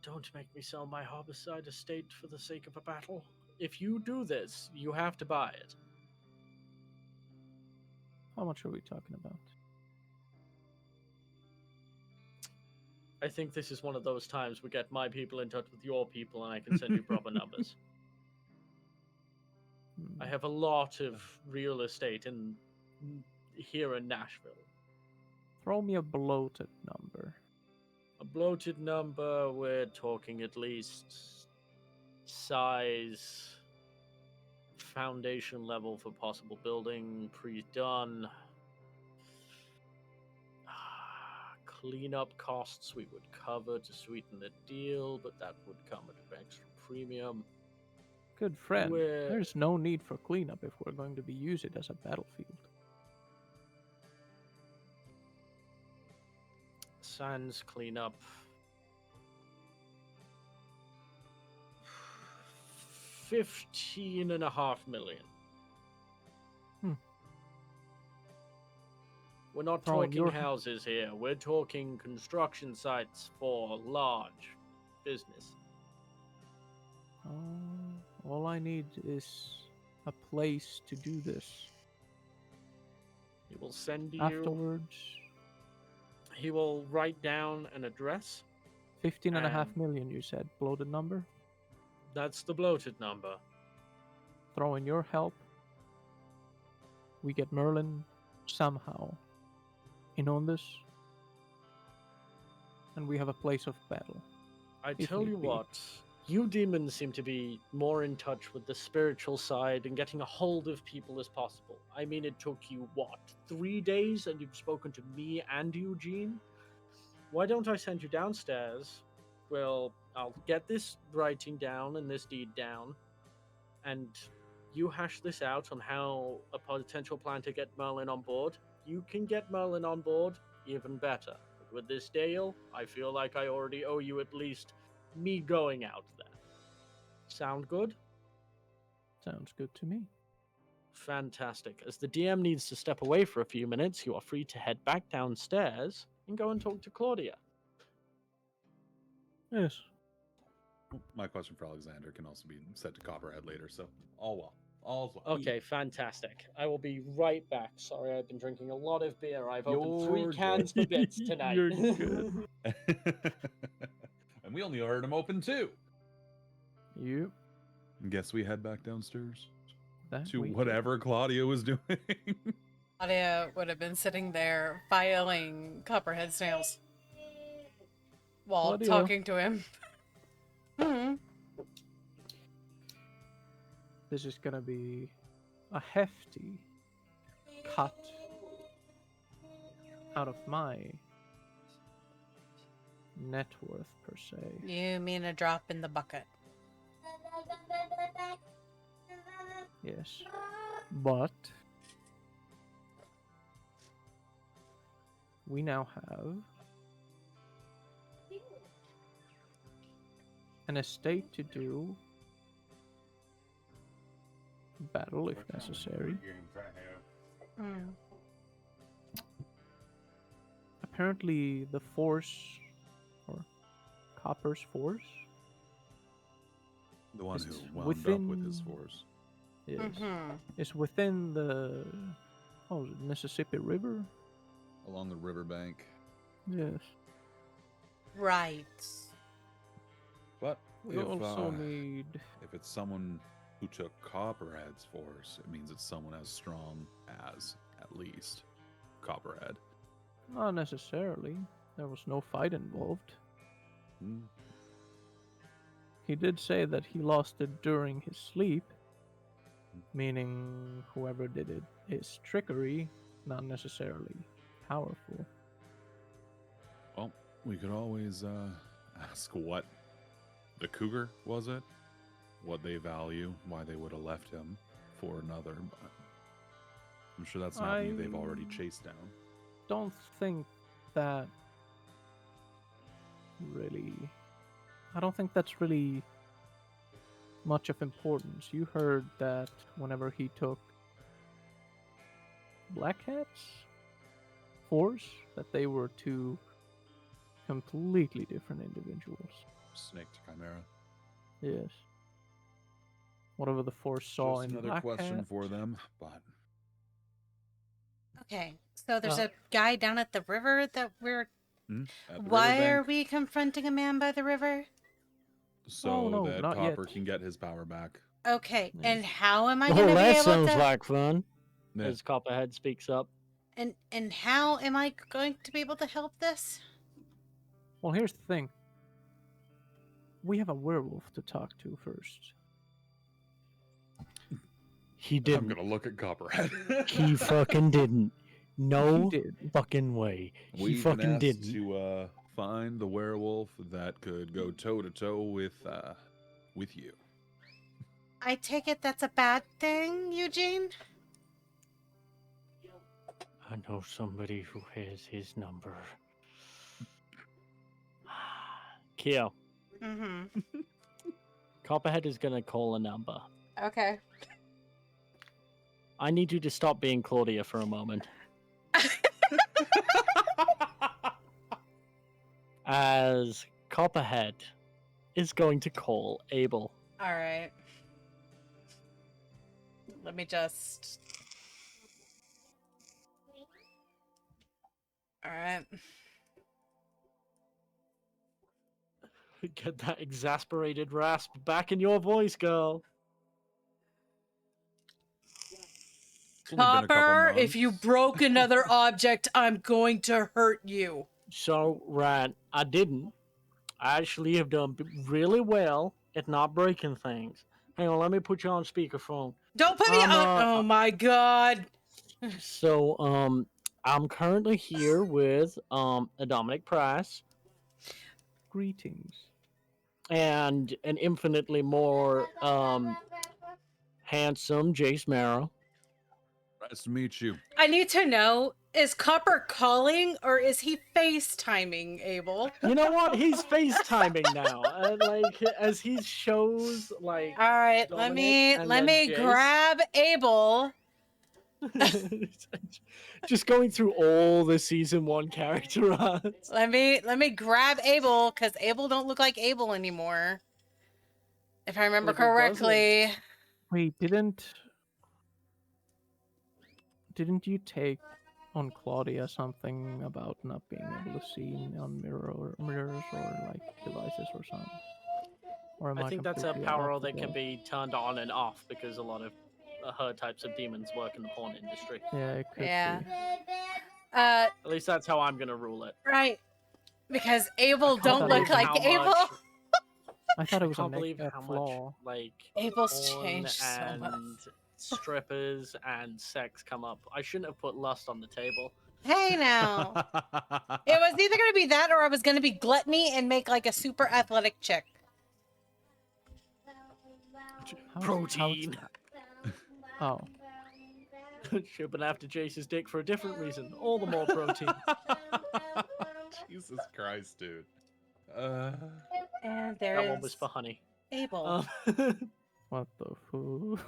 Don't make me sell my Harbourside estate for the sake of a battle. If you do this, you have to buy it. how much are we talking about? I think this is one of those times we get my people in touch with your people and I can send you proper numbers. I have a lot of real estate here in Nashville. Throw me a bloated number. A bloated number, we're talking at least size, foundation level for possible building, pre-done. Cleanup costs we would cover to sweeten the deal, but that would come at an extra premium. Good friend, there's no need for cleanup if we're going to be use it as a battlefield. Sans cleanup. 15.5 million. We're not Throwing talking your- houses here. We're talking construction sites for large business. All I need is a place to do this. He will send you. Afterwards, He will write down an address. 15.5 million, you said. Bloated number? That's the bloated number. Throw in your help. We get Merlin somehow in on this. And we have a place of battle. I If tell need you be. what, you demons seem to be more in touch with the spiritual side and getting a hold of people as possible. I mean, it took you, what, 3 days and you've spoken to me and Eugene? Why don't I send you downstairs? Well, I'll get this writing down and this deed down, and you hash this out on how a potential plan to get Merlin on board. You can get Merlin on board, even better. But with this deal, I feel like I already owe you at least me going out there. Sound good? Sounds good to me. Fantastic. As the DM needs to step away for a few minutes, you are free to head back downstairs and go and talk to Claudia. Yes. My question for Alexander can also be set to Copperhead later, so all well. All's well. Okay, fantastic. I will be right back. Sorry, I've been drinking a lot of beer. I've opened You're 3 good. cans to bits tonight. You're good. And we only heard him open 2. You. Guess we head back downstairs That to we do. whatever Claudia was doing. Claudia would have been sitting there filing Copperhead's nails while Claudia. talking to him. This is gonna be a hefty cut out of my net worth, per se. You mean a drop in the bucket? Yes. But we now have an estate to do, battle if necessary. Mm. Apparently the force, or Copper's force, The one It's who wound up with his within- force. is, Mm-hmm. is within the Mississippi River. Along the riverbank. Yes. Right. But We also need if it's someone who took Copperhead's force, it means it's someone as strong as, at least, Copperhead. not necessarily. There was no fight involved. Hmm. He did say that he lost it during his sleep, meaning whoever did it is trickery, not necessarily powerful. Well, we could always ask what the cougar was it, what they value, why they would have left him for another. But I'm sure that's not me they've already chased down. Don't think that really. I don't think that's really much of importance. You heard that whenever he took Black Hat's force, that they were 2 completely different individuals. Snake to Chimera. Yes. Whatever the force saw Just in another Black question Hat. for them, but Okay. So there's Uh, a guy down at the river that we're. at the Why are riverbank, we confronting a man by the river? so Oh, no, that not yet. Copper can get his power back. Okay. Yes. And how am I Oh, going to be that able sounds to? like fun. Yeah. As Copperhead speaks up. And how am I going to be able to help this? Well, here's the thing. We have a werewolf to talk to first. He I'm didn't. gonna look at Copperhead. He fucking didn't. No He did. fucking way. He We've fucking been asked didn't. to find the werewolf that could go toe to toe with you. I take it that's a bad thing, Eugene? I know somebody who has his number. Keo, Mm-hmm. Copperhead is gonna call a number. Okay. I need you to stop being Claudia for a moment. As Copperhead is going to call Abel. All right. Let me just. All right. Get that exasperated rasp back in your voice, girl. It's only been a couple Copper, if you months. broke another object, I'm going to hurt you. So, Rat, I didn't. I actually have done really well at not breaking things. Hang on, let me put you on speakerphone. Don't put me on. Oh my god. So, I'm currently here with a Dominic Price Greetings. and an infinitely more handsome Jace Marrow. Nice to meet you. I need to know, is Copper calling or is he FaceTiming Abel? You know what? He's FaceTiming now. Like as he shows like All right, Dominic let and me then Jace. grab Abel. Just going through all the season 1 character arts. Let me grab Abel because Abel don't look like Abel anymore. If I remember Abel correctly. Wait, didn't you take on Claudia something about not being able to see on mirrors or like devices or something? Or am I think that's a completely power off the that can ball? be turned on and off because a lot of her types of demons work in the porn industry. Yeah, it could Yeah. be. At least that's how I'm gonna rule it. Right. Because Abel can't don't look believe like how Abel. much- I thought it I was can't believe a how flaw. much like Abel's porn changed so much. and strippers and sex come up. I shouldn't have put lust on the table. Hey now. It was either going to be that or I was going to be gluttony and make like a super athletic chick. Protein. Oh, Should have been after Jace's dick for a different reason. All the more protein. Jesus Christ, dude. And there That one is was for honey. Abel. what the foo?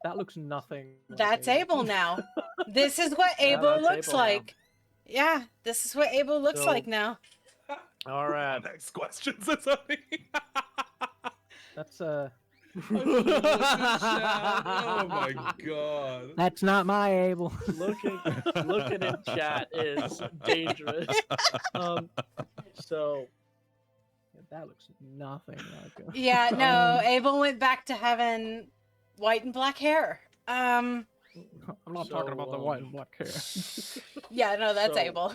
That looks nothing. like That's Abel now. This is what Yeah, Abel that's looks Abel now. like. Yeah, this is what Abel looks So- like now. All right. Next question, Sasami. That's Oh my god. That's not my Abel. looking in chat is dangerous. So That looks nothing like a. Yeah, no, Abel went back to having white and black hair. I'm not talking about the So, white and black hair. Yeah, no, that's So- Abel.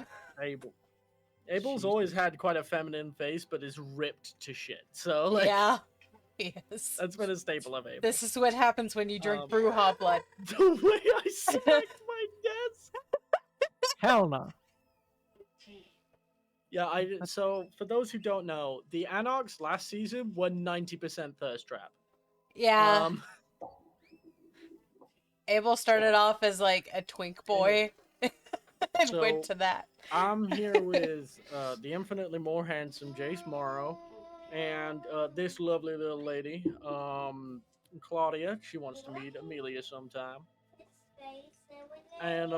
Abel's always had quite a feminine face, but is ripped to shit. So like, Yeah. Yes. that's been a staple of Abel. This is what happens when you drink Um, Brewhaw blood. The way I smacked my desk. Hell no. Yeah, so for those who don't know, the Anox last season were 90% thirst trap. Yeah. Abel started off as like a twink boy and So- went to that. I'm here with the infinitely more handsome Jace Morrow and this lovely little lady, Claudia. She wants to meet Amelia sometime. And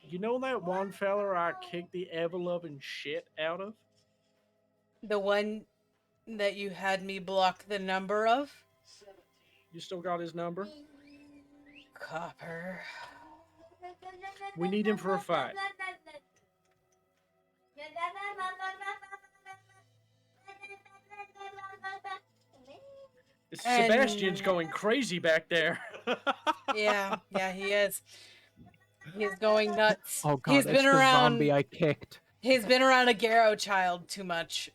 you know that one fella I kicked the ever-loving shit out of? The one that you had me block the number of? You still got his number? Copper. We need him for a fight. Sebastian's going crazy back there. Yeah, he is. He's going nuts. Oh god, He's it's been the around. zombie I kicked. He's been around a Garrow child too much.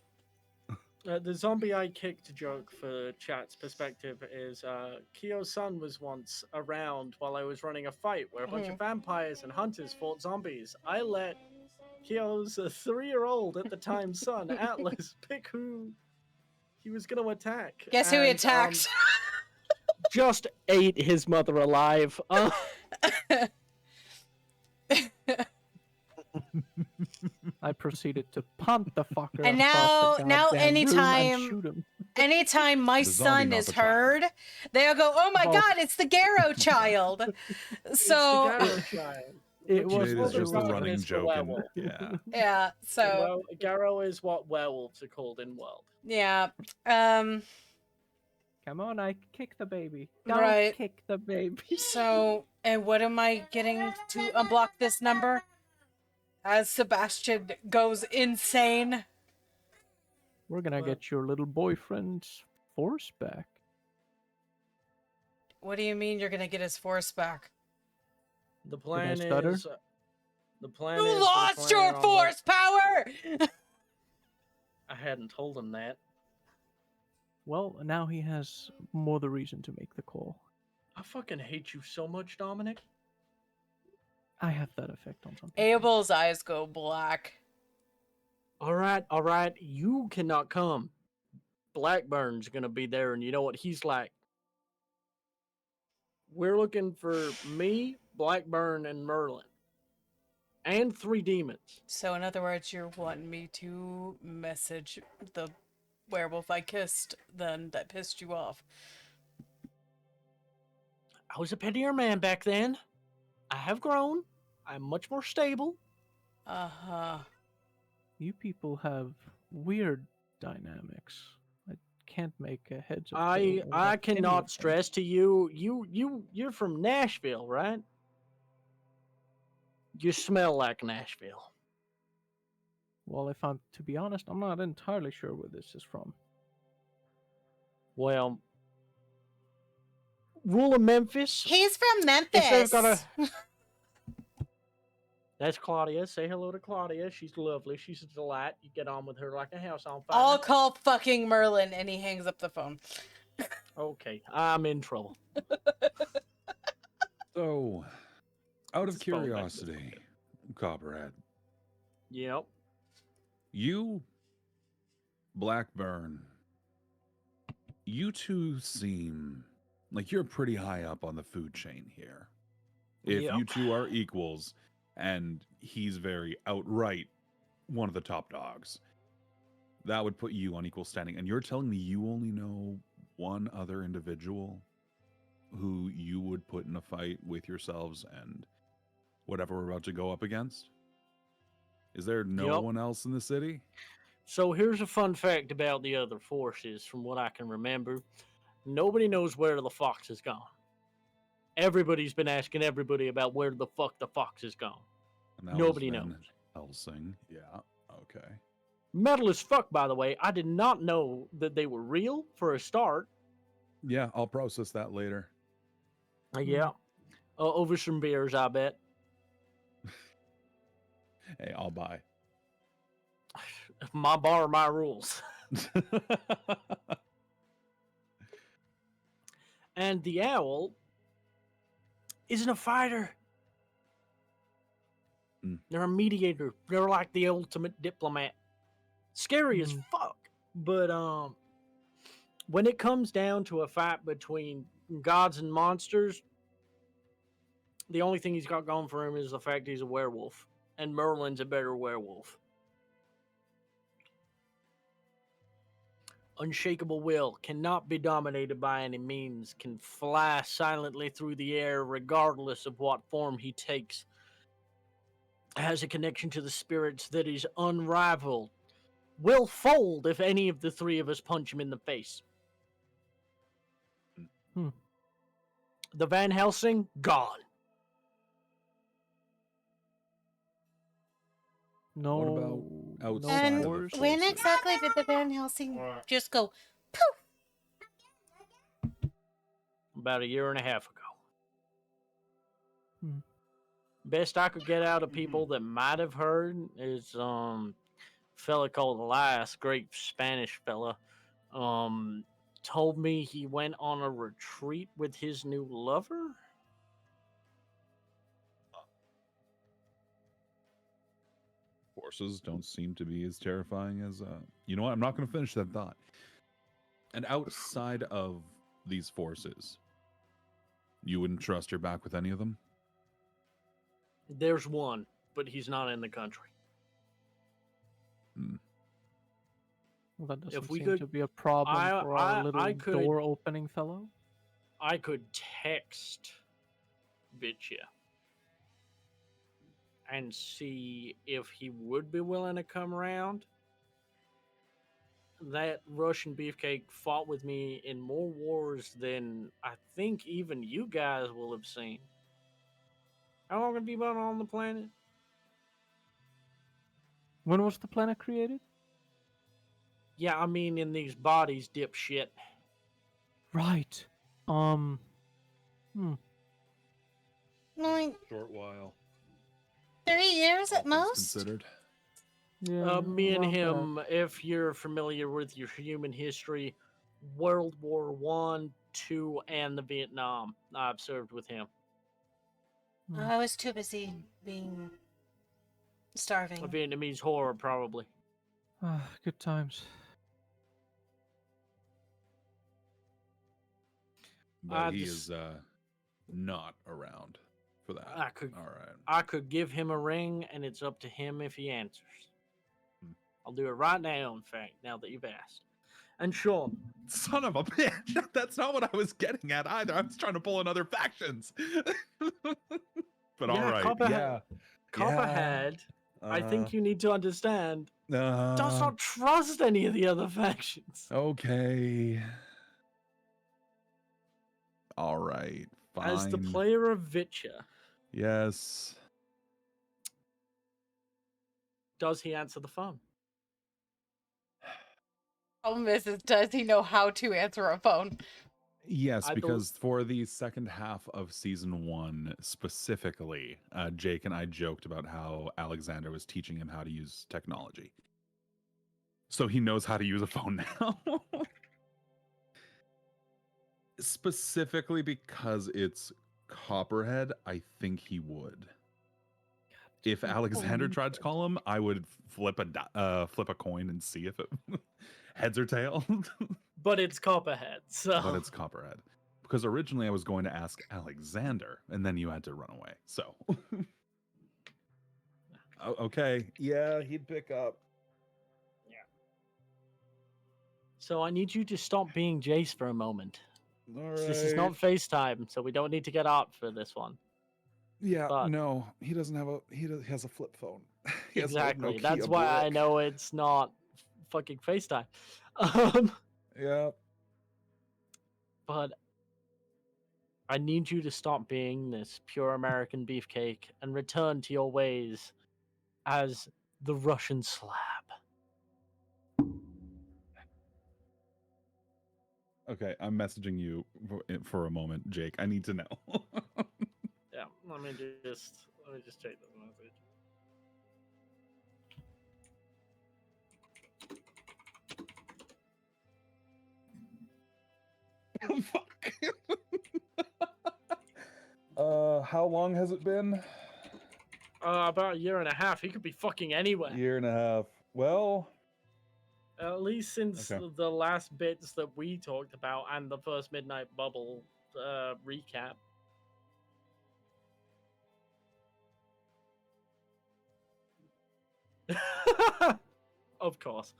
The zombie I kicked joke for chat's perspective is Kyo's son was once around while I was running a fight where a bunch of vampires and hunters fought zombies. I let Kyo's 3-year-old at the time son, Atlas, pick who he was going to attack. Guess who he And, attacked? just ate his mother alive. I proceeded to punt the fucker And across the now goddamn room and anytime shoot him. anytime my The zombie, son not is the child. heard, they'll go, "Oh my Oh. God, it's the Garrow child." So it's the Garrow child. It which was is It the- is what just the the it running is for joke, and werewolf. yeah. yeah, so Well, Garrow is what werewolves are called in world. yeah, Come on, I kick the baby. Don't right. kick the baby. So, and what am I getting to unblock this number? As Sebastian goes insane. We're gonna Well- get your little boyfriend's force back. What do you mean you're gonna get his force back? The plan stutter? is. The plan You is. for the lost player your on force power! I hadn't told him that. Well, now he has more the reason to make the call. I fucking hate you so much, Dominic. I have that effect on some people. Abel's eyes go black. All right. You cannot come. Blackburn's gonna be there, and you know what he's like. We're looking for me, Blackburn, and Merlin, and 3 demons. So, in other words, you're wanting me to message the werewolf I kissed then that pissed you off. I was a pettier man back then. I have grown. I'm much more stable. Uh-huh. You people have weird dynamics. I can't make a heads or I tails of any cannot of them. stress to you. You're from Nashville, right? You smell like Nashville. Well, if I'm to be honest, I'm not entirely sure where this is from. Well, rule of Memphis. He's from If they've Memphis. got a- That's Claudia. Say hello to Claudia. She's lovely. She's a delight. You get on with her like a house on fire. I'll call fucking Merlin, and he hangs up the phone. Okay, I'm in trouble. So, out of It's phone back to this curiosity, Copperhead, Yep. you, Blackburn, you two seem like you're pretty high up on the food chain here. If Yep. you two are equals, and he's very outright one of the top dogs, that would put you on equal standing. And you're telling me you only know one other individual who you would put in a fight with yourselves and whatever we're about to go up against? Is there no Yep. one else in the city? So here's a fun fact about the other forces, from what I can remember. Nobody knows where the fox has gone. Everybody's been asking everybody about where the fuck the fox has gone. And that was Nobody Van knows. Helsing. Yeah. Okay. Metal as fuck, by the way. I did not know that they were real for a start. Yeah, I'll process that later. Yeah. Over some beers, I bet. Hey, I'll buy. My bar, my rules. And the owl isn't a fighter. Mm. They're a mediator. They're like the ultimate diplomat. Scary as fuck. But when it comes down to a fight between gods and monsters, the only thing he's got going for him is the fact he's a werewolf. And Merlin's a better werewolf. Unshakable will, cannot be dominated by any means, can fly silently through the air regardless of what form he takes. Has a connection to the spirits that is unrivaled. Will fold if any of the 3 of us punch him in the face. Hmm. The Van Helsing, gone. No. What about no outside of the wars? When forces? exactly did the Van Helsing just go poof? About a year and a half ago. Hmm. Best I could get out of people that might have heard is fella called Elias, great Spanish fella, told me he went on a retreat with his new lover. Forces don't seem to be as terrifying as you know what, I'm not going to finish that thought. And outside of these forces, you wouldn't trust your back with any of them? There's one, but he's not in the country. Well, that doesn't we seem could- to be a problem for our little could- door opening fellow. I could text Vitya and see if he would be willing to come around. That Russian beefcake fought with me in more wars than I think even you guys will have seen. How long have you been on the planet? When was the planet created? Yeah, I mean in these bodies, dipshit. Right. Like Short while. 3 years all at things most. Considered. Yeah. Me and around there. him, if you're familiar with your human history, World War One, Two, and the Vietnam, I've served with him. I was too busy being starving. A Vietnamese horror, probably. Good times. But he just- is not around for that. I could All right. I could give him a ring, and it's up to him if he answers. Hmm. I'll do it right now, in fact, now that you've asked. And Sean, Son of a bitch. That's not what I was getting at either. I was trying to pull in other factions. But all Yeah, right. Copperhead- Yeah. Copperhead, I think you need to understand, does not trust any of the other factions. Okay. All right. Fine. As the player of Vitya, Yes. does he answer the phone? Problem is, does he know how to answer a phone? Yes, I bel- because for the second half of season 1 specifically, Jake and I joked about how Alexander was teaching him how to use technology. So he knows how to use a phone now. Specifically because it's Copperhead, I think he would. If Alexander tried to call him, I would flip a coin and see if it heads or tails. But it's Copperhead, so But it's Copperhead. Because originally I was going to ask Alexander, and then you had to run away. So, okay, yeah, he'd pick up. So I need you to stop being Jace for a moment. All This is not FaceTime, so we don't need to get out for this one. Yeah, but- no, he doesn't have he has a flip phone. He has an old Exactly. Nokia That's why I brick. know it's not fucking FaceTime. Um, Yeah. but I need you to stop being this pure American beefcake and return to your ways as the Russian slab. Okay, I'm messaging you for a moment, Jake. I need to know. Yeah, let me just check the message. Fuck. How long has it been? About a year and a half. He could be fucking anywhere. Year and a half. Well, At least since Okay. the last bits that we talked about and the first Midnight Bubble recap. Of course.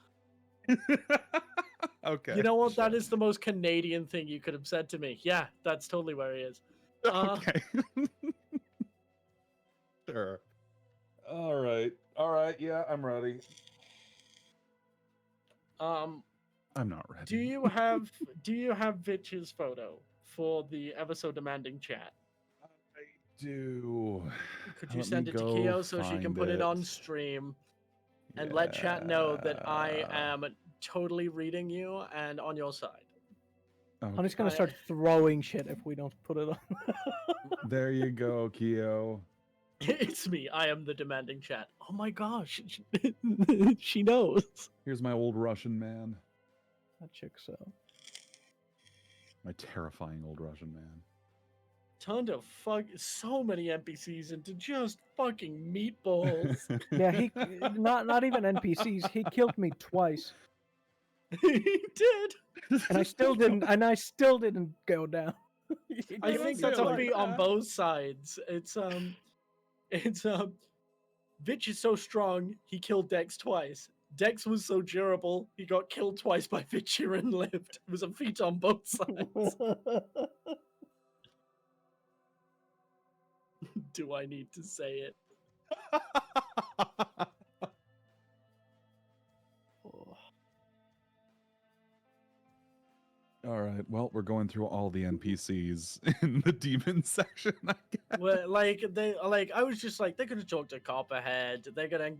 okay. You know what? That sure. is the most Canadian thing you could have said to me. Yeah, that's totally where he is. Okay. Sure. All right. All right. Yeah, I'm ready. Um, I'm not ready. do you have Vitch's photo for the ever so demanding chat? I do. Could you Let send me it to go Keo so she can find put it it. on stream and let chat know that I Yeah. am totally reading you and on your side? I'm just gonna I- start throwing shit if we don't put it on. There you go, Keo. It's me. I am the demanding chat. Oh my gosh, she knows. Here's my old Russian man. That chick, so. My terrifying old Russian man. Turned a fuck so many NPCs into just fucking meatballs. Yeah, he not even NPCs. He killed me twice, He did. and I still didn't go down. I don't think say that's it a like beat on that. both sides. It's Vitch is so strong he killed Dex twice. Dex was so durable, he got killed twice by Vitcher and lived. It was a feat on both sides. Do I need to say it? All right. Well, we're going through all the NPCs in the demon section, I guess. Well, I was just like, they're gonna talk to Copperhead. They're gonna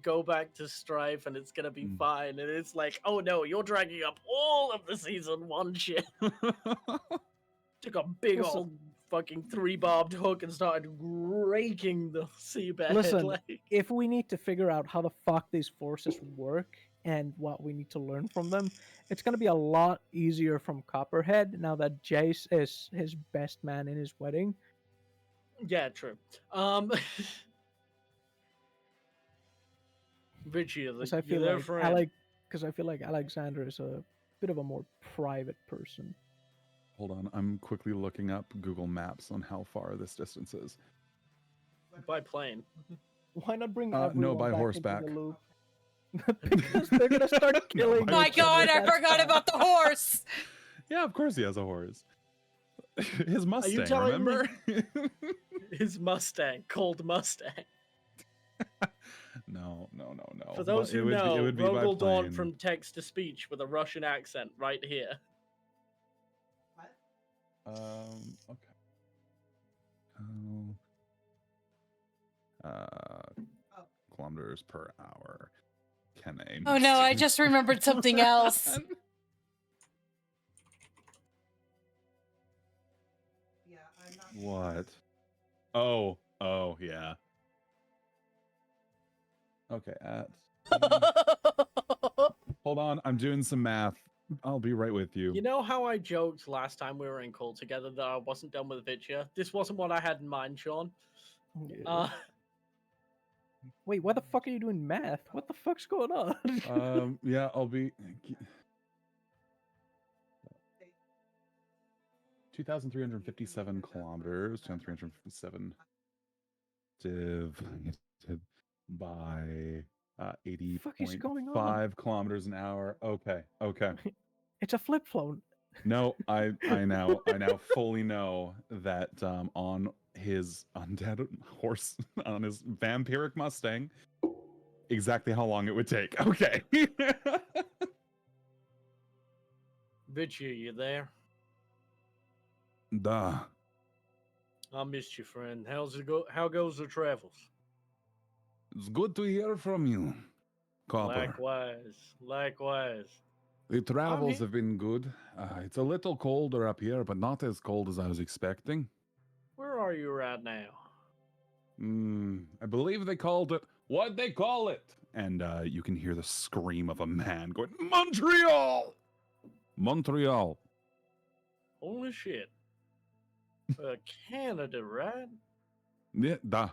go back to Strife, and it's gonna be fine. And it's like, oh no, you're dragging up all of the season 1 shit. Took a big Listen. old fucking 3-barbed hook and started raking the seabed. Listen, like... if we need to figure out how the fuck these forces work and what we need to learn from them, it's going to be a lot easier from Copperhead now that Jace is his best man in his wedding. Yeah, true. Richie, Because I feel like Alexander is a bit of a more private person. Hold on. I'm quickly looking up Google Maps on how far this distance is. By plane. Why not bring No, everyone by back horseback. into the loop? Because they're gonna start killing. by My each other, God, I that's forgot fine. about the horse. Yeah, of course he has a horse. His Mustang, telling me- remember? His Mustang, cold Mustang. No. For those But who know, it would be by Rogel Dawn plane. from text to speech with a Russian accent right here. Okay. Kilometers per hour. Can a Oh no, I Mustang just remembered something else. run? What? Oh, yeah. Okay, hold on, I'm doing some math. I'll be right with you. You know how I joked last time we were in call together that I wasn't done with Vitya? This wasn't what I had in mind, Sean. Wait, why the fuck are you doing math? What the fuck's going on? Yeah, I'll be 2,357 kilometers, 2,357 divided by Fuck is going on? 80.5 kilometers an hour. Okay. It's a flip phone. No, I now fully know that on his undead horse, on his vampiric Mustang, exactly how long it would take. Okay. Vitya, you there? Duh. I missed you, friend. How goes the travels? It's good to hear from you, Copper. Likewise. The travels here. have been good. It's a little colder up here, but not as cold as I was expecting. Where are you right now? I believe they called it. What'd they call it? And you can hear the scream of a man going, Montreal! Montreal. Holy shit. Canada, right? Yeah, duh.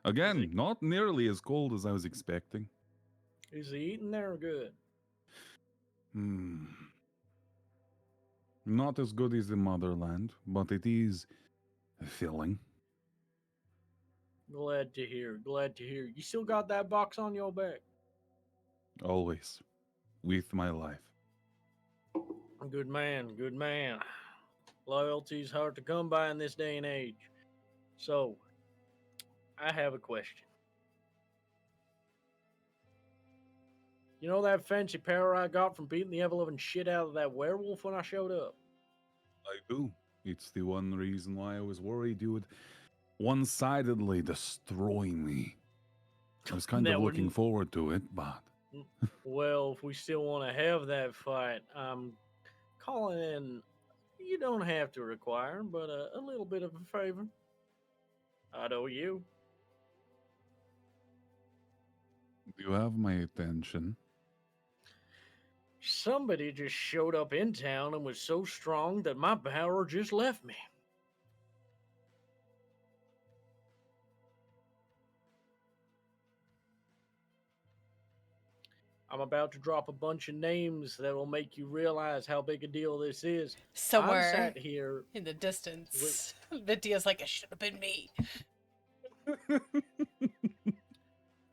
Again, Is it- not nearly as cold as I was expecting. Is the eating there good? Not as good as the motherland, but it is filling. Glad to hear. You still got that box on your back? Always. With my life. Good man. Loyalty's hard to come by in this day and age. So, I have a question. You know that fancy power I got from beating the ever-living shit out of that werewolf when I showed up? I do. It's the one reason why I was worried you would one-sidedly destroy me. I was kind That of looking wouldn't- forward to it, but... Well, if we still want to have that fight, I'm calling in. You don't have to require, but a little bit of a favor. I'd owe you. You have my attention. Somebody just showed up in town and was so strong that my power just left me. I'm about to drop a bunch of names that will make you realize how big a deal this is. I'm Somewhere sat here. in the distance, Vitya's like, it should have been me.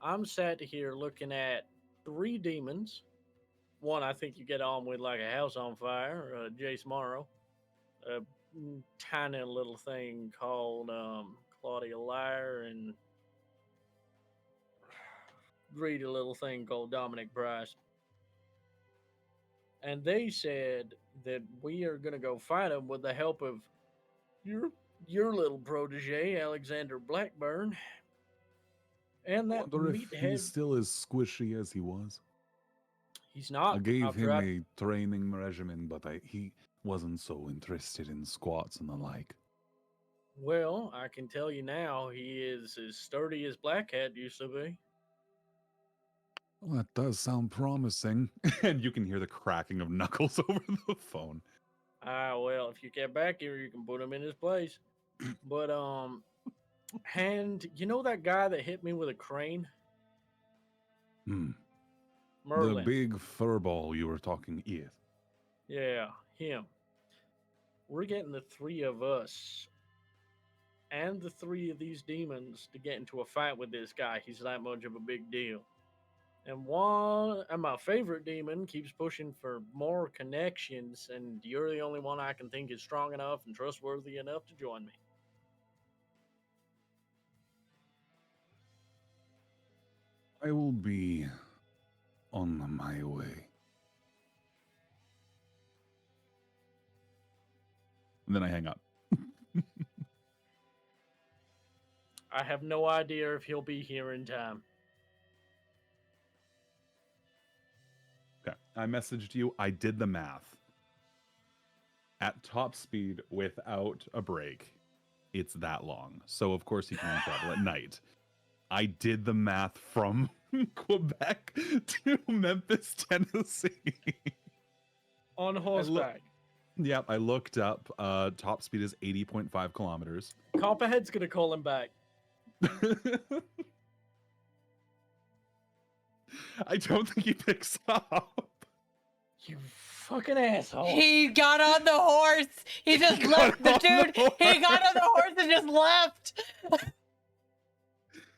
I'm sat here looking at 3 demons. One I think you get on with like a house on fire, Jace Morrow. A tiny little thing called Claudia Lyre, and greedy little thing called Dominic Price. And they said that we are going to go fight them with the help of your little protege, Alexander Blackburn, and I that wonder if meathead. he's still as squishy as he was. He's not. I gave I've him tried- a training regimen, but he wasn't so interested in squats and the like. Well, I can tell you now, he is as sturdy as Black Hat used to be. Well, that does sound promising. And you can hear the cracking of knuckles over the phone. Well, if you get back here, you can put him in his place. But, and you know that guy that hit me with a crane? The Merlin. big furball you were talking is. Yeah, him. We're getting the 3 of us and the 3 of these demons to get into a fight with this guy. He's that much of a big deal. And my favorite demon keeps pushing for more connections, and you're the only one I can think is strong enough and trustworthy enough to join me. I will be on my way. And then I hang up. I have no idea if he'll be here in time. Okay. I messaged you. I did the math. At top speed without a break, it's that long. So, of course, he can only travel at night. I did the math from Quebec to Memphis, Tennessee. On horseback. Yep, I looked up. Top speed is 80.5 kilometers. Copperhead's gonna call him back. I don't think he picks up. You fucking asshole. He got on the horse. He just left the dude. He got on the horse and just left.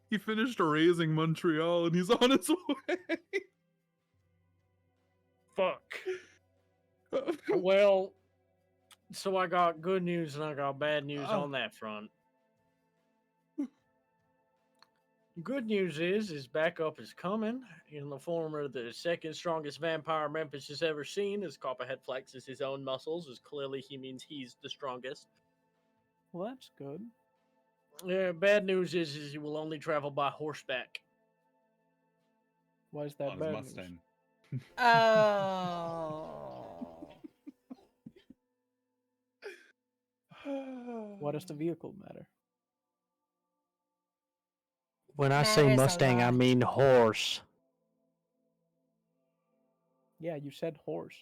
He finished raising Montreal and he's on his way. Fuck. Well, so I got good news and I got bad news on that front. Good news is backup is coming in the form of the second strongest vampire Memphis has ever seen, as Copperhead flexes his own muscles, as clearly he means he's the strongest. Well, that's good. Yeah, bad news is he will only travel by horseback. Why is that On his bad Mustang. Oh. news? Why does the vehicle matter? When I That say is a Mustang, I lot. mean horse. Yeah, you said horse.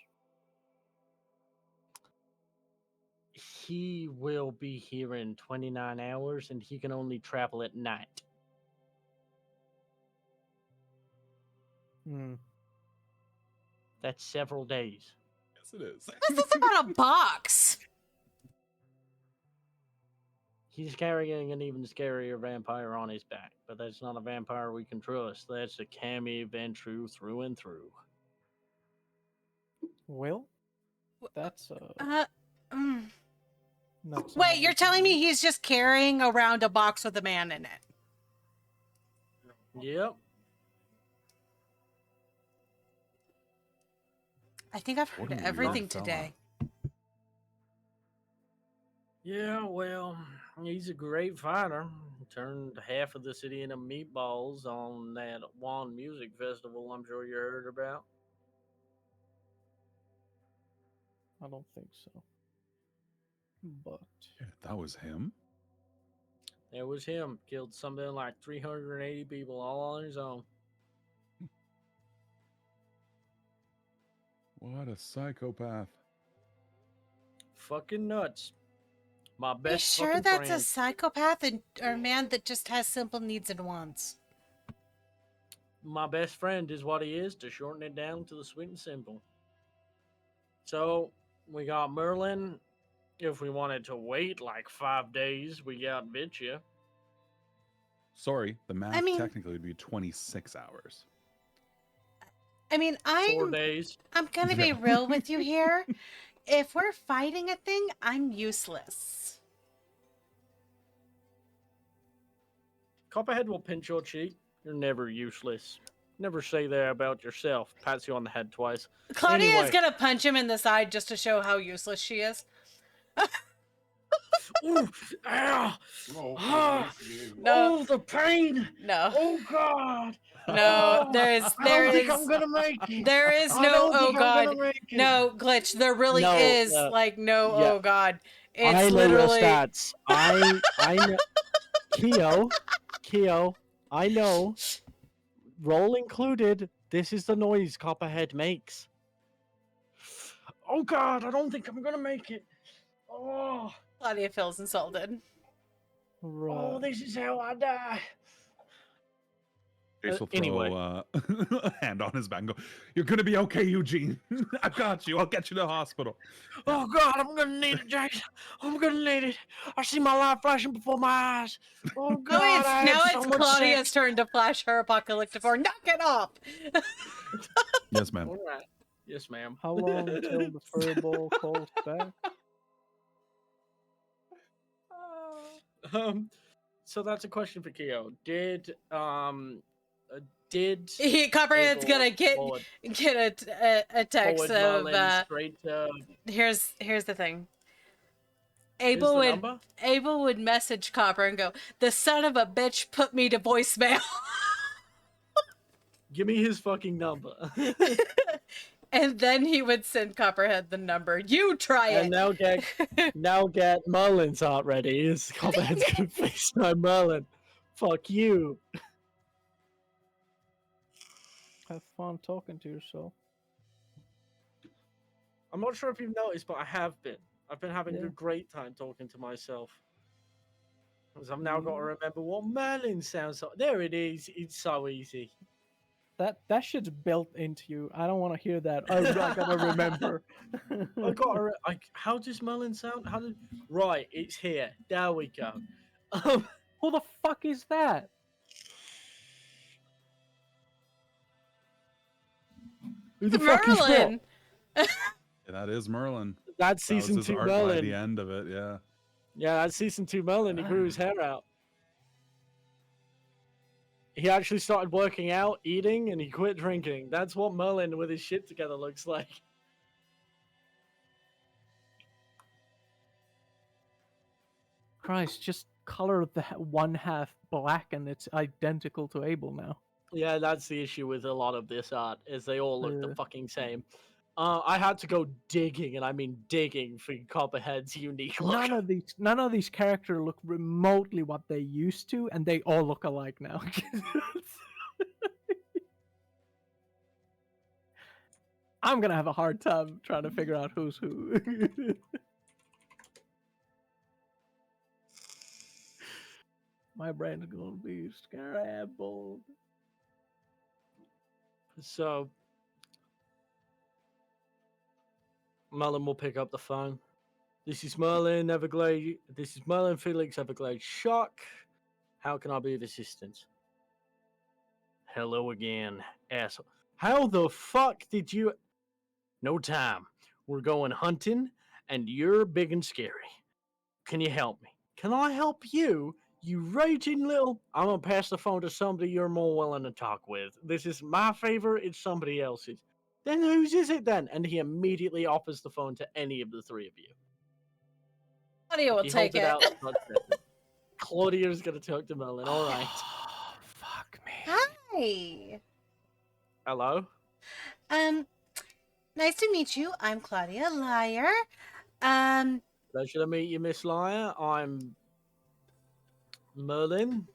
He will be here in 29 hours and he can only travel at night. Hmm. That's several days. Yes, it is. This is about a box. He's carrying an even scarier vampire on his back, but that's not a vampire we can trust. That's a Cammy Ventru through and through. Well, that's Mm. not. Wait, something you're we can telling me do. he's just carrying around a box with a man in it? Yep. I think I've What heard a everything weird fella. today. Yeah, well, he's a great fighter. Turned half of the city into meatballs on that one music festival I'm sure you heard about. I don't think so. But That was him? It was him. Killed something like 380 people all on his own. What a psychopath. Fucking nuts. My Are you best sure fucking that's a friend. psychopath or a man that just has simple needs and wants? My best friend is what he is, to shorten it down to the sweet and simple. So, we got Merlin. If we wanted to wait like 5 days, we got Vitya. Sorry, the math I mean- technically would be 26 hours. I mean, 4 days. I'm gonna be real with you here. If we're fighting a thing, I'm useless. Copperhead will pinch your cheek. You're never useless. Never say that about yourself. Pats you on the head twice. Claudia is Anyway. gonna punch him in the side just to show how useless she is. Ooh, ah, No, ah, No. oh, the pain! No. Oh God! No, Oh, there I don't think I'm gonna make it. I no, don't oh think I'm God. gonna make it. No, Glitch, there really No, is, yeah. oh God. It's I know literally... your stats. I know. Keo, I know. Roll included. This is the noise Copperhead makes. Oh God, I don't think I'm gonna make it. Oh, Claudia feels insulted. oh, this is how I die. Jace will throw Anyway. a hand on his back and go, "You're gonna be okay, Eugene. I got you. I'll get you to the hospital." Oh God, I'm gonna need it, Jason. I'm gonna need it. I see my life flashing before my eyes. Oh God, I Now had it's so much Claudia's sex. turn to flash her apocalyptic or knock it off. Yes, ma'am. All right. Yes, ma'am. How long until the furball calls back? So that's a question for Keo. Did Copperhead's gonna get forward a text of Merlin straight to here's the thing. here's the number? Abel would message Copper and go, "The son of a bitch put me to voicemail." Give me his fucking number. And then he would send Copperhead the number. You try it. And now get Merlin's heart ready. Is Copperhead's gonna FaceTime Merlin. Fuck you. Have fun talking to yourself. I'm not sure if you've noticed, but I have been. I've been having Yeah. a great time talking to myself. Because I've now got to remember what Merlin sounds like. There it is. It's so easy. That shit's built into you. I don't want to hear that. I'm not gonna remember. I got to. How does Merlin sound? Right, it's here. There we go. Who the fuck is that? Who the fuck is that? Merlin. Yeah, that is Merlin. That's That was season his 2 art by the Merlin. end of it, yeah. Yeah, that's season 2 Merlin. He grew his hair out. He actually started working out, eating, and he quit drinking. That's what Merlin with his shit together looks like. Christ, just color the one half black and it's identical to Abel now. Yeah, that's the issue with a lot of this art, is they all look the Yeah. fucking same. I had to go digging, and I mean digging, for Copperhead's unique look. None of these characters look remotely what they used to, and they all look alike now. I'm gonna have a hard time trying to figure out who's who. My brain is gonna be scrambled. So, Merlin will pick up the phone. This is Merlin Everglade. This is Merlin Felix Everglade Shock. How can I be of assistance? Hello again, asshole. How the fuck did you? No time. We're going hunting, and you're big and scary. Can you help me? Can I help you? You raging little... I'm gonna pass the phone to somebody you're more willing to talk with. This is my favor, it's somebody else's. Then whose is it then? And he immediately offers the phone to any of the three of you. Claudia will He take holds it. out. Claudia's gonna talk to Merlin. All right. Fuck me. Hi. Hello. Nice to meet you. I'm Claudia Liar. Pleasure to meet you, Miss Liar. I'm Merlin.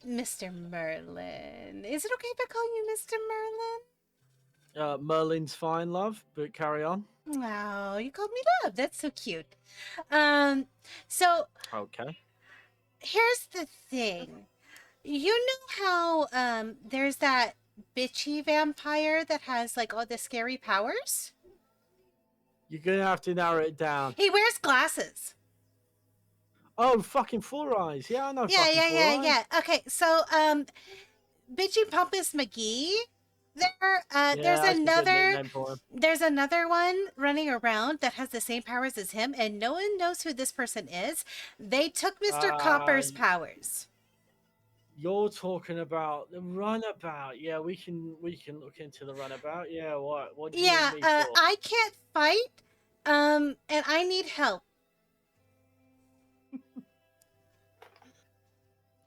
Mr. Merlin. Is it okay if I call you Mr. Merlin? Merlin's fine, love, but carry on. Wow, you called me love. That's so cute. So Okay. here's the thing. You know how there's that bitchy vampire that has like all the scary powers? You're gonna have to narrow it down. He wears glasses. Oh, fucking Four Eyes. Yeah, I know. Yeah. Four Eyes. Okay, so bitchy Pompous McGee, There's Yeah, that's a good another. nickname for him. There's another one running around that has the same powers as him, and no one knows who this person is. They took Mr. Copper's powers. You're talking about the runabout. Yeah, we can look into the runabout. Yeah, what do you Yeah, need me for? I can't fight, and I need help.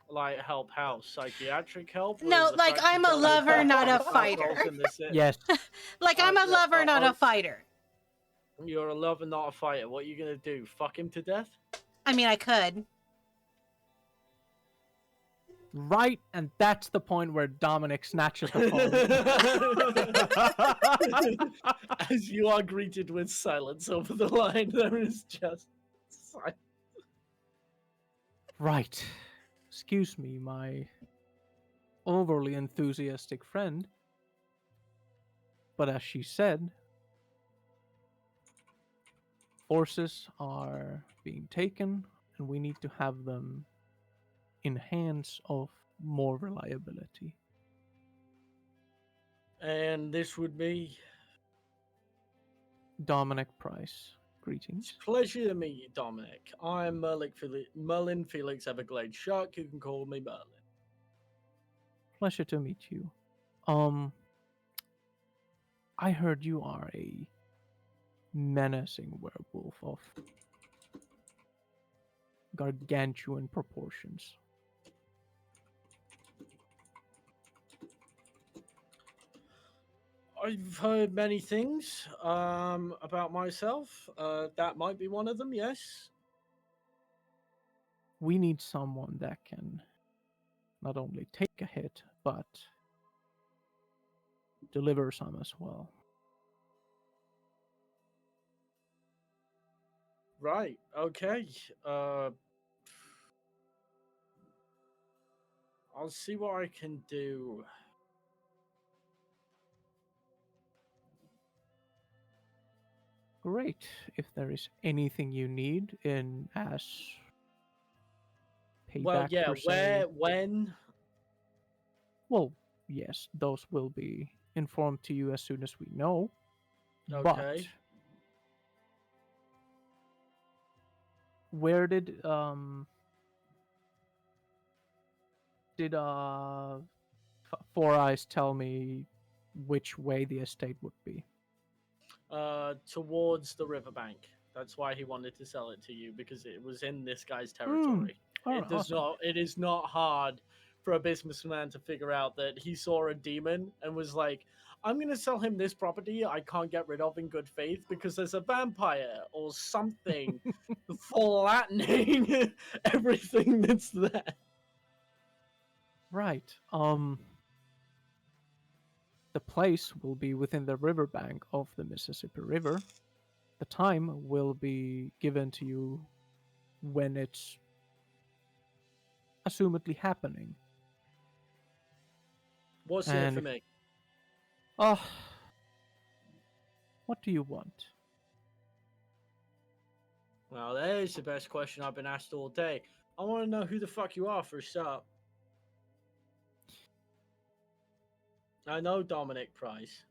Like help how? Psychiatric help? No, With the like fact I'm you've a done lover, not a assholes fighter. in the city? Yes. Like I'm a lover, not a fighter. You're a lover, not a fighter. What are you gonna do? Fuck him to death? I mean, I could. Right, and that's the point where Dominic snatches the phone. As you are greeted with silence over the line, there is just silence. Right. Excuse me, my overly enthusiastic friend. But as she said, forces are being taken, and we need to have them in hands of more reliability. And this would be Dominic Price, greetings. pleasure to meet you, Dominic. I'm Merlin Felix Everglade Shark. You can call me Merlin. Pleasure to meet you. I heard you are a menacing werewolf of gargantuan proportions. I've heard many things about myself. That might be one of them, yes. We need someone that can not only take a hit, but deliver some as well. Right, okay. I'll see what I can do. Great. If there is anything you need in as payback Well, yeah, per se, when? well, yes, those will be informed to you as soon as we know. But Okay. where did Four Eyes tell me which way the estate would be? Towards the riverbank. That's why he wanted to sell it to you, because it was in this guy's territory. Alright, awesome. It is not hard for a businessman to figure out that he saw a demon and was like, I'm gonna sell him this property I can't get rid of in good faith because there's a vampire or something flattening everything that's there. Right. The place will be within the riverbank of the Mississippi River. The time will be given to you when it's assumedly happening. What's in it for me? What do you want? Well, there's the best question I've been asked all day. I want to know who the fuck you are for a start. I know Dominic Price,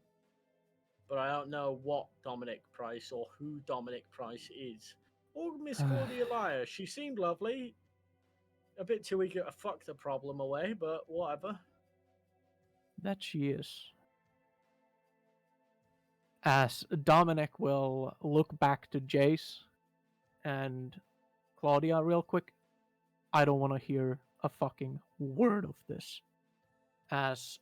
but I don't know what Dominic Price or who Dominic Price is. Or Miss Cordelia. She seemed lovely. A bit too eager to fuck the problem away, but whatever. That she is. As Dominic will look back to Jace and Claudia real quick, I don't want to hear a fucking word of this. As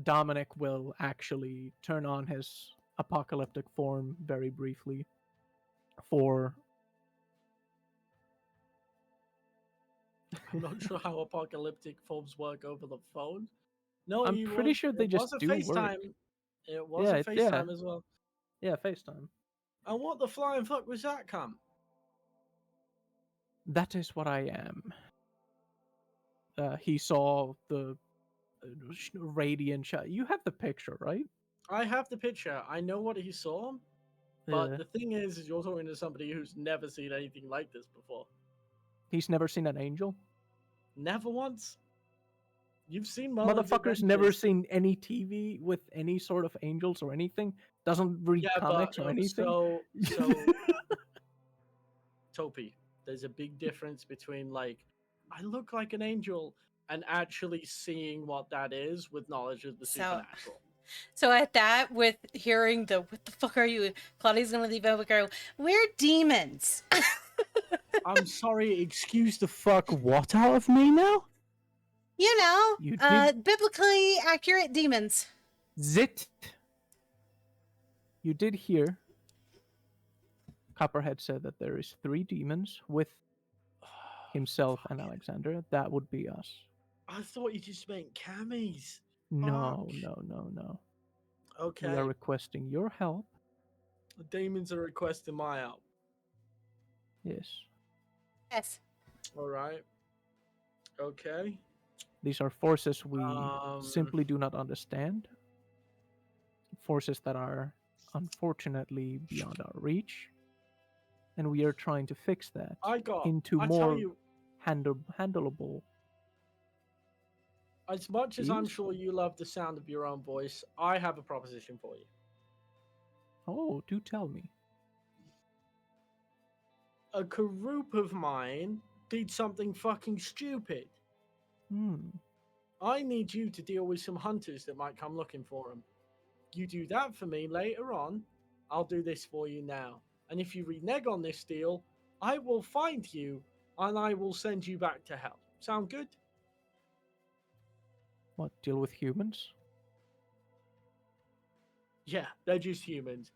Dominic will actually turn on his apocalyptic form very briefly for... I'm not sure how apocalyptic forms work over the phone. No, I'm pretty sure they just do FaceTime. work. It was a FaceTime as well. Yeah, FaceTime. And what the flying fuck was that, Cam? That is what I am. He saw the radiant shot. You have the picture, right? I have the picture. I know what he saw. But the thing is you're talking to somebody who's never seen anything like this before. He's never seen an angel? Never once. You've seen Mullen's Motherfucker's never Adventures. seen any TV with any sort of angels or anything. Doesn't read Yeah, comics but or anything. so Topi, there's a big difference between like I look like an angel and actually seeing what that is with knowledge of the So- supernatural. So at that, with hearing the "What the fuck are you?" Claudia's gonna leave over. Go. We're demons. I'm sorry, excuse the fuck what out of me now? You know, You did- biblically accurate demons. Zit. You did hear. Copperhead said that there is 3 demons with himself and Alexander. That would be us. I thought you just meant camis. No, Fuck. no. Okay. We are requesting your help. The demons are requesting my help. Yes. Yes. Alright. Okay. These are forces we Um, simply do not understand. Forces that are unfortunately beyond our reach. And we are trying to fix that into I more tell you, handleable. as much as I'm Deals? sure you love the sound of your own voice, I have a proposition for you. Oh, do tell me. A group of mine did something fucking stupid. I need you to deal with some hunters that might come looking for them. You do that for me later on, I'll do this for you now. And if you renege on this deal, I will find you and I will send you back to hell. Sound good? What, deal with humans? Yeah, they're just humans.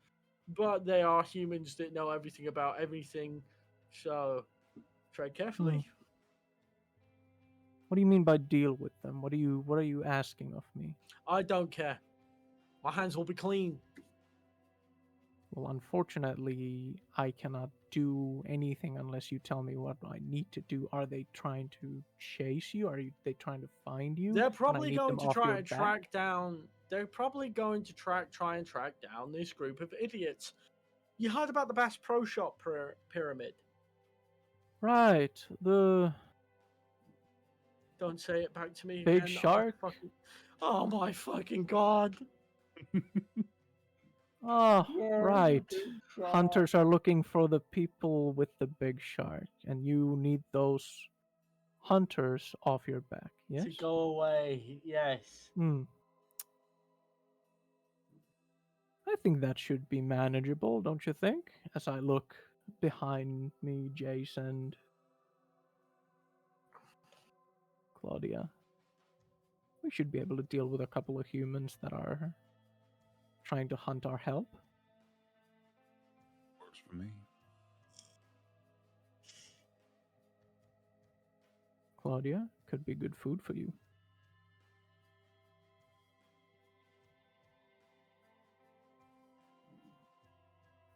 But they are humans that know everything about everything. So tread carefully. What do you mean by deal with them? What are you asking of me? I don't care. My hands will be clean. Well, unfortunately, I cannot do anything unless you tell me what I need to do. Are they trying to chase you? Are they trying to find you? They're and I probably need going them to off try your and back? track down. They're probably going to try and track down this group of idiots. You heard about the Bass Pro Shop pyramid? Right, the Don't say it back to me big again. shark. Oh my fucking god! Oh, right. Big Hunters are looking for the people with the big shark, and you need those hunters off your back. Yes. To go away. Yes. I think that should be manageable, don't you think? As I look behind me, Jason, Claudia. We should be able to deal with a couple of humans that are trying to hunt our help. Works for me. Claudia, could be good food for you.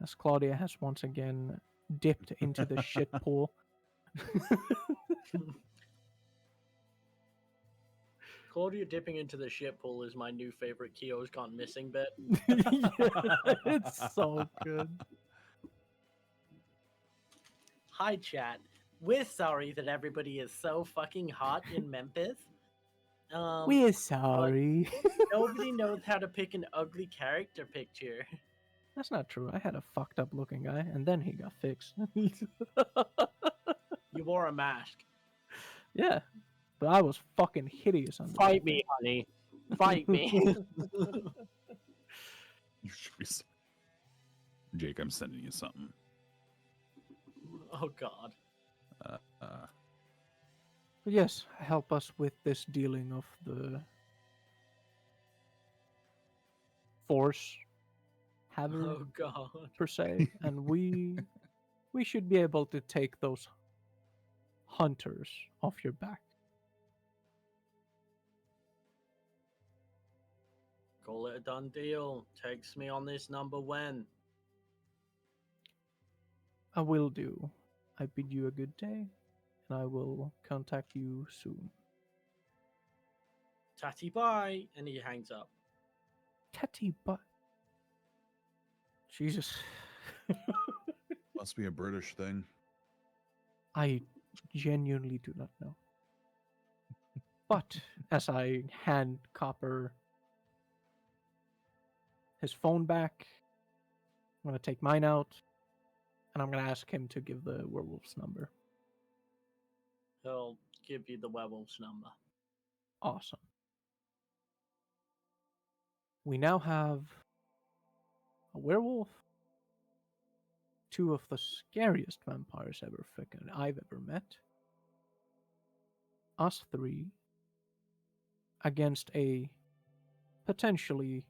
As Claudia has once again dipped into the shit pool. Claudia dipping into the shit pool is my new favorite Kyo's Gone Missing bit. Yeah, it's so good. Hi, chat. We're sorry that everybody is so fucking hot in Memphis. We're sorry. Nobody knows how to pick an ugly character picture. That's not true. I had a fucked up looking guy, and then he got fixed. You wore a mask. Yeah, but I was fucking hideous under Fight that me, thing. honey. Fight me. You should be. Jake, I'm sending you something. Oh god. But yes, help us with this dealing of the force haver Oh god. per se, and we should be able to take those hunters off your back. Call it a done deal. Text me on this number when. I will do. I bid you a good day, and I will contact you soon. Tatty bye. And he hangs up. Tatty butt. Jesus. Must be a British thing. I genuinely do not know. But as I hand Copper his phone back, I'm going to take mine out, and I'm going to ask him to give the werewolf's number. He'll give you the werewolf's number. Awesome. We now have a werewolf, two of the scariest vampires I've ever met, us three, against a potentially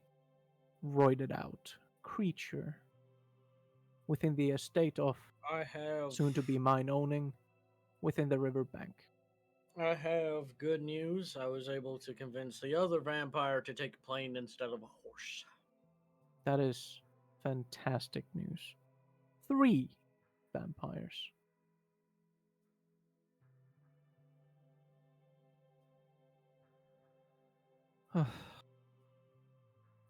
roided out creature within the estate of I have soon to be mine owning within the riverbank. I have good news. I was able to convince the other vampire to take a plane instead of a horse. That is fantastic news. 3 vampires.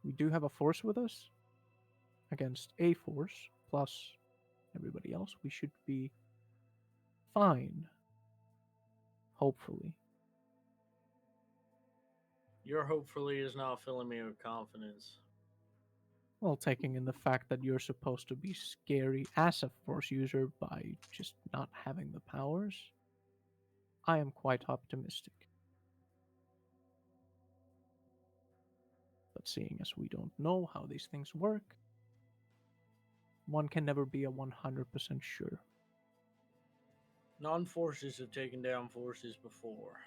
We do have a force with us. Against a force, plus everybody else, we should be fine. Hopefully. Your hopefully is not filling me with confidence. Well, taking in the fact that you're supposed to be scary as a force user by just not having the powers, I am quite optimistic. But seeing as we don't know how these things work, one can never be a 100% sure. Non-forces have taken down forces before.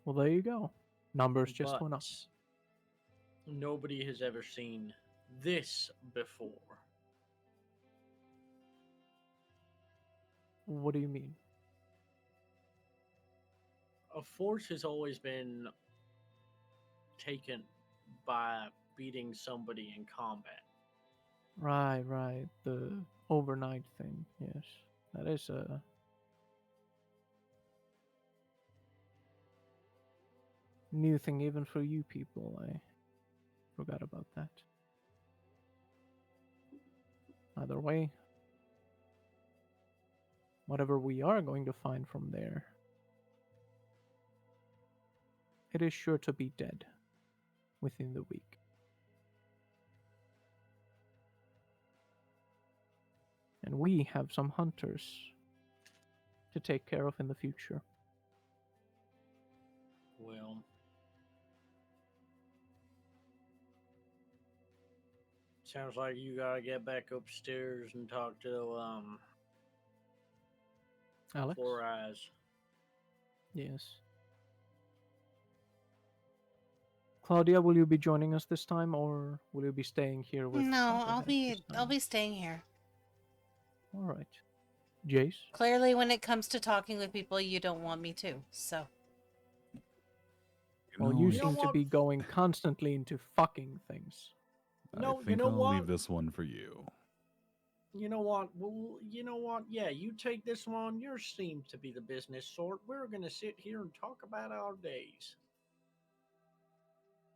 Well, there you go. Numbers just went up. Nobody has ever seen this before. What do you mean? A force has always been taken by beating somebody in combat. Right. The overnight thing. Yes. That is a... new thing even for you people. I forgot about that. Either way, whatever we are going to find from there, it is sure to be dead within the week. And we have some hunters to take care of in the future. Well, sounds like you gotta get back upstairs and talk to Alex? Four Eyes. Yes. Claudia, will you be joining us this time, or will you be staying here with? No, Copperhead this I'll time? be staying here. All right. Jace. Clearly, when it comes to talking with people, you don't want me to. So Well, No, you You know seem to what? be going constantly into fucking things. No, I you think know I'll what? leave this one for you. You know what? Well, you know what? Yeah, you take this one. Yours seems to be the business sort. We're gonna sit here and talk about our days.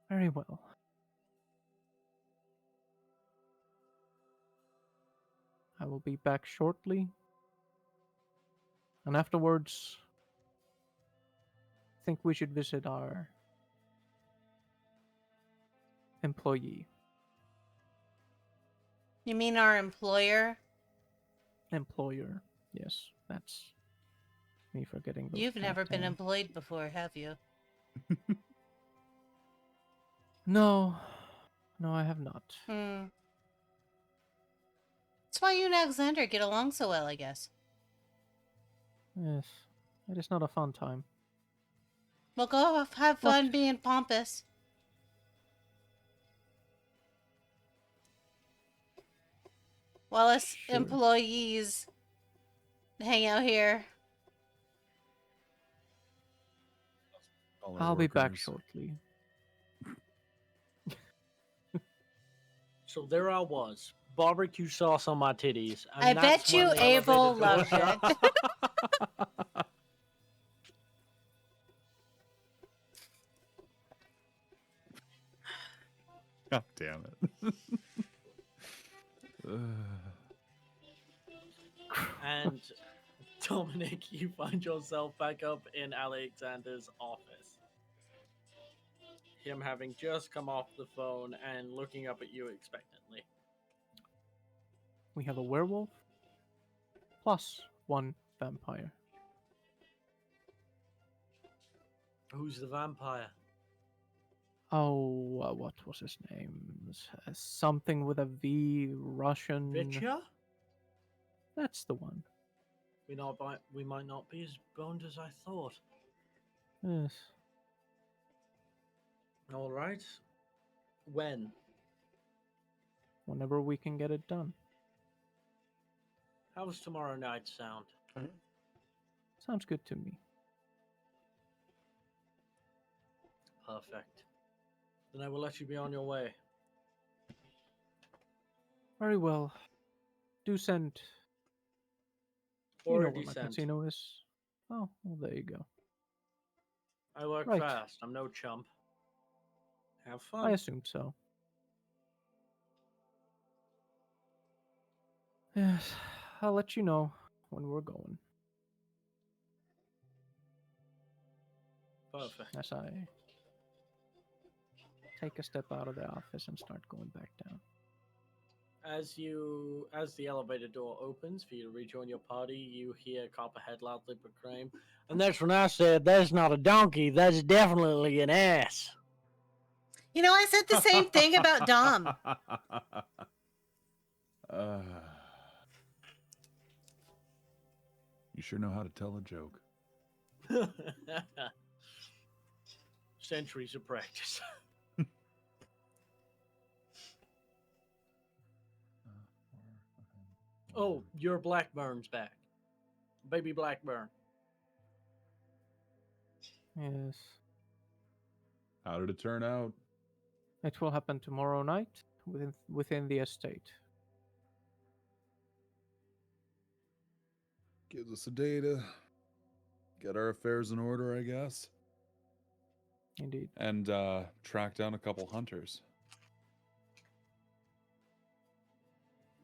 Very well. I will be back shortly. And afterwards, I think we should visit our employee. you mean our employer? Employer. Yes, that's me forgetting those. You've never been goddamn- employed before, have you? No, I have not. Hmm. That's why you and Alexander get along so well, I guess. Yes, it is not a fun time. Well, go off, have What? fun being pompous. While us Sure. employees hang out here. All our I'll be back workers. shortly. So there I was, barbecue sauce on my titties. And I that's bet you when the Abel elevator door loved shut. it. God damn it. And Dominic, you find yourself back up in Alexander's office. Him having just come off the phone and looking up at you expectantly. We have a werewolf plus one vampire. Who's the vampire? Oh, what was his name? Something with a V, Russian. Vitya? That's the one. We might not be as boned as I thought. Yes. All right. When? Whenever we can get it done. How's tomorrow night sound? Sounds good to me. Perfect. Then I will let you be on your way. Very well. Do send. You know Already where my sent. casino is. Oh, well, there you go. I work Right. fast. I'm no chump. Have I fun. assumed so. Yes, I'll let you know when we're going. Perfect. As I take a step out of the office and start going back down. As the elevator door opens for you to rejoin your party, you hear Copperhead loudly proclaim, "And that's when I said that's not a donkey, that's definitely an ass." You know, I said the same thing about Dom. You sure know how to tell a joke. Centuries of practice. Oh, your Blackburn's back. Baby Blackburn. Yes. How did it turn out? It will happen tomorrow night within the estate. Gives us a day to get our affairs in order, I guess. Indeed. And track down a couple hunters.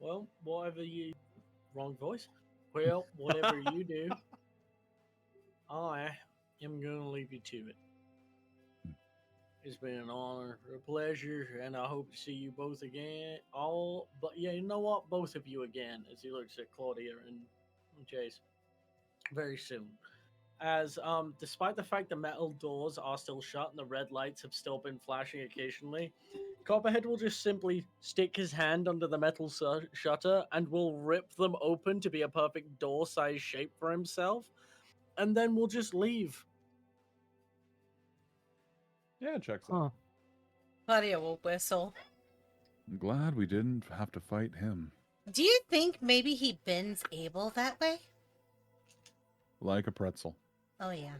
Well, whatever you... Wrong voice. Well, whatever you do, I am going to leave you to it. It's been an honor, a pleasure, and I hope to see you both again. But yeah, you know what? Both of you again, as he looks at Claudia and Chase. Very soon. As despite the fact the metal doors are still shut and the red lights have still been flashing occasionally, Copperhead will just simply stick his hand under the metal shutter and will rip them open to be a perfect door-sized shape for himself, and then we'll just leave. Yeah, checks Huh. out. Claudia will whistle. I'm glad we didn't have to fight him. Do you think maybe he bends able that way? Like a pretzel. Oh, yeah.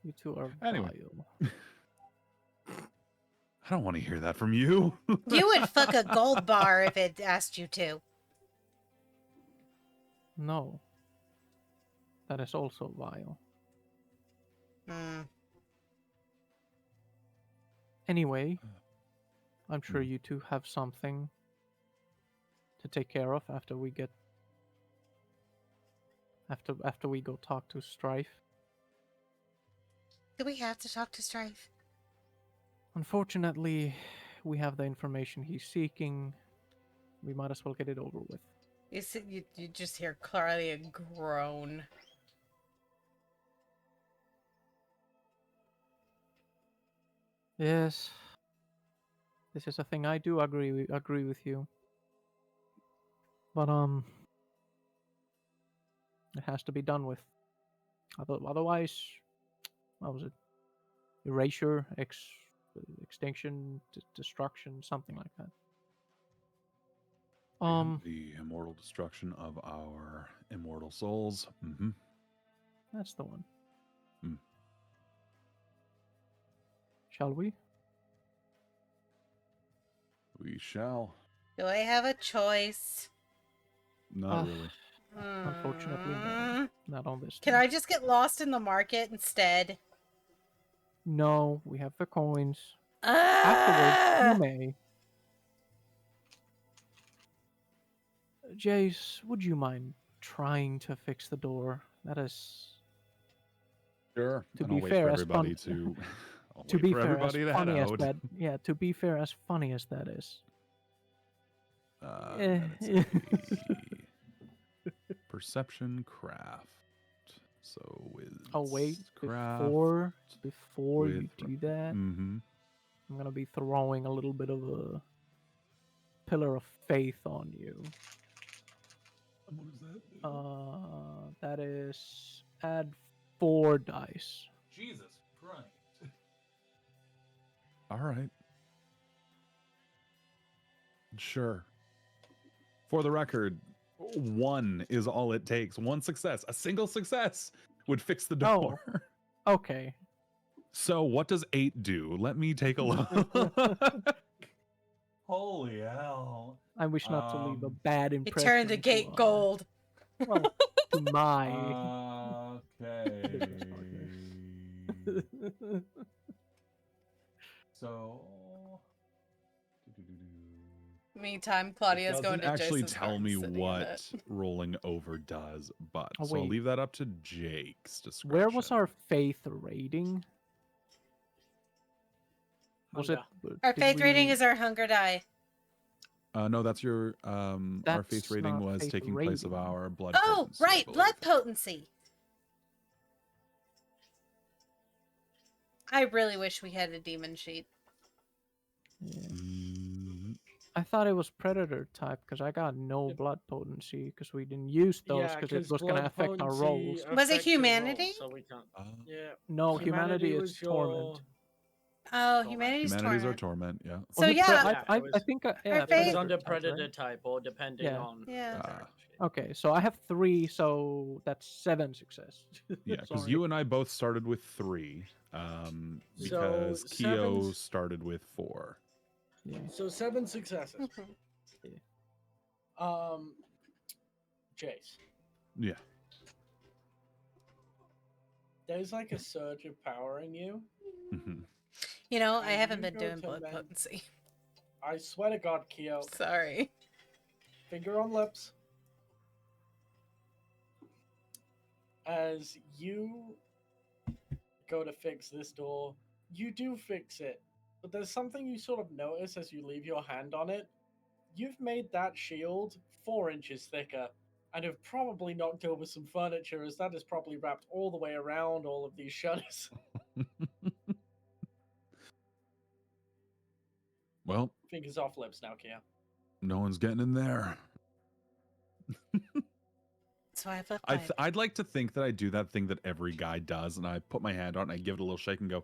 You two are Anyway. vile. I don't want to hear that from you. You would fuck a gold bar if it asked you to. No. That is also vile. Anyway, I'm sure you two have something to take care of after we get after we go talk to Strife. Do we have to talk to Strife? Unfortunately, we have the information he's seeking. We might as well get it over with. You just hear Claudia groan. Yes. This is a thing I do agree with you. But it has to be done with. Otherwise, what was it? Erasure, extinction, destruction, something like that. The immortal destruction of our immortal souls. Mm-hmm. That's the one. Mm. Shall we? We shall. Do I have a choice? Not really. Unfortunately, no. Not on this. Can one. I just get lost in the market instead? No, we have the coins. Afterwards, you may. Jace, would you mind trying to fix the door? That is, Sure. to And be I'll wait fair, for as everybody fun. to. I'll To wait be for fair, as everybody to head funny as out. that. Yeah. To be fair, as funny as that is. That it's a perception craft. So with Oh wait, craft before you with do that, Mm-hmm. I'm gonna be throwing a little bit of a pillar of faith on you. What does that do? That is add 4 dice. Jesus Christ. All right. Sure. For the record, 1 is all it takes. 1 success. A single success would fix the door. Okay. So what does 8 do? Let me take a look. Holy hell. I wish not to leave a bad It impression. turned the gate gold. Well, to my. Okay. So. Meantime, It Claudia's going doesn't to actually Jace's tell heart me and sitting in what it. rolling over does, but Oh, so I'll wait. leave that up to Jake's discretion. Where was our faith rating? Was it? Our did faith rating we- is our hunger die. No, that's your our faith That's rating not was faith taking place of rating. our blood. Oh, potency, I right, believe. blood potency. I really wish we had a demon sheet. Yeah. Mm, I thought it was predator type because I got no blood potency because we didn't use those because it was going to affect our rolls. Was it humanity? So we can't. Yeah. No, humanity is was torment. Oh, Torment. humanity's Humanities torment. are torment, yeah. So Was it yeah, Yeah, I it was- think Our yeah, faith- It was predator under type, predator right? type or depending Yeah. on. Yeah. Ah. Okay, so I have 3, so that's 7 success. Yeah, because Sorry. you and I both started with 3, because So, Keo seven's- started with 4. Yeah. So 7 successes. Jace, Yeah. there's like a surge of power in you. Mhm. You know, I And haven't you been go doing to blood men- potency. I swear to God, Keo. Sorry. Finger on lips. As you go to fix this door, you do fix it. But there's something you sort of notice as you leave your hand on it. You've made that shield 4 inches thicker and have probably knocked over some furniture as that is probably wrapped all the way around all of these shutters. Well, Fingers off lips now, Kia. no one's getting in there. So I have left my... I'd like to think that I do that thing that every guy does, and I put my hand on it and I give it a little shake and go,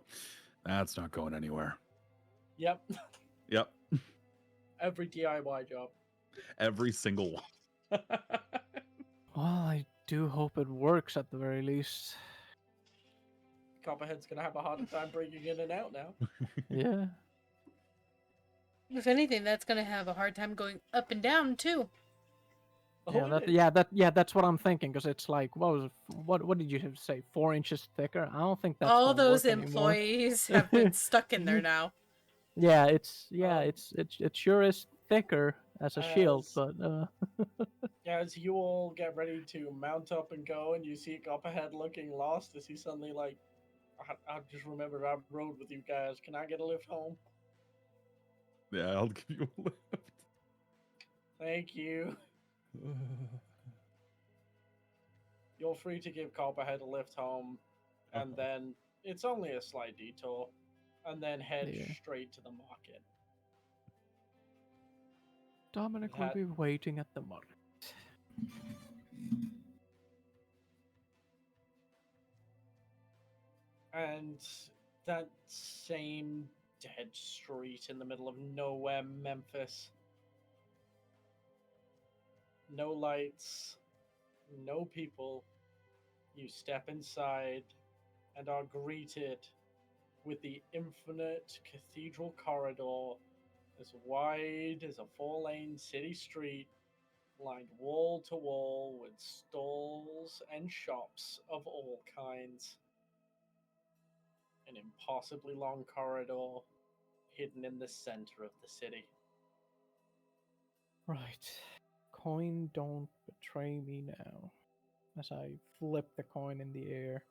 that's not going anywhere. Yep. Yep. Every DIY job. Every single one. Well, I do hope it works at the very least. Copperhead's gonna have a harder time breaking in and out now. Yeah. If anything, that's going to have a hard time going up and down, too. That's what I'm thinking because it's like what did you say 4 inches thicker? I don't think that's All gonna those work anymore. employees have been stuck in there now. Yeah, it's Um, it sure is thicker as a shield, as- but As you all get ready to mount up and go, and you see Copperhead looking lost, as he's suddenly like, I just remembered I rode with you guys. Can I get a lift home? Yeah, I'll give you a lift. Thank you. You're free to give Copperhead a lift home, and then it's only a slight detour, and then head Yeah. straight to the market. Dominic that- will be waiting at the market. And that same dead street in the middle of nowhere, Memphis. No lights, no people. You step inside and are greeted with the infinite cathedral corridor as wide as a 4-lane city street, lined wall to wall with stalls and shops of all kinds. An impossibly long corridor hidden in the center of the city. Right. coin, don't betray me now. As I flip the coin in the air.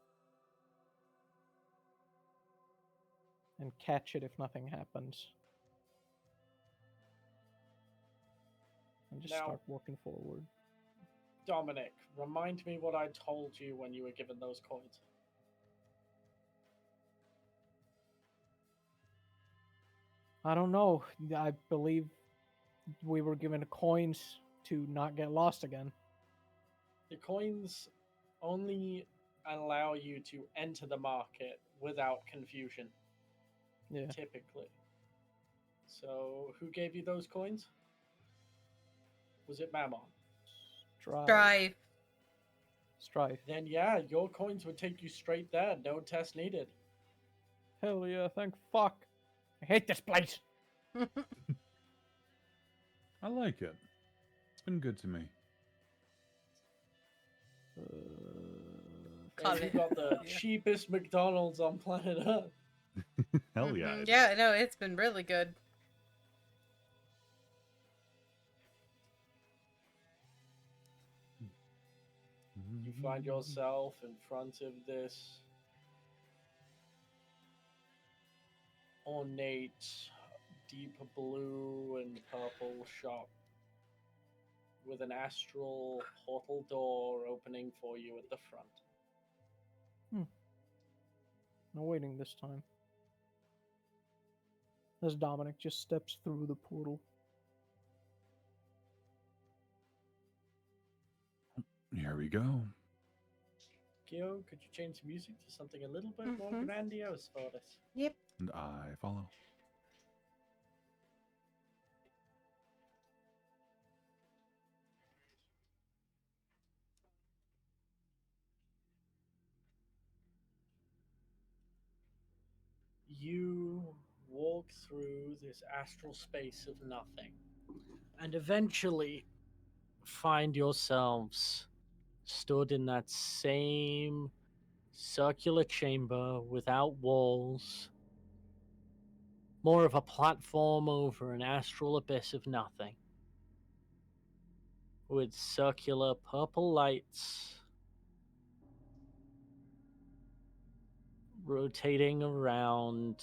And catch it if nothing happens. And just Now- start walking forward. Dominic, remind me what I told you when you were given those coins. I don't know. I believe we were given coins to not get lost again. The coins only allow you to enter the market without confusion, Yeah. typically. So, who gave you those coins? Was it Mammon? Drive. Strife. Then, yeah, your coins would take you straight there. No test needed. Hell yeah, thank fuck. I hate this place. I like it. It's been good to me. Call You it. got the Yeah. cheapest McDonald's on planet Earth. Hell yeah. Mhm. Yeah, no, it's been really good. You find yourself in front of this ornate, deep blue and purple shop with an astral portal door opening for you at the front. No waiting this time. As Dominic just steps through the portal. Here we go. Gio, could you change the music to something a little bit more Mhm. grandiose for us? Yep. And I follow. You walk through this astral space of nothing and eventually find yourselves stood in that same circular chamber without walls, more of a platform over an astral abyss of nothing, with circular purple lights rotating around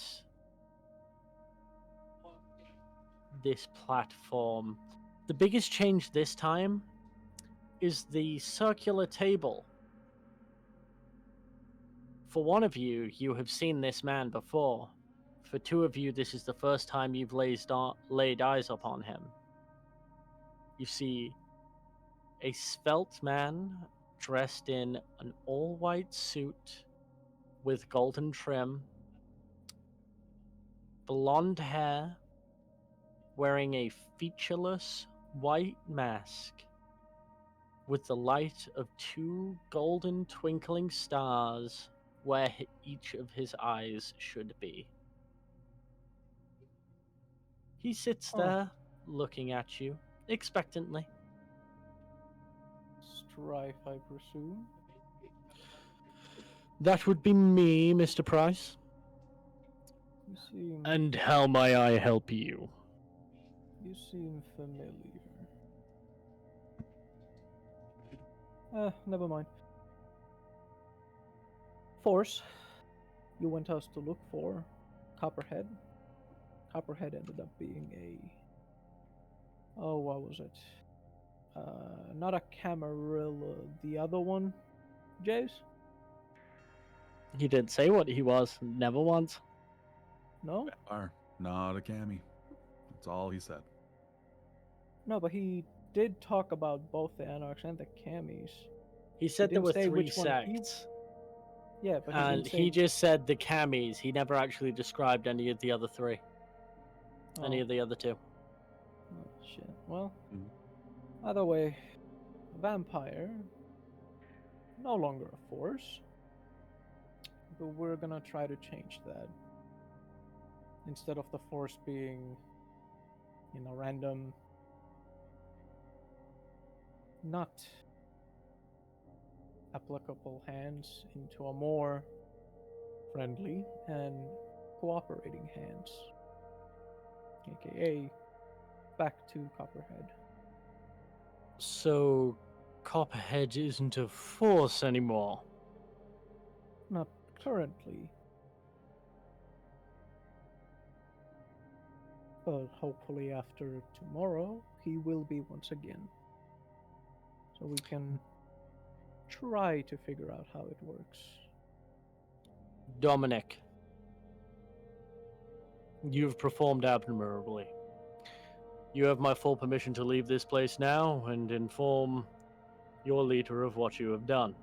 this platform. The biggest change this time is the circular table. For one of you, you have seen this man before. For two of you, this is the first time you've laid eyes upon him. You see a svelte man dressed in an all-white suit with golden trim, blonde hair, wearing a featureless white mask with the light of two golden twinkling stars where each of his eyes should be. He sits Huh. there, looking at you, expectantly. Strife, I presume. That would be me, Mr. Price. You seem And how may I help you? familiar. Never mind. Force, you went us to look for Copperhead. Copperhead ended up being a... Oh, what was it? Not a Camarilla, the other one, Jace? He didn't say what he was, never once. No? Are not a cami. That's all he said. No, but he did talk about both the Anarchs and the Camis. He said there didn't were say three which one he- sects. Yeah, but he And didn't say... he just said the camis. He never actually described any of the other three. Any Oh. of the other two. Oh, shit. Well, Mhm. either way, a vampire, no longer a force. But we're gonna try to change that. Instead of the force being, random, not applicable hands into a more friendly and cooperating hands. AKA back to Copperhead. So, Copperhead isn't a force anymore. Not currently. But hopefully after tomorrow, he will be once again. So we can try to figure out how it works. Dominic, you've performed admirably. You have my full permission to leave this place now and inform your leader of what you have done.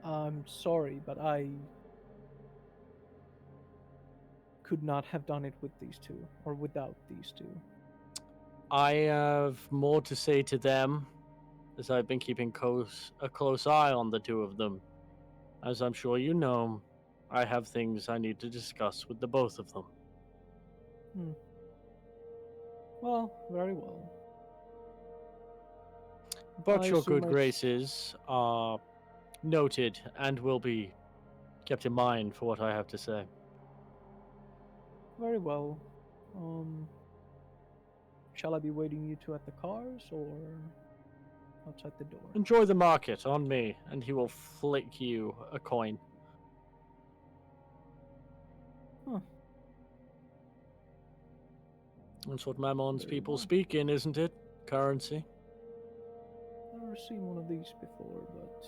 I'm sorry, but I could not have done it with these two, or without these two. I have more to say to them, as I've been keeping a close eye on the two of them. As I'm sure you know, I have things I need to discuss with the both of them. Well, very well. But I your assume good I graces are noted and will be kept in mind for what I have to say. Very well. Shall I be waiting you two at the cars or outside the door? Enjoy the market on me, and he will flick you a coin. Huh. That's what Mammon's Very people well. speak in, isn't it? Currency. I've never seen one of these before, but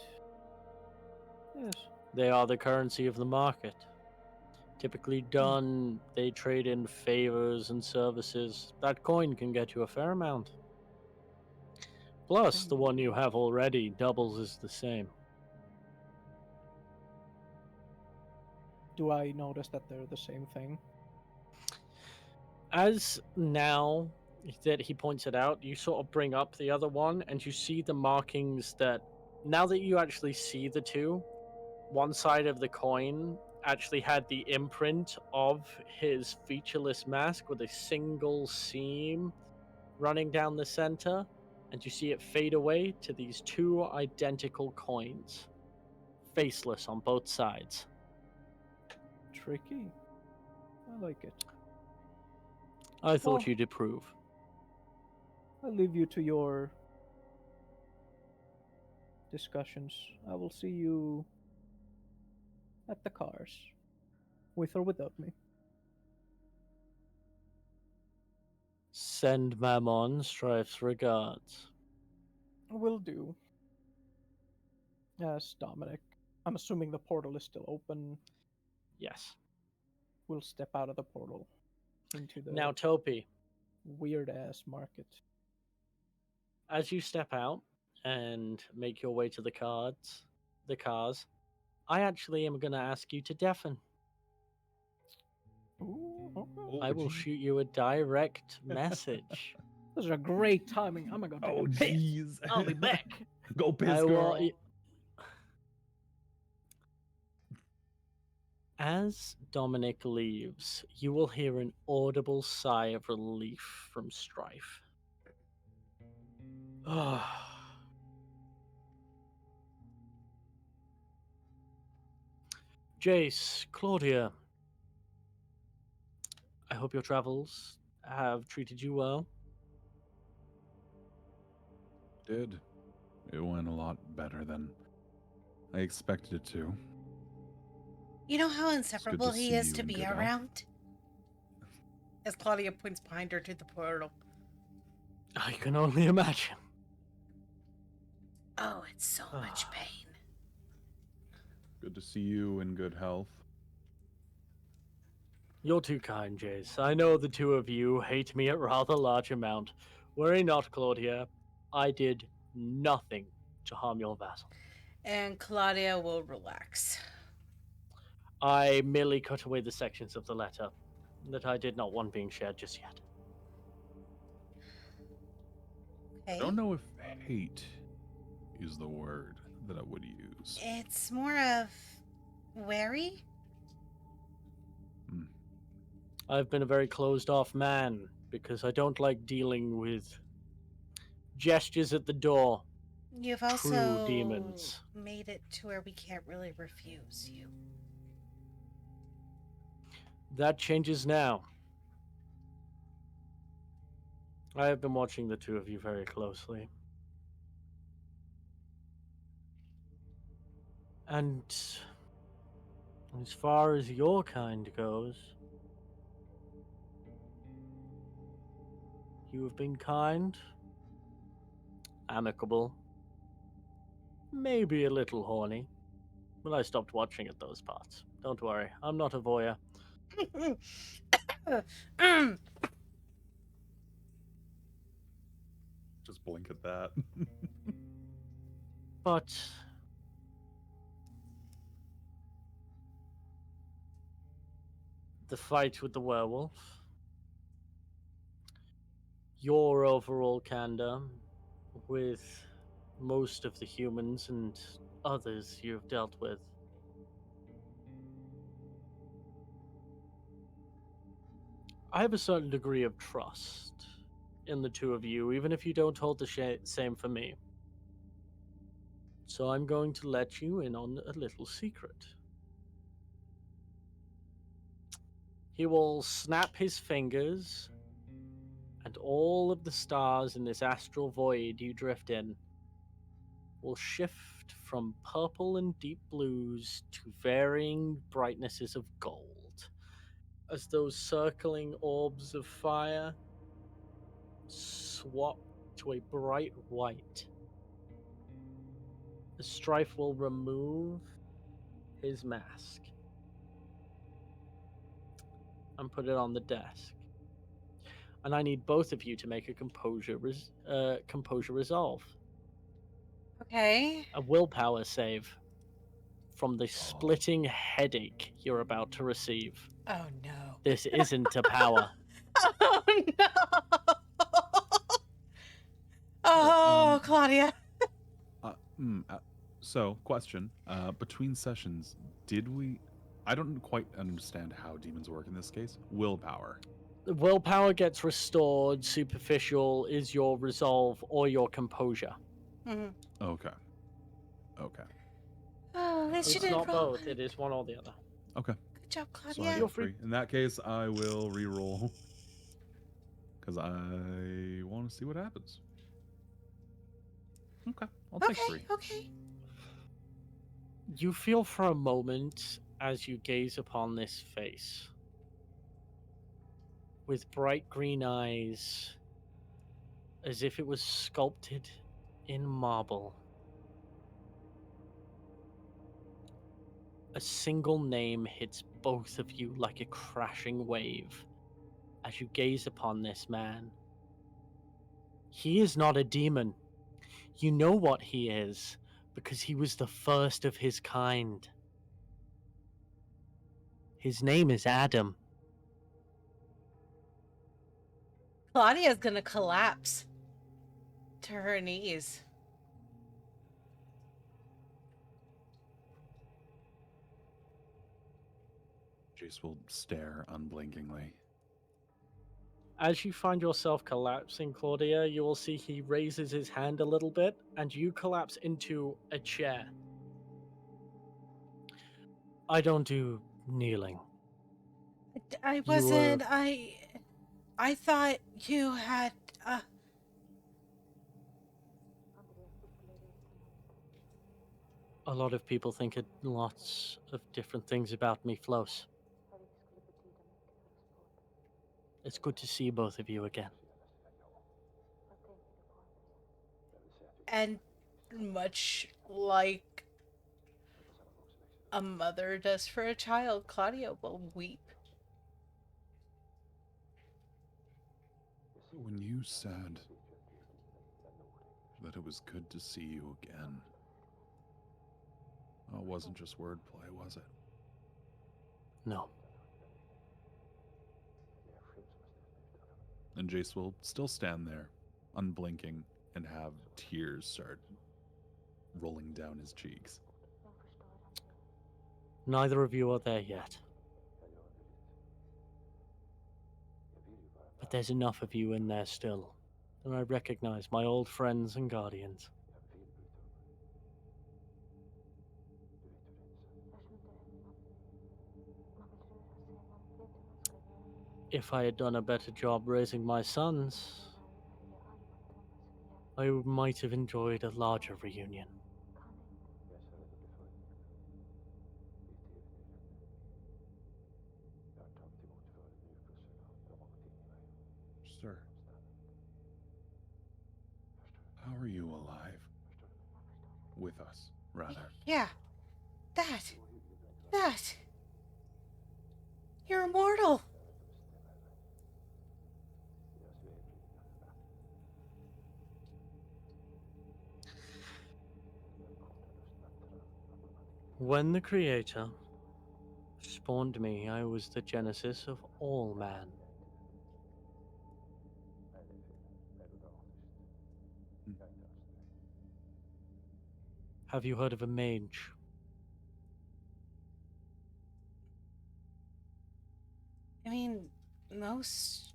yes. They are the currency of the market. Typically done, they trade in favors and services. That coin can get you a fair amount. Plus, the one you have already doubles as the same. Do I notice that they're the same thing? As now that he points it out, you sort of bring up the other one and you see the markings that, now that you actually see the two, one side of the coin actually had the imprint of his featureless mask with a single seam running down the center, and you see it fade away to these two identical coins, faceless on both sides. Tricky. I like it. I thought Well- you'd approve. I'll leave you to your discussions. I will see you at the cars, with or without me. Send Mammon Strife's regards. Will do. Yes, Dominic. I'm assuming the portal is still open. Yes. We'll step out of the portal into the Now, Topi, weird ass market. as you step out and make your way to the cars, I actually am going to ask you to deafen. Ooh, okay. Oh, I will geez. shoot you a direct message. This is a great timing. I'm gonna go take Oh, a piss. jeez. I'll be back. Go piss, I will- girl. As Dominic leaves, you will hear an audible sigh of relief from Strife. Jace, Claudia, I hope your travels have treated you well. Did. It went a lot better than I expected it to. You know how inseparable he see is you to in be good health. around? As Claudia points behind her to the portal. I can only imagine. Oh, it's so much pain. Good to see you in good health. You're too kind, Jace. I know the two of you hate me a rather large amount. Worry not, Claudia. I did nothing to harm your vassal. And Claudia will relax. I merely cut away the sections of the letter that I did not want being shared just yet. I Okay. don't know if hate is the word that I would use. It's more of wary? I've been a very closed off man because I don't like dealing with gestures at the door. You've True also demons. made it to where we can't really refuse you. That changes now. I have been watching the two of you very closely. And as far as your kind goes, you have been kind, amicable, maybe a little horny, but I stopped watching at those parts. Don't worry, I'm not a voyeur. Just blink at that. But the fight with the werewolf, your overall candor with most of the humans and others you've dealt with, I have a certain degree of trust in the two of you, even if you don't hold the same for me. So I'm going to let you in on a little secret. He will snap his fingers, and all of the stars in this astral void you drift in will shift from purple and deep blues to varying brightnesses of gold, as those circling orbs of fire swap to a bright white. The Strife will remove his mask and put it on the desk. And I need both of you to make a composure resolve. Okay. A willpower save from the splitting headache you're about to receive. Oh no. This isn't a power. Oh no. Oh, Claudia. So, question. Between sessions, did we... I don't quite understand how demons work in this case. Willpower. Willpower gets restored. Superficial is your resolve or your composure. Mhm. Okay. Okay. Oh, at least you It's didn't not roll. both. It is one or the other. Okay. Good job, So I Claudia. Feel get free. 3. In that case, I will re-roll. Because I want to see what happens. Okay. I'll take 3. Okay. You feel for a moment as you gaze upon this face with bright green eyes, as if it was sculpted in marble. A single name hits both of you like a crashing wave as you gaze upon this man. He is not a demon. You know what he is because he was the first of his kind. His name is Adam. Claudia's gonna collapse to her knees. Jace will stare unblinkingly. As you find yourself collapsing, Claudia, you will see he raises his hand a little bit and you collapse into a chair. I don't do kneeling. I You were- wasn't. I thought you had. A lot of people think lots of different things about me, Flos. It's good to see both of you again. And much like a mother does for a child, Claudia will weep. When you said that it was good to see you again, it wasn't just wordplay, was it? No. And Jace will still stand there, unblinking, and have tears start rolling down his cheeks. Neither of you are there yet. But there's enough of you in there still, and I recognize my old friends and guardians. If I had done a better job raising my sons, I might have enjoyed a larger reunion. Sir, how are you alive? With us, rather. Yeah. That. You're immortal. When the Creator spawned me, I was the genesis of all man. Have you heard of a mage? I mean, most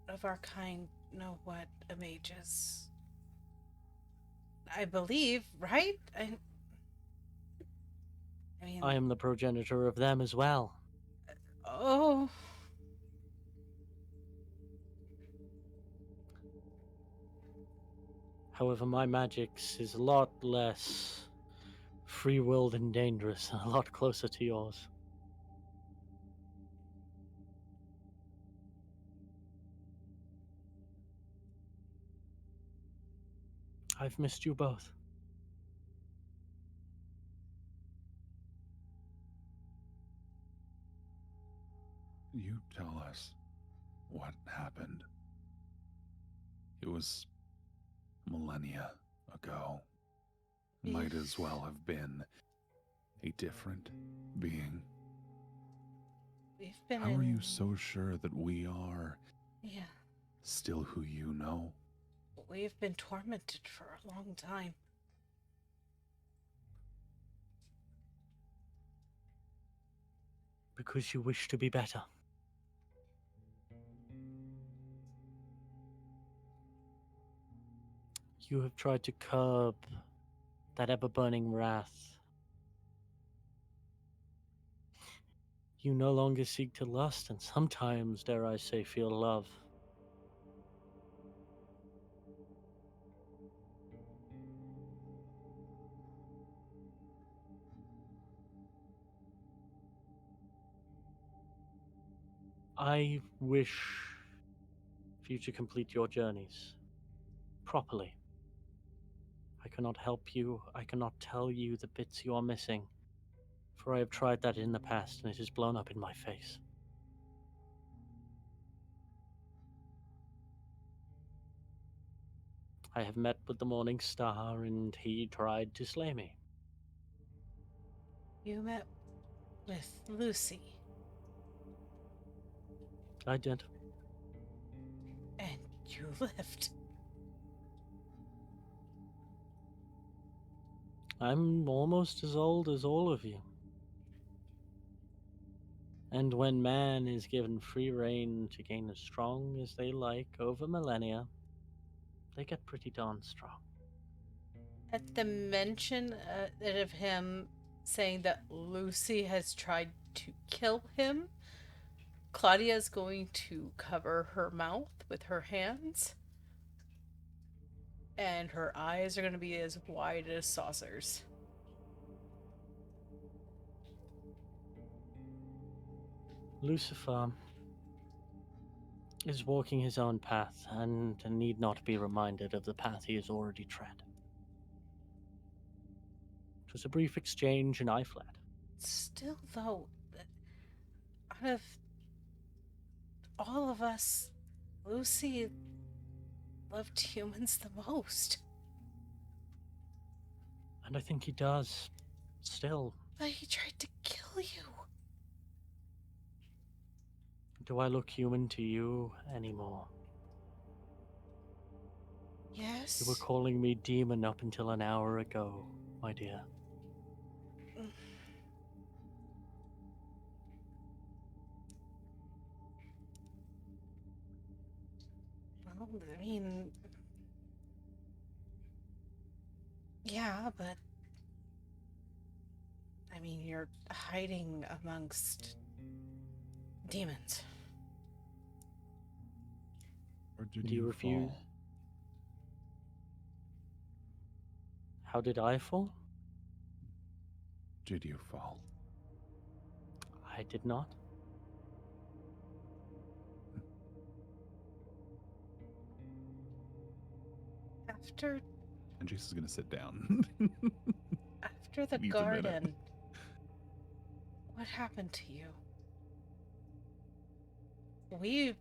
of our kind know what a mage is. I believe, right? I mean, I am the progenitor of them as well. oh, However, my magic's is a lot less free-willed and dangerous, and a lot closer to yours. I've missed you both. You tell us what happened. It was millennia ago. Might as well have been a different being. we've been How are in... you so sure that we are Yeah, still who you know? we've been tormented for a long time. Because you wish to be better. You have tried to curb that ever-burning wrath. You no longer seek to lust, and sometimes, dare I say, feel love. I wish for you to complete your journeys properly. I cannot help you, I cannot tell you the bits you are missing, for I have tried that in the past and it has blown up in my face. I have met with the Morning Star and he tried to slay me. You met with Lucy, I did. and you lived. I'm almost as old as all of you. And when man is given free rein to gain as strong as they like over millennia, they get pretty darn strong. At the mention of him saying that Lucy has tried to kill him, Claudia is going to cover her mouth with her hands, and her eyes are going to be as wide as saucers. Lucifer is walking his own path and need not be reminded of the path he has already tread. It was a brief exchange and I fled. Still, though, out of all of us, Lucy loved humans the most. And I think he does. Still, But he tried to kill you. do I look human to you anymore? Yes. You were calling me demon up until an hour ago, my dear. Well, I mean, yeah, but I mean, you're hiding amongst demons. Or did Do you you refuse? fall? How did I fall? Did you fall? I did not. After And Jason's gonna sit down. after the Needs a minute. garden, what happened to you? We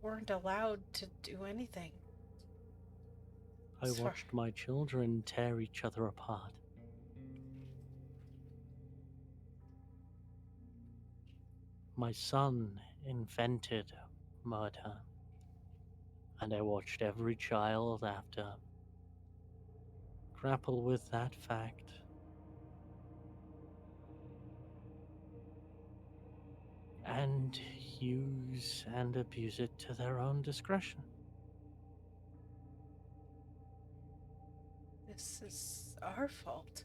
weren't allowed to do anything. I As far- watched my children tear each other apart. My son invented murder, and I watched every child after grapple with that fact. And use and abuse it to their own discretion. This is our fault.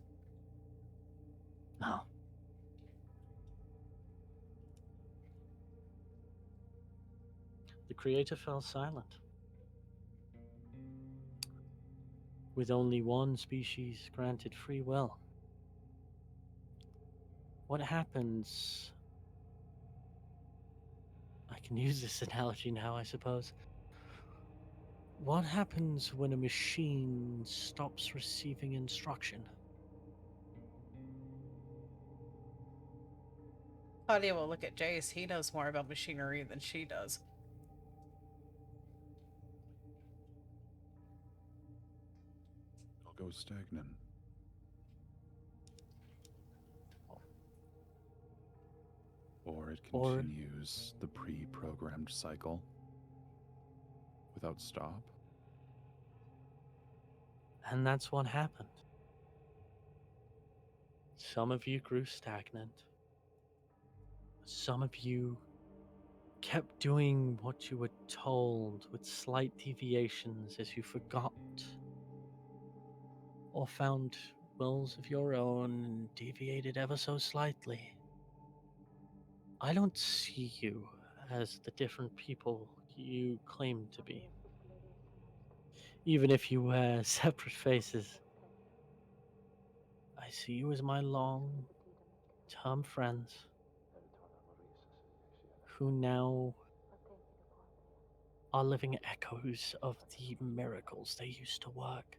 No. The creator fell silent. With only one species granted free will. What happens? I can use this analogy now, I suppose. What happens when a machine stops receiving instruction? Claudia will look at Jace. He knows more about machinery than she does. It'll go stagnant. Or it Or- continues the pre-programmed cycle without stop. And that's what happened. Some of you grew stagnant. Some of you kept doing what you were told with slight deviations as you forgot or found wills of your own and deviated ever so slightly. I don't see you as the different people you claim to be. Even if you wear separate faces, I see you as my long-term friends who now are living echoes of the miracles they used to work.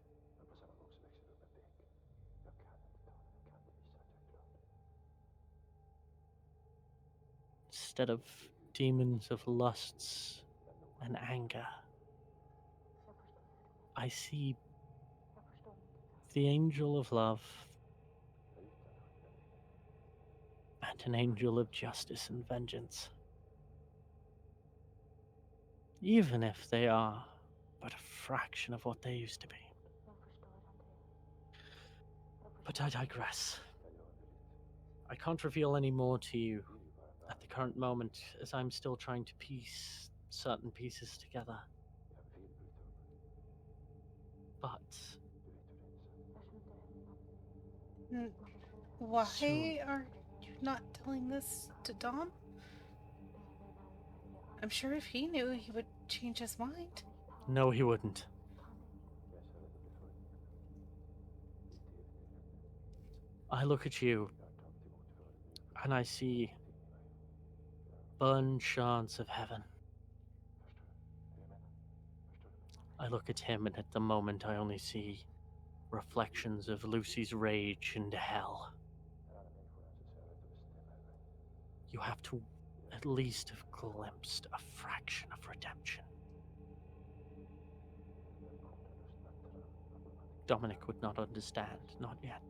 Instead of demons of lusts and anger, I see the angel of love and an angel of justice and vengeance. Even if they are but a fraction of what they used to be. But I digress. I can't reveal any more to you at the current moment, as I'm still trying to piece certain pieces together. But Why Soon. are you not telling this to Dom? I'm sure if he knew, he would change his mind. no, he wouldn't. I look at you, and I see burned shards of heaven. I look at him, and at the moment I only see reflections of Lucy's rage into hell. You have to at least have glimpsed a fraction of redemption. Dominic would not understand, not yet.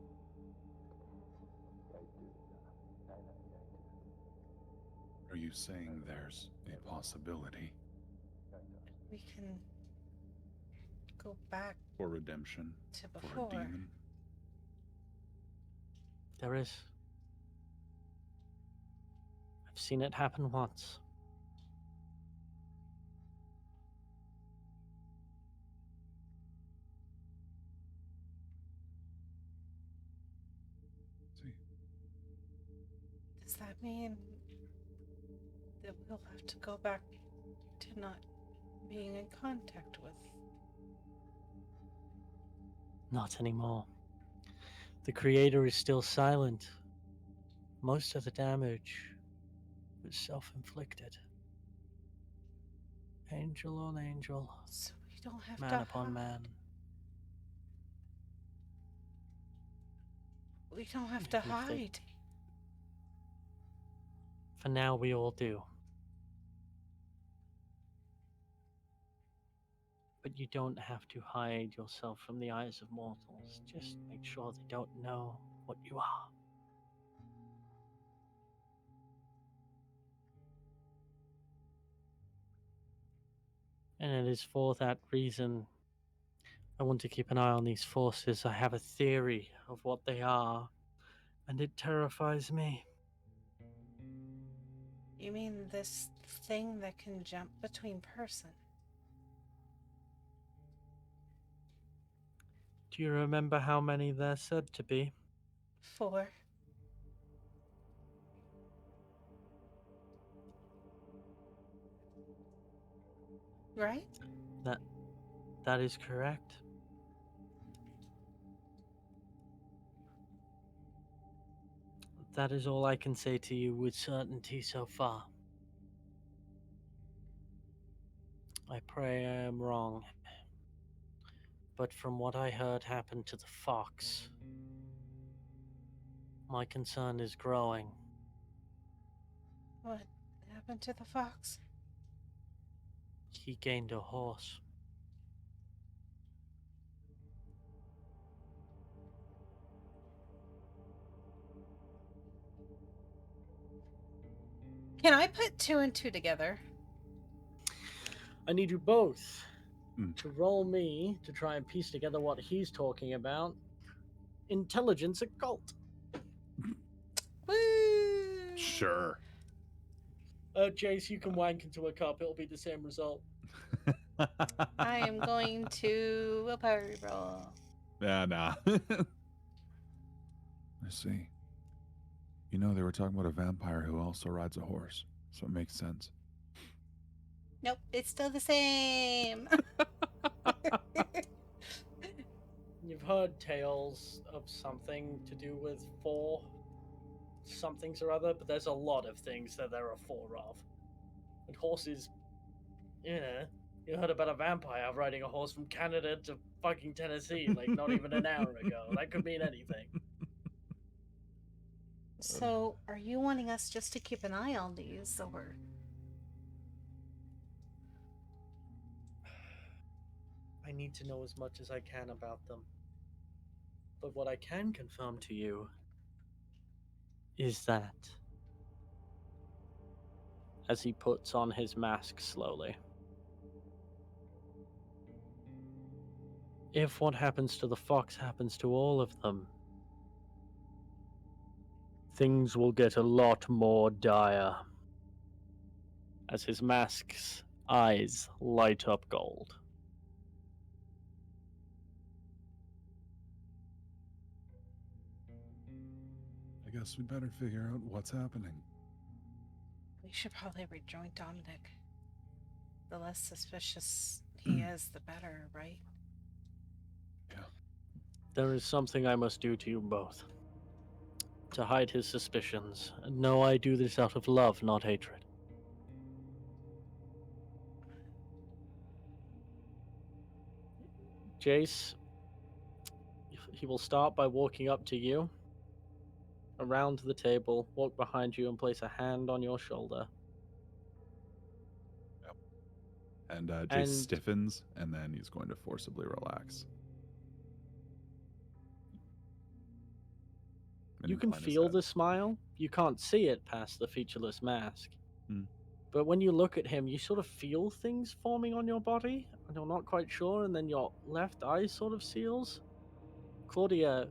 Are you saying there's a possibility We can go back for redemption to for a before. demon? There is. I've seen it happen once. See, Does that mean that we'll have to go back to not being in contact with? Not anymore. The creator is still silent. Most of the damage was self-inflicted. Angel on angel, So we don't have man to upon hide. man. We don't have to Even if they- hide. For now, we all do. But you don't have to hide yourself from the eyes of mortals. Just make sure they don't know what you are. And it is for that reason I want to keep an eye on these forces. I have a theory of what they are, and it terrifies me. You mean this thing that can jump between person? Do you remember how many there said to be? 4. Right? That is correct. That is all I can say to you with certainty so far. I pray I am wrong. But from what I heard happened to the fox, my concern is growing. What happened to the fox? He gained a horse. Can I put 2 and 2 together? I need you both Mm. to roll me to try and piece together what he's talking about. Intelligence occult. Woo! Sure. Jace, you can wank into a cup. It'll be the same result. I am going to a party roll. Yeah, nah. I see. You know, they were talking about a vampire who also rides a horse, so it makes sense. Nope, it's still the same. You've heard tales of something to do with 4 somethings or other, but there's a lot of things that there are 4 of. And horses, you know, you heard about a vampire riding a horse from Canada to fucking Tennessee, like not even an hour ago. That could mean anything. So, are you wanting us just to keep an eye on these, or? I need to know as much as I can about them. But what I can confirm to you is that, as he puts on his mask slowly, if what happens to the fox happens to all of them, things will get a lot more dire. As his mask's eyes light up gold. I guess we better figure out what's happening. We should probably rejoin Dominic. The less suspicious he is, the better, right? Yeah. There is something I must do to you both. To hide his suspicions. And no, I do this out of love, not hatred. Jace, he will start by walking up to you, around the table, walk behind you, and place a hand on your shoulder. Yep. And Jace And- stiffens, and then he's going to forcibly relax. And You can incline his feel head. the smile. You can't see it past the featureless mask. Hmm. But when you look at him, you sort of feel things forming on your body, and you're not quite sure, and then your left eye sort of seals. Claudia,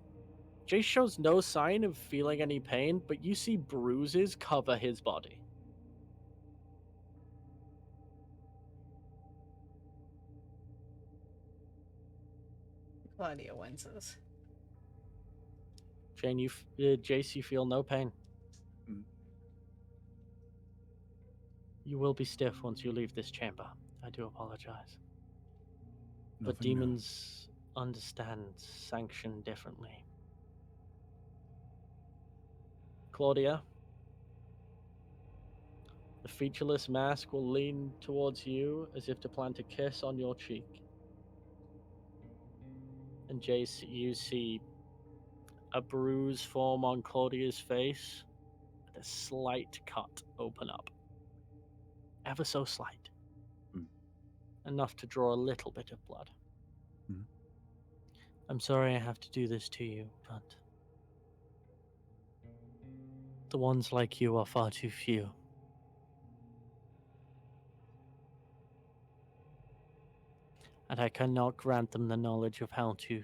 Jace shows no sign of feeling any pain, but you see bruises cover his body. Claudia winces. Jace, you feel no pain. Mhm. You will be stiff once you leave this chamber. I do apologize. But Nothing new. demons understand sanction differently. Claudia, the featureless mask will lean towards you as if to plant a kiss on your cheek. And Jace, you see a bruise form on Claudia's face, with a slight cut open up. Ever so slight. Mm. Enough to draw a little bit of blood. Mhm. I'm sorry I have to do this to you, but the ones like you are far too few. And I cannot grant them the knowledge of how to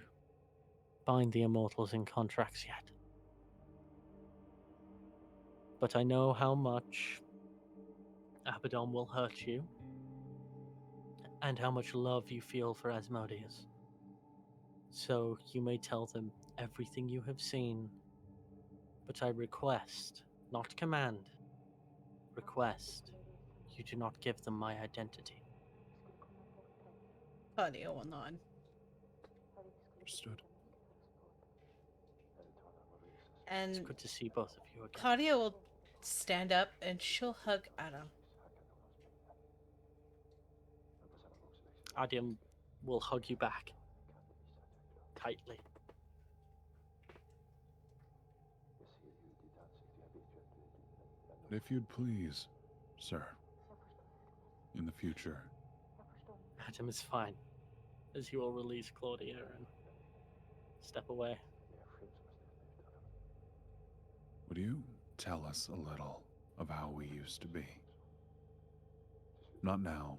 bind the immortals in contracts yet. But I know how much Abaddon will hurt you, and how much love you feel for Asmodeus. So you may tell them everything you have seen, but I request, not command, request, you do not give them my identity. Claudia will nod. Understood. It's And good to see both of you again. Claudia will stand up and she'll hug Adam. Adam will hug you back. Tightly. If you'd please, sir, in the future. Adam is fine, as he will release Claudia and step away. Would you tell us a little of how we used to be? Not now,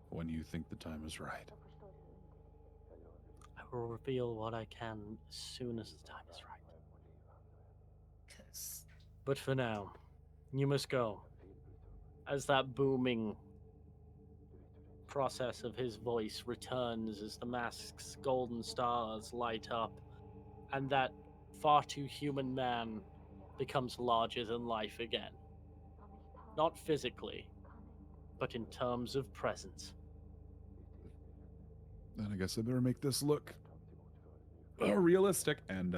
but when you think the time is right. I will reveal what I can as soon as the time is right. 'Cause But for now, you must go. As that booming process of his voice returns as the mask's golden stars light up, and that far too human man becomes larger than life again. Not physically, but in terms of presence. Then I guess I better make this look realistic. And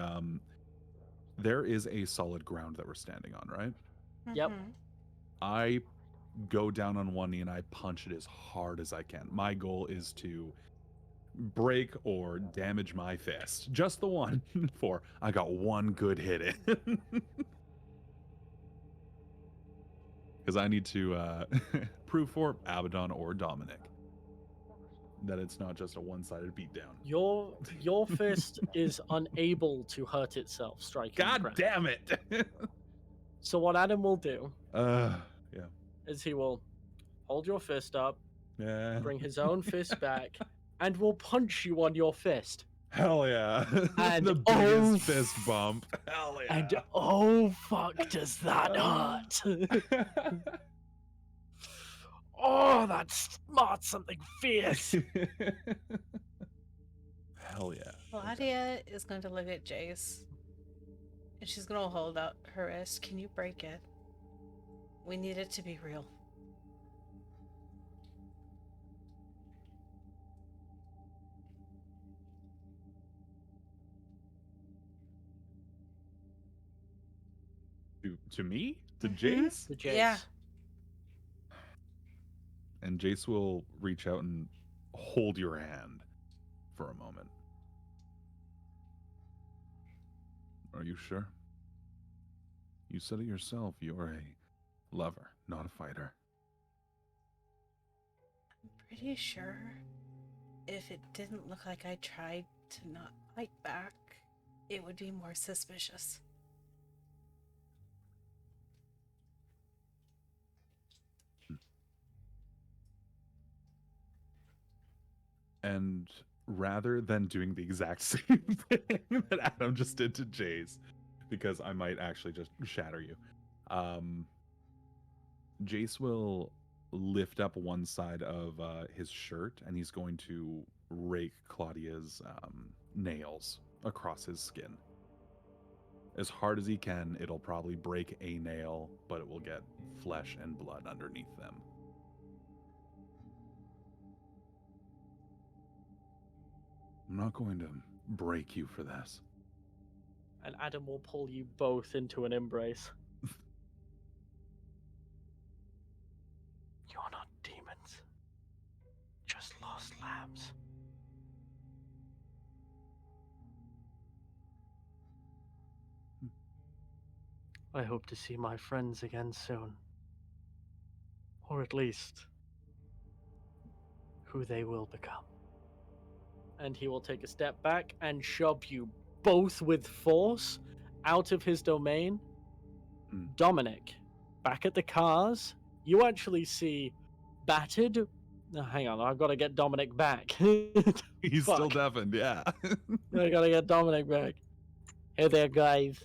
there is a solid ground that we're standing on, right? Yep. mhm. I go down on one knee and I punch it as hard as I can. My goal is to break or damage my fist. Just the one. For I got one good hit in. Because I need to prove for Abaddon or Dominic that it's not just a one-sided beatdown. Your fist is unable to hurt itself striking the God ground. damn it! So what Adam will do Yeah. is he will hold your fist up, Yeah. bring his own fist back, and will punch you on your fist. Hell yeah. And the biggest fist bump. Hell yeah. And oh fuck, does that hurt? Oh, that smarts something fierce. Hell yeah. Claudia is going to look at Jace. And she's going to hold out her wrist. Can you break it? We need it to be real. To me? To Mhm. Jace? The Jace. Yeah. And Jace will reach out and hold your hand for a moment. Are you sure? You said it yourself. You're a lover, not a fighter. I'm pretty sure if it didn't look like I tried to not fight back, it would be more suspicious. And rather than doing the exact same thing that Adam just did to Jace, because I might actually just shatter you, Jace will lift up one side of his shirt and he's going to rake Claudia's nails across his skin. As hard as he can, it'll probably break a nail, but it will get flesh and blood underneath them. I'm not going to break you for this. And Adam will pull you both into an embrace. You're not demons. Just lost lambs. I hope to see my friends again soon. Or at least, who they will become. And he will take a step back and shove you both with force out of his domain. Dominic, back at the cars, you actually see battered. Hang on, I've got to get Dominic back. He's still Fuck. deafened, yeah. I gotta get Dominic back. Hey there, guys.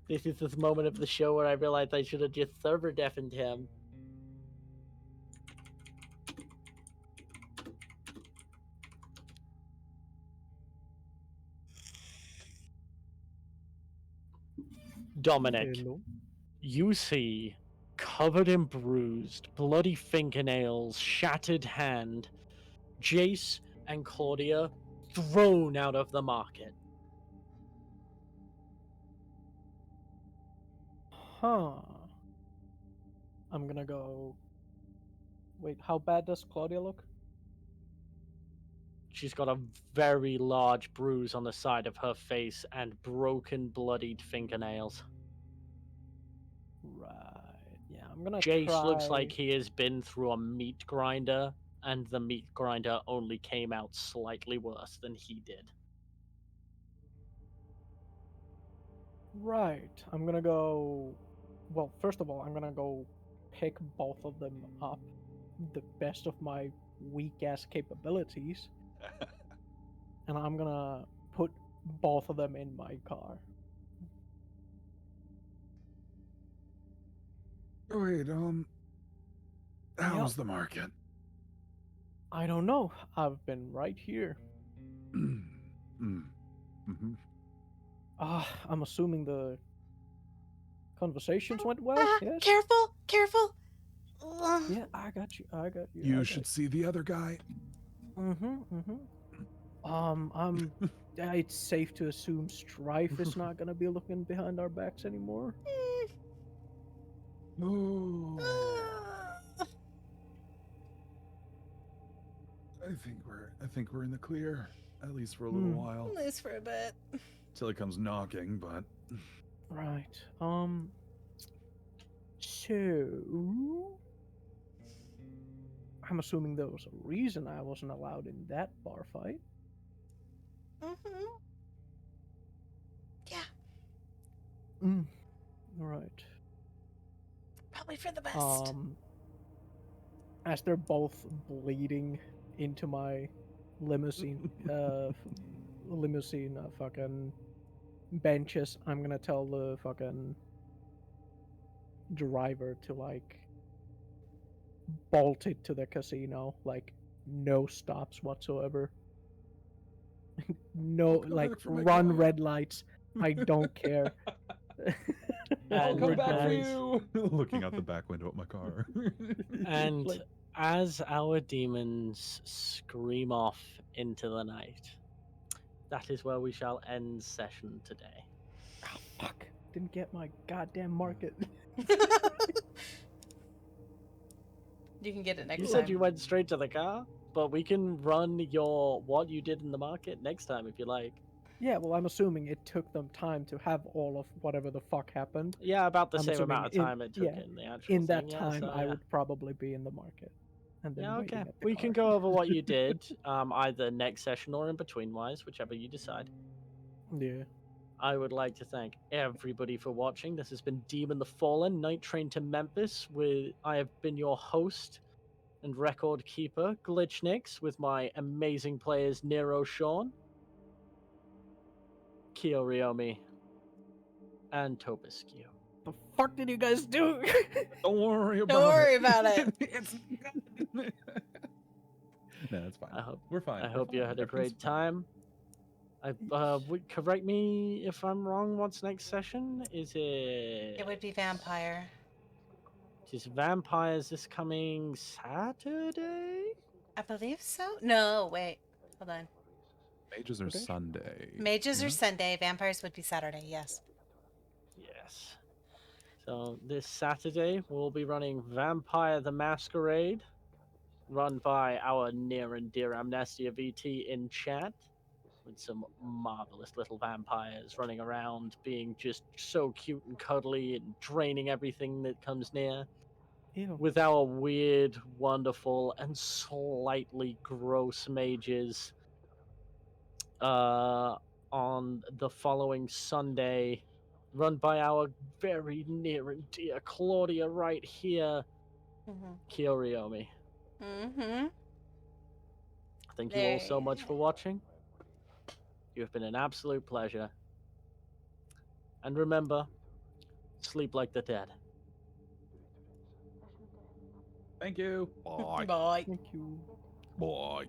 This is this moment of the show where I realized I should have just server deafened him. Dominic, Hello. you see, covered in bruised, bloody fingernails, shattered hand, Jace and Claudia thrown out of the market. Huh. I'm gonna go. Wait, how bad does Claudia look? She's got a very large bruise on the side of her face and broken, bloodied fingernails. Right. Yeah, I'm gonna Jace try. looks like he has been through a meat grinder, and the meat grinder only came out slightly worse than he did. Right. I'm gonna go. Well, first of all, I'm gonna go pick both of them up, the best of my weak ass capabilities, and I'm gonna put both of them in my car. Wait, how's Yep. the market? I don't know. I've been right here. Mm-hmm. I'm assuming the conversations went well. Yes. Careful, careful. Yeah, I got you. I got you. You should see the other guy. It's safe to assume Strife is not gonna be looking behind our backs anymore. Oh, I think we're in the clear, at least for a little while. At least for a bit. Till he comes knocking, but Right. So I'm assuming there was a reason I wasn't allowed in that bar fight. Yeah, Right. probably for the best. As they're both bleeding into my limousine, fucking benches, I'm gonna tell the fucking driver to like bolt it to the casino, like no stops whatsoever. No, come like back for my run car. red lights. I don't care. I'll I'll come back for as- you. Looking out the back window at my car. And Like- as our demons scream off into the night, that is where we shall end session today. Oh, fuck! Didn't get my goddamn market. You can get it next You time. said you went straight to the car, but we can run your what you did in the market next time if you like. Yeah, well, I'm assuming it took them time to have all of whatever the fuck happened. Yeah, about the I'm same assuming amount of in- time it took yeah, in the actual In that thing, yeah, time, so, I yeah. would probably be in the market. And then Yeah, waiting okay. at the We car. can go over what you did, either next session or in between wise, whichever you decide. Yeah. I would like to thank everybody for watching. This has been Demon the Fallen, Night Train to Memphis. I have been your host and record keeper, Glitchnix, with my amazing players Nero Sean, Kiyoriomi, and Tobiscu. The fuck did you guys do? Don't worry about it. Don't worry about it. It's no, that's fine. I hope We're fine. I We're hope you fine. had a Everything's great fine. time. Correct me if I'm wrong. What's next session? Is it? It would be vampire. Is vampires this coming Saturday? I believe so. No, wait. Hold on. Mages are Okay. Sunday. Mages Yeah? are Sunday, vampires would be Saturday, yes. Yes. So this Saturday we'll be running Vampire the Masquerade, run by our near and dear Amnestia VT in chat, with some marvelous little vampires running around, being just so cute and cuddly and draining everything that comes near. Ew. With our weird, wonderful, and slightly gross mages on the following Sunday, run by our very near and dear Claudia right here, Mm-hmm. Kiyomi. Mm-hmm. Thank you all so much for watching. You have been an absolute pleasure. And remember, sleep like the dead. Thank you. Bye. Bye. Thank you. Bye.